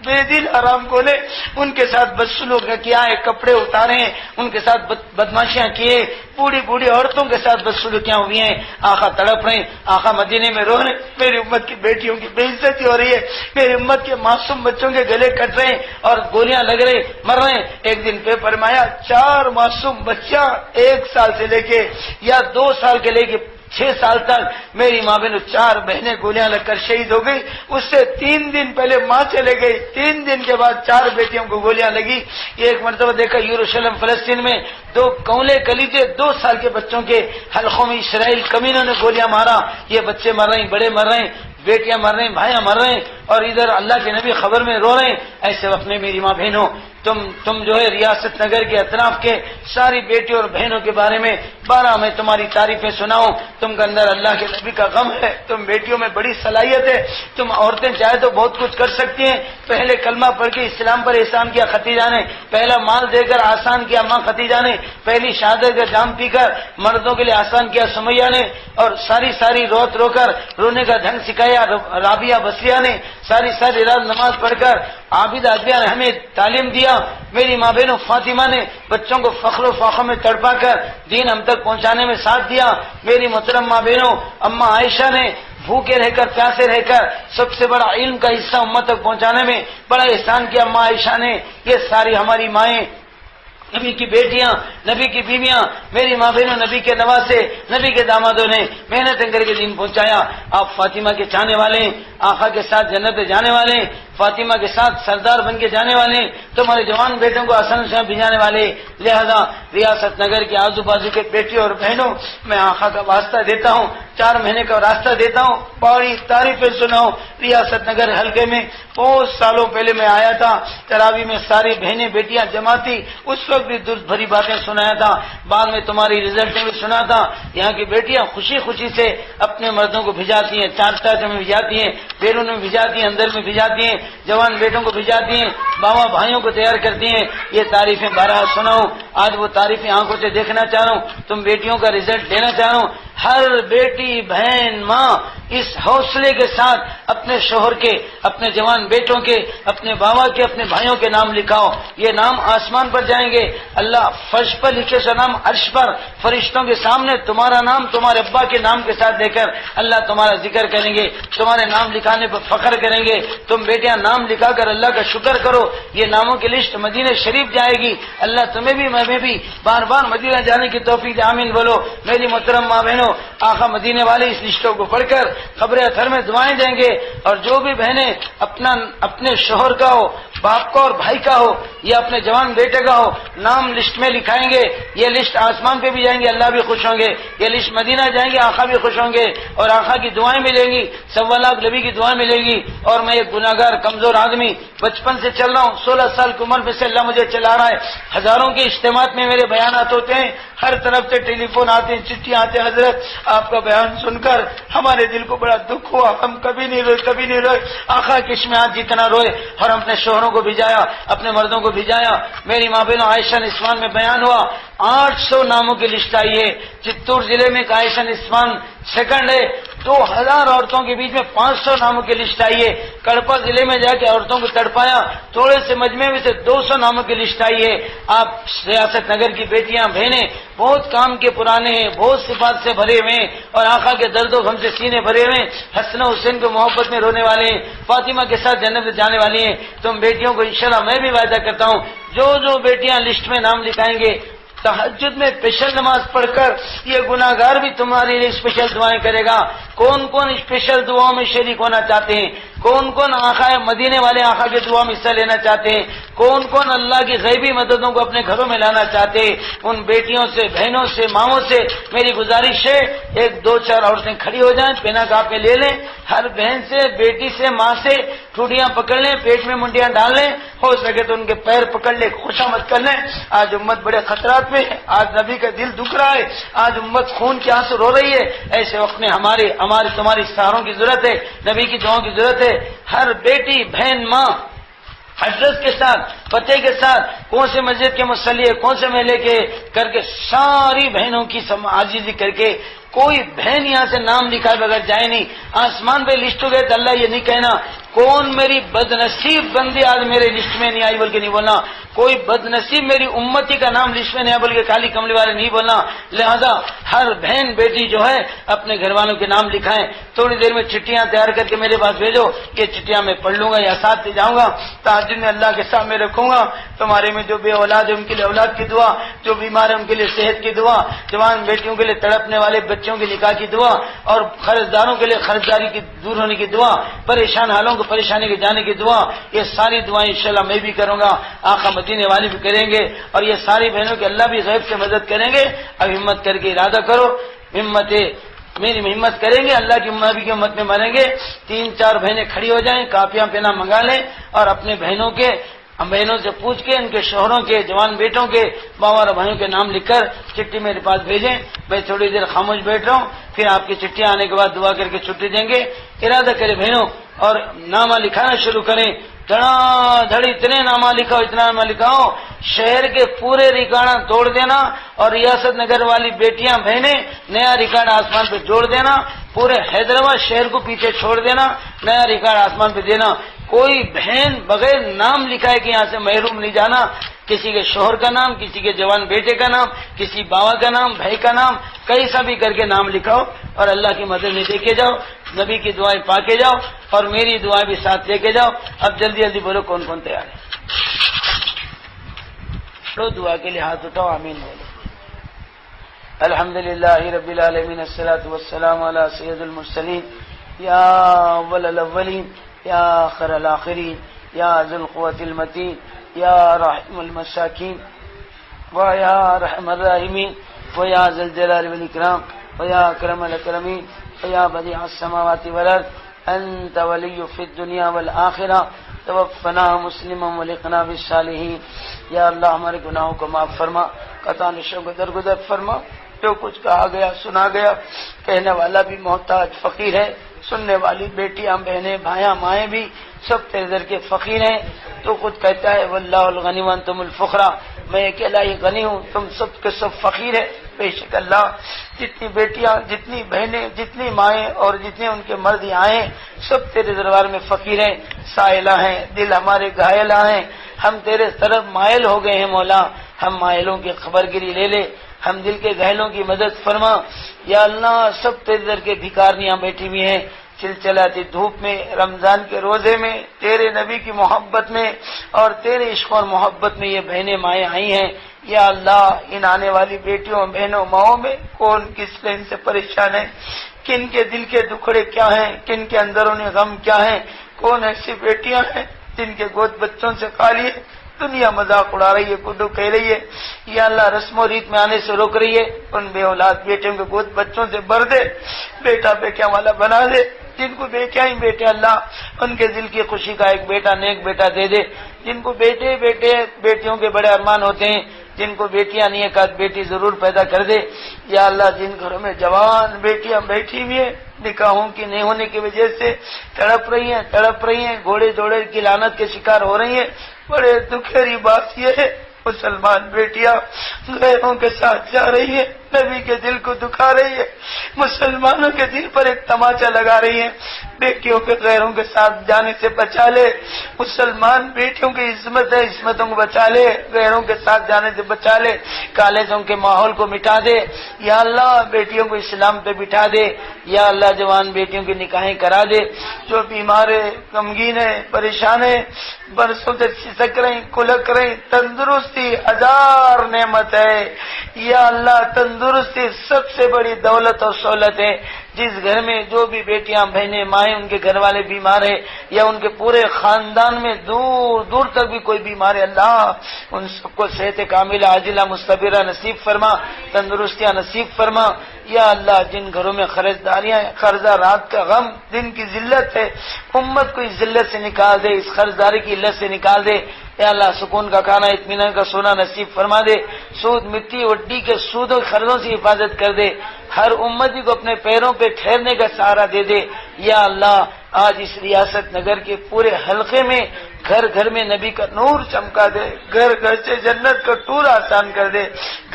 بے دل حرام کو نے ان کے ساتھ بدسلوکیاں کیا ہے، کپڑے اتارے ہیں، ان کے ساتھ بدماشیاں کیے، بوڑھی بوڑھی عورتوں کے ساتھ بدسلوکیاں ہوئی ہیں۔ آقا تڑپ رہے ہیں، آقا مدینے میں رو رہے ہیں، میری امت کی بیٹیوں کی بے عزتی ہو رہی ہے، میری امت کے معصوم بچوں کے گلے کٹ رہے ہیں اور گولیاں لگ رہے مر رہے ہیں۔ ایک دن پیپر میں آیا 4 معصوم بچہ 1 سال سے لے کے یا 2 سال کے لے کے 6 سال تک میری ماں بہنوں 4 بہنیں گولیاں لگ کر شہید ہو گئی۔ اس سے 3 دن پہلے ماں چلے گئی، 3 دن کے بعد 4 بیٹیوں کو گولیاں لگی۔ یہ ایک مرتبہ دیکھا یروشلم فلسطین میں 2 کونلے کلیجے 2 سال کے بچوں کے حلقوں میں اسرائیل کمینوں نے گولیاں مارا، یہ بچے مر رہے ہیں، بڑے مر رہے ہیں، بیٹیاں مر رہے ہیں، بھائیاں مر رہے ہیں، اور ادھر اللہ کے نبی خبر میں رو رہے ہیں۔ ایسے وقت میں میری ماں بہنوں تم جو ہے ریاست نگر کے اطراف کے ساری بیٹیوں اور بہنوں کے بارے میں 12 میں تمہاری تعریفیں سناؤں، تم کے اندر اللہ کے نبی کا غم ہے، تم بیٹیوں میں بڑی صلاحیت ہے، تم عورتیں چاہے تو بہت کچھ کر سکتی ہیں۔ پہلے کلمہ پڑھ کے اسلام پر احسان کیا ختیجہ نے، پہلا مال دے کر آسان کیا ماں ختیجہ نے، پہلی شہادت کا جام پی کر مردوں کے لیے آسان کیا سمیہ نے، اور ساری رو کر رونے کا ڈھنگ سکھایا رابعہ بصریہ نے، ساری رات نماز پڑھ کر عابد ادبیہ نے ہمیں تعلیم دیا۔ میری ماں بہنوں فاطمہ نے بچوں کو فخر و فاخر میں تڑپا کر دین ہم تک پہنچانے میں ساتھ دیا۔ میری محترم ماں بہنوں اماں عائشہ نے بھوکے رہ کر پیاسے رہ کر سب سے بڑا علم کا حصہ امت تک پہنچانے میں بڑا احسان کیا اماں عائشہ نے۔ یہ ساری ہماری مائیں، نبی کی بیٹیاں، نبی کی بیویاں، میری ماں بہنوں، نبی کے نواسے، نبی کے دامادوں نے محنت کر کے دین پہنچایا۔ آپ فاطمہ کے چاہنے والے، آقا کے ساتھ جنت جانے والے، فاطمہ کے ساتھ سردار بن کے جانے والے، تمہارے جوان بیٹوں کو آسان سے بھجانے والے، لہذا ریاست نگر کے آزو بازو کے بیٹیوں اور بہنوں میں آقا کا واسطہ دیتا ہوں، 4 مہینے کا راستہ دیتا ہوں، بڑی تعریفیں سناؤں۔ ریاست نگر حلقے میں بہت سالوں پہلے میں آیا تھا، تراوی میں ساری بہنیں بیٹیاں جمع تھی، اس وقت بھی درد بھری باتیں سنایا تھا، بعد میں تمہاری رزلٹیں بھی سنا تھا۔ یہاں کی بیٹیاں خوشی خوشی سے اپنے مردوں کو بھجاتی ہیں، 4 میں بھجاتی ہیں، بیرون میں بھجاتی ہیں، اندر میں بھجاتی ہیں، جوان بیٹوں کو بھجاتی ہیں، باوا بھائیوں کو تیار کرتی ہیں۔ یہ تعریفیں 12 سناؤں، آج وہ تعریفیں آنکھوں سے دیکھنا چاہ رہا ہوں، تم بیٹیوں کا رزلٹ دینا چاہ رہا ہوں۔ ہر بیٹی بہن ماں اس حوصلے کے ساتھ اپنے شوہر کے، اپنے جوان بیٹوں کے، اپنے باوا کے، اپنے بھائیوں کے نام لکھاؤ، یہ نام آسمان پر جائیں گے، اللہ فرش پر لکھے سو نام عرش پر فرشتوں کے سامنے تمہارا نام تمہارے ابا کے نام کے ساتھ دے کر اللہ تمہارا ذکر کریں گے، تمہارے نام لکھانے پر فخر کریں گے۔ تم بیٹیاں نام لکھا کر اللہ کا شکر کرو، یہ ناموں کی لسٹ مدینہ شریف جائے گی، اللہ تمہیں بھی میں بھی بار بار مدینہ جانے کی توفیق دے، آمین بولو۔ میری محترم ماں بہنوں، آقا مدینے والے اس لسٹوں کو پڑھ کر قبر اطہر میں دعائیں دیں گے، اور جو بھی بہنیں اپنے شوہر کا ہو، باپ کا اور بھائی کا ہو، یا اپنے جوان بیٹے کا ہو، نام لسٹ میں لکھائیں گے، یہ لسٹ آسمان پہ بھی جائیں گے، اللہ بھی خوش ہوں گے، یہ لسٹ مدینہ جائیں گے، آقا بھی خوش ہوں گے، اور آقا کی دعائیں ملیں گی، 1.25 نبی کی دعائیں ملیں گی۔ اور میں ایک گناہگار کمزور آدمی بچپن سے چل رہا ہوں، 16 سال کی عمر میں سے اللہ مجھے چلا رہا ہے، ہزاروں کے اجتماعات میں میرے بیانات ہوتے ہیں، ہر طرف سے ٹیلی فون آتے ہیں، چٹھیاں آتے ہیں، حضرت آپ کا بیان سن کر ہمارے دل کو بڑا دکھ ہوا. ہم کبھی نہیں روئے. آقا کے اشمعات جتنا روئے اور ہم اپنے شوہروں کو بھیجایا, اپنے مردوں کو بھیجایا. میری ماں بہنوں, عائشہ نسوان میں بیان ہوا 800 ناموں کی لسٹ آئی ہے. چتور ضلع میں عائشہ نسوان سیکنڈ ہے. 2000 عورتوں کے بیچ میں 500 ناموں کی لسٹ آئی ہے. کڑپا ضلع میں جا کے عورتوں کو تڑپایا, تھوڑے سے مجمع میں سے 200 ناموں کی لسٹ آئی ہے. آپ ریاست نگر کی بیٹیاں بہنیں بہت کام کے پرانے ہیں, بہت صفات سے بھرے ہوئے ہیں اور آقا کے درد و غم سے سینے بھرے ہوئے ہیں. حسن و حسین کو محبت میں رونے والے ہیں, فاطمہ کے ساتھ جنت میں جانے والی ہیں. تم بیٹیوں کو انشاءاللہ میں بھی وعدہ کرتا ہوں, جو بیٹیاں لسٹ میں نام لکھائیں گے تہجد میں اسپیشل نماز پڑھ کر یہ گناہگار بھی تمہارے لیے اسپیشل دعائیں کرے گا. کون کون اسپیشل دعاؤں میں شریک ہونا چاہتے ہیں؟ کون کون آقا مدینے والے آقا کی دعا میں حصہ لینا چاہتے ہیں؟ کون کون اللہ کی غیبی مددوں کو اپنے گھروں میں لانا چاہتے ہیں؟ ان بیٹیوں سے, بہنوں سے, ماؤں سے میری گزارش ہے, 1-2-4 عورتیں کھڑی ہو جائیں, پینا کاپ میں لے لیں, ہر بہن سے, بیٹی سے, ماں سے ٹھوٹیاں پکڑ لیں, پیٹ میں منڈیاں ڈال لیں, ہو سکے تو ان کے پیر پکڑ لیں, خوشامد کر لیں. آج امت بڑے خطرات میں ہے, آج نبی کا دل دکھ رہا ہے, آج امت خون کے آنسو رو رہی ہے. ایسے وقت میں ہماری تمہاری سہاروں کی ضرورت ہے, نبی کی دعاؤں کی ضرورت ہے. ہر بیٹی, بہن, ماں ایڈریس کے ساتھ, پتے کے ساتھ, کون سے مسجد کے مصلی ہے, کون سے میلے کے کر کے ساری بہنوں کی عاجزی کر کے, کوئی بہن یہاں سے نام لکھائے بغیر جائے نہیں. آسمان پہ لسٹ ہو گئے تو اللہ یہ نہیں کہنا کون میری بدنصیب بندی آج میرے لسٹ میں نہیں آئی, بلکہ نہیں بولنا کوئی بدنصیب میری امتی کا نام لسٹ میں نہیں آیا, بلکہ کالی کملی والے نہیں بولنا. لہذا ہر بہن بیٹی جو ہے اپنے گھر والوں کے نام لکھائیں. تھوڑی دیر میں چٹیاں تیار کر کے میرے پاس بھیجو, یہ چٹیاں میں پڑھ لوں گا یا ساتھ لے جاؤں گا, تہجد میں اللہ کے سامنے رکھوں گا. تمہارے میں جو بے اولاد ہے ان کے لیے اولاد کی دعا, جو بیمار ہے ان کے لیے صحت کی دعا, جوان بیٹیوں کے لیے تڑپنے والے بچوں کی نکاح کی دعا, اور قرضداروں کے لیے قرضداری کی دور ہونے کی دعا, پریشان حالوں کو پریشانی کے جانے کی دعا, یہ ساری دعائیں انشاءاللہ میں بھی کروں گا, آقا مدینے والے بھی کریں گے, اور یہ ساری بہنوں کے اللہ بھی غیب سے مدد کریں گے. اب ہمت کر کے ارادہ کرو, میری ہمت کریں گے, اللہ کی نبی کی امت میں بنیں گے. 3-4 بہنیں کھڑی ہو جائیں, کاپیاں پینا منگا لیں اور اپنے بہنوں سے پوچھ کے ان کے شوہروں کے, جوان بیٹوں کے, ماں اور بھائیوں کے نام لکھ کر چٹھی میرے پاس بھیجیں. میں تھوڑی دیر خاموش بیٹھ رہا ہوں, پھر آپ کی چٹھیاں آنے کے بعد دعا کر کے چھٹی دیں گے. ارادہ کریں بہنوں اور نامہ لکھانا شروع کریں. دھڑا دھڑ اتنے نامہ لکھاؤ, اتنا نامہ لکھاؤ, شہر کے پورے ریکارڈ توڑ دینا, اور ریاست نگر والی بیٹیاں بہنیں نیا ریکارڈ آسمان پہ جوڑ دینا. پورے حیدرآباد شہر کو پیچھے چھوڑ دینا, نیا ریکارڈ آسمان پہ دینا. کوئی بہن بغیر نام لکھائے کہ یہاں سے محروم نہیں جانا. کسی کے شوہر کا نام, کسی کے جوان بیٹے کا نام, کسی باوا کا نام, بھائی کا نام, کیسا بھی کر کے نام لکھاؤ اور اللہ کی مدد میں دے کے جاؤ, نبی کی دعائیں پا کے جاؤ اور میری دعائیں بھی ساتھ لے کے جاؤ. اب جلدی جلدی بولو کون کون تیار ہے. لو دعا کے لیے ہاتھ اٹھاؤ, آمین بولو. الحمدللہ رب العالمین, الصلاۃ والسلام علی سید المرسلین, یا اول الاولین, یا آخر الاخرین, یا ذو القوۃ المتین, یا رحم المساکین, و یا رحم الراحمین, و یا ذی الجلال والاکرام, و یا اکرم الاکرمین, و یا بدیع السماوات والارض, انت ولی فی الدنیا والآخرہ, توفنا مسلما والحقنا بالصالحین. یا اللہ ہمارے گناہوں کو معاف فرما, خطا نشوں کو درگزر فرما. جو کچھ کہا گیا سنا گیا, کہنے والا بھی محتاج فقیر ہے, سننے والی بیٹیاں بہنیں بھائیاں مائیں بھی سب تیرے در کے فقیر ہیں. تو خود کہتا ہے واللہ الغنی وانتم الفقراء, میں اکیلا ہی غنی ہوں, تم سب کے سب فقیر ہے. بے شک اللہ جتنی بیٹیاں, جتنی بہنیں, جتنی مائیں اور جتنے ان کے مرد آئے سب تیرے دربار میں فقیر ہیں, سائلہ ہیں, دل ہمارے گھائلہ ہیں. ہم تیرے طرف مائل ہو گئے ہیں مولا, ہم مائلوں کی خبر گیری لے لے, ہم دل کے گھائلوں کی مدد فرما. یا اللہ سب تیرے در کے بھکارنیاں بیٹھی ہوئی ہیں, چلچلاتی دھوپ میں, رمضان کے روزے میں, تیرے نبی کی محبت میں اور تیرے عشق اور محبت میں یہ بہنیں مائیں آئی ہیں. یا اللہ ان آنے والی بیٹیوں, بہنوں, ماؤں میں کون کس لین سے پریشان ہے, کن کے دل کے دکھڑے کیا ہیں, کن کے اندرونی غم کیا ہیں. کون ایسی بیٹیاں ہیں جن کے گود بچوں سے خالی ہے, دنیا مذاق اڑا رہی ہے, گڈو کہہ رہی ہے. یا اللہ رسم و ریت میں آنے سے روک رہی ہے, ان بے اولاد بیٹیوں کے گود بچوں سے بھر دے, بیٹا بیٹیاں والا بنا دے. جن کو بیٹیاں ہی بیٹے اللہ ان کے دل کی خوشی کا ایک بیٹا, نیک بیٹا دے دے. جن کو بیٹے بیٹیوں کے بڑے ارمان ہوتے ہیں جن کو بیٹیاں نہیں ہے ایک بیٹی ضرور پیدا کر دے۔ یا اللہ جن گھروں میں جوان بیٹیاں بیٹھی ہوئی ہیں نکاحوں کی نہیں ہونے کی وجہ سے تڑپ رہی ہیں، گھوڑے دوڑے کی لعنت کے شکار ہو رہی ہیں، بڑے دکھیری بات یہ ہے مسلمان بیٹیاں غیروں کے ساتھ جا رہی ہیں، نبی کے دل کو دکھا رہی ہے، مسلمانوں کے دل پر ایک تماچا لگا رہی ہے۔ بیٹیوں کے غیروں کے ساتھ جانے سے بچا لے، مسلمان بیٹیوں کی عصمت ہے، عصمتوں کو بچا لے، غیروں کے ساتھ جانے سے بچا لے، کالجوں کے ماحول کو مٹا دے۔ یا اللہ بیٹیوں کو اسلام پہ بٹھا دے، یا اللہ جوان بیٹیوں کی نکاحیں کرا دے، جو بیمار ہے، غمگین ہے، پریشان ہے، برسوں سے سسک رہی کلک رہی، تندرستی ہزار نعمت ہے۔ یا اللہ تندرستی سب سے بڑی دولت اور سہولت ہے۔ جس گھر میں جو بھی بیٹیاں بہنیں مائیں ان کے گھر والے بیمار ہیں یا ان کے پورے خاندان میں دور دور تک بھی کوئی بیمار ہے، اللہ ان سب کو صحت کاملہ عاجلہ مستبرہ نصیب فرما، تندرستیاں نصیب فرما۔ یا اللہ جن گھروں میں قرضداریاں ہیں، قرضہ رات کا غم، دن کی ذلت ہے، امت کو اس ذلت سے نکال دے، اس قرضداری کی علت سے نکال دے۔ یا اللہ سکون کا کھانا، اطمینان کا سونا نصیب فرما دے، سود مٹی وڈی کے سود و قرضوں سے حفاظت کر دے، ہر امتی کو اپنے پیروں پہ ٹھہرنے کا سہارا دے دے۔ یا اللہ آج اس ریاست نگر کے پورے حلقے میں گھر گھر میں نبی کا نور چمکا دے، گھر گھر سے جنت کا ٹور آسان کر دے،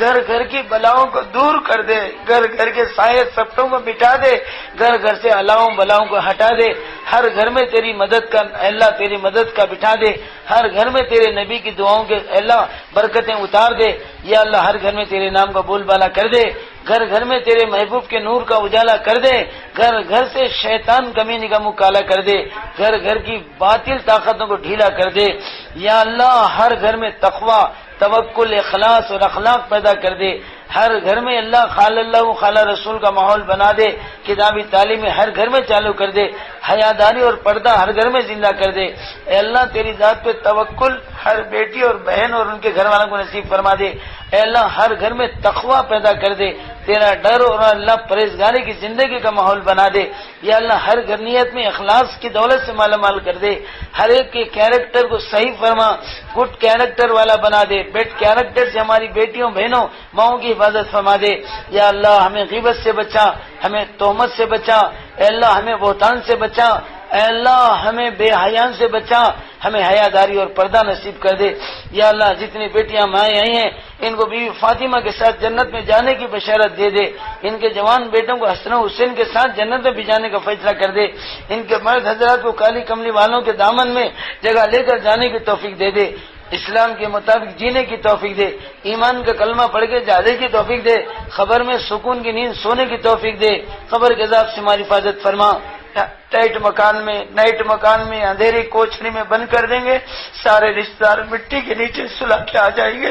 گھر گھر کی بلاؤں کو دور کر دے، گھر گھر کے سائے سپٹوں کو مٹا دے، گھر گھر سے الاؤں بلاؤں کو ہٹا دے، ہر گھر میں تیری مدد کا اللہ تیری مدد کا بٹھا دے، ہر گھر میں تیرے نبی کی دعاؤں کے اللہ برکتیں اتار دے۔ یا اللہ ہر گھر میں تیرے نام کا بول بالا کر دے، گھر گھر میں تیرے محبوب کے نور کا اجالا کر دے، گھر گھر سے شیطان کمینی کا منہ کالا کر دے، گھر گھر کی باطل طاقتوں کو ڈھیلا کر دے۔ یا اللہ ہر گھر میں تقوی، توکل، اخلاص اور اخلاق پیدا کر دے، ہر گھر میں اللہ خال اللہ و خال رسول کا ماحول بنا دے، کتابی تعلیم ہر گھر میں چالو کر دے، حیاداری اور پردہ ہر گھر میں زندہ کر دے۔ اے اللہ تیری ذات پہ توکل ہر بیٹی اور بہن اور ان کے گھر والوں کو نصیب فرما دے۔ اے اللہ ہر گھر میں تقوی پیدا کر دے، تیرا ڈر اور اللہ پرہیزگاری کی زندگی کا ماحول بنا دے۔ یا اللہ ہر گھر نیت میں اخلاص کی دولت سے مالا مال کر دے، ہر ایک کے کیریکٹر کو صحیح فرما، گڈ کیریکٹر والا بنا دے، بیڈ کیریکٹر سے ہماری بیٹیوں بہنوں ماؤں کی حفاظت فرما دے۔ یا اللہ ہمیں غیبت سے بچا، ہمیں تہمت سے بچا، اے اللہ ہمیں بہتان سے بچا، اے اللہ ہمیں بے حیان سے بچا، ہمیں حیاداری اور پردہ نصیب کر دے۔ یا اللہ جتنی بیٹیاں مائیں آئی ہیں ان کو بیوی فاطمہ کے ساتھ جنت میں جانے کی بشارت دے دے، ان کے جوان بیٹوں کو حسن و حسین کے ساتھ جنت میں بھی جانے کا فیصلہ کر دے، ان کے مرد حضرات کو کالی کملی والوں کے دامن میں جگہ لے کر جانے کی توفیق دے دے، اسلام کے مطابق جینے کی توفیق دے، ایمان کا کلمہ پڑھ کے جانے کی توفیق دے، خبر میں سکون کی نیند سونے کی توفیق دے، قبر کے عذاب سے ہماری حفاظت فرما۔ ٹائٹ مکان میں، نائٹ مکان میں، اندھیری کوچھری میں بند کر دیں گے، سارے رشتہ دار مٹی کے نیچے سلا کے آ جائیں گے،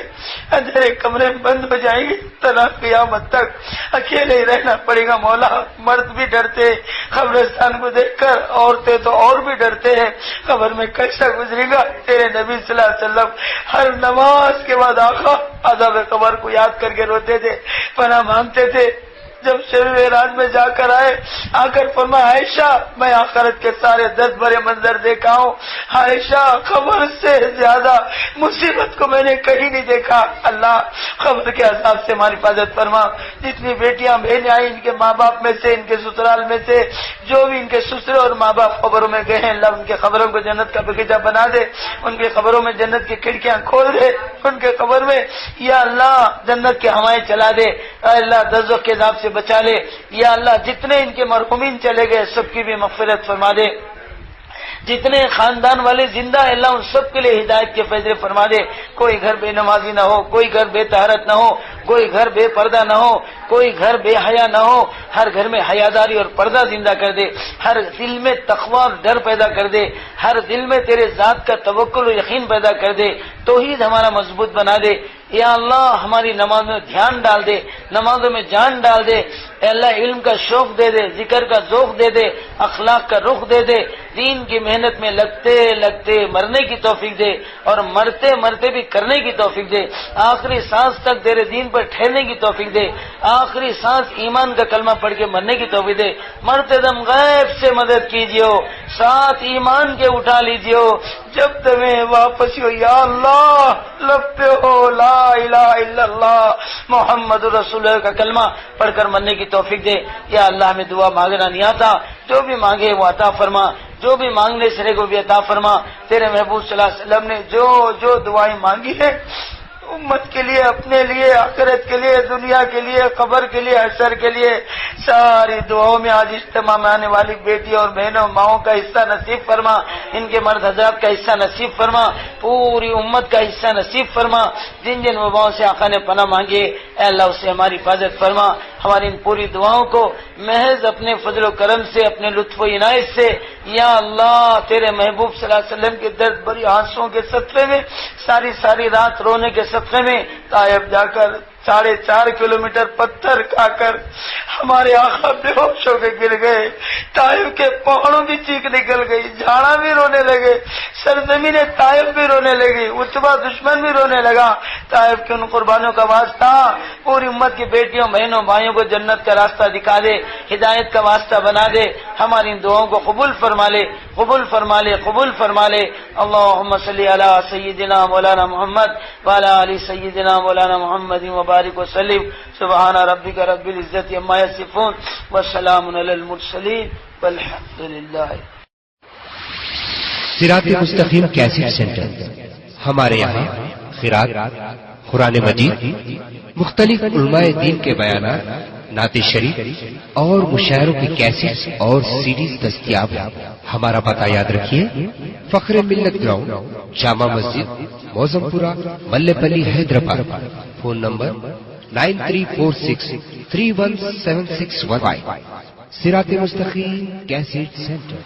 اندھیرے کمرے میں بند ہو جائیں گے، تنہا قیامت تک اکیلے ہی رہنا پڑے گا۔ مولا مرد بھی ڈرتے قبرستان کو دیکھ کر، عورتیں تو اور بھی ڈرتے ہیں قبر میں کیسا گزرے گا۔ تیرے نبی صلی اللہ علیہ وسلم ہر نماز کے بعد آقا عذاب قبر کو یاد کر کے روتے تھے، پناہ مانگتے تھے۔ جب شب رات میں جا کر آئے، آ کر فرمایا عائشہ میں آخرت کے سارے دس بڑے منظر دیکھا ہوں، عائشہ خبر سے زیادہ مصیبت کو میں نے کہیں نہیں دیکھا۔ اللہ خبر کے عذاب سے ہماری حفاظت فرما۔ جتنی بیٹیاں بہنیں آئی ان کے ماں باپ میں سے، ان کے سسرال میں سے، جو بھی ان کے سسرے اور ماں باپ خبروں میں گئے ہیں، اللہ ان کے خبروں کو جنت کا بغیچہ بنا دے، ان کے خبروں میں جنت کی کھڑکیاں کھول دے، ان کے خبر میں یا اللہ جنت کی ہوائیں چلا دے، اے اللہ دوزخ کے عذاب سے بچا لے۔ یا اللہ جتنے ان کے مرحومین چلے گئے سب کی بھی مغفرت فرما دے، جتنے خاندان والے زندہ ہیں اللہ ان سب کے لیے ہدایت کے فیصلے فرما دے۔ کوئی گھر بے نمازی نہ ہو، کوئی گھر بے طہارت نہ ہو، کوئی گھر بے پردہ نہ ہو، کوئی گھر بے حیا نہ ہو، ہر گھر میں حیاداری اور پردہ زندہ کر دے، ہر دل میں تقوی اور ڈر پیدا کر دے، ہر دل میں تیرے ذات کا توکل و یقین پیدا کر دے، توحید ہمارا مضبوط بنا دے۔ یا اللہ ہماری نماز میں دھیان ڈال دے، نمازوں میں جان ڈال دے، اے اللہ علم کا شوق دے دے، ذکر کا ذوق دے دے، اخلاق کا رخ دے دے، دین کی محنت میں لگتے لگتے مرنے کی توفیق دے اور مرتے مرتے بھی کرنے کی توفیق دے، آخری سانس تک تیرے دین پر ٹھہرنے کی توفیق دے، آخری سانس ایمان کا کلمہ پڑھ کے مرنے کی توفیق دے، مرتے دم غیب سے مدد کیجیے، ساتھ ایمان کے اٹھا لیجیے، جب تمہیں واپسی ہو یا اللہ لب پہ ہو لا الہ الا اللہ محمد رسول اللہ کا کلمہ پڑھ کر مرنے کی توفیق دے۔ یا اللہ ہمیں دعا مانگنا نہیں آتا، جو بھی مانگے وہ عطا فرما، جو بھی مانگنے سے کو بھی عطا فرما۔ تیرے محبوب صلی اللہ علیہ وسلم نے جو جو دعائیں مانگی ہیں امت کے لیے، اپنے لیے، آخرت کے لیے، دنیا کے لیے، قبر کے لیے، حشر کے لیے، ساری دعاؤں میں آج اجتماع میں آنے والی بیٹی اور بہنوں ماؤں کا حصہ نصیب فرما، ان کے مرد حضرات کا حصہ نصیب فرما، پوری امت کا حصہ نصیب فرما۔ جن جن وباؤں سے آقا نے پناہ مانگے اے اللہ اس سے ہماری حفاظت فرما۔ ہماری ان پوری دعاؤں کو محض اپنے فضل و کرم سے، اپنے لطف و عنایت سے یا اللہ تیرے محبوب صلی اللہ علیہ وسلم کے درد بری آنسوؤں کے صدقے میں، ساری رات رونے کے صدقے میں طائف جا کر 4.5 کلومیٹر پتھر کھا کر ہمارے آقا بے ہوش ہو کے گر گئے۔ طائف کے پہاڑوں کی چیخ نکل گئی، جھاڑا بھی رونے لگے، سرزمین طائف بھی رونے لگی، عتبہ دشمن بھی رونے لگا۔ طائف کے ان قربانوں کا واسطہ پوری امت کی بیٹیوں بہنوں بھائیوں کو جنت کا راستہ دکھا دے، ہدایت کا واسطہ بنا دے، ہماری ان دعاؤں کو قبول فرما لے، قبول فرما لے، قبول فرما لے۔ اللہم صلی علی سیدنا مولانا محمد وعلی آل سیدنا مولانا محمد وبارک وسلم۔ سبحان ربک رب العزت عما یصفون وسلام علی المرسلین والحمد للہ۔ صراط مستقیم کیسٹ سینٹر، ہمارے یہاں قرات، قرآن مجید، مختلف علماء دین کے بیانات، نعت شریف اور مشاعروں کی کیسٹس اور سیڈیز دستیاب ہیں۔ ہمارا پتہ یاد رکھیے، فخر ملت گراؤنڈ، جامع مسجد، موزم پورہ، ملے پلی، حیدرآباد۔ Phone number 9346317615۔ صراط مستقیم کیسٹ سینٹر۔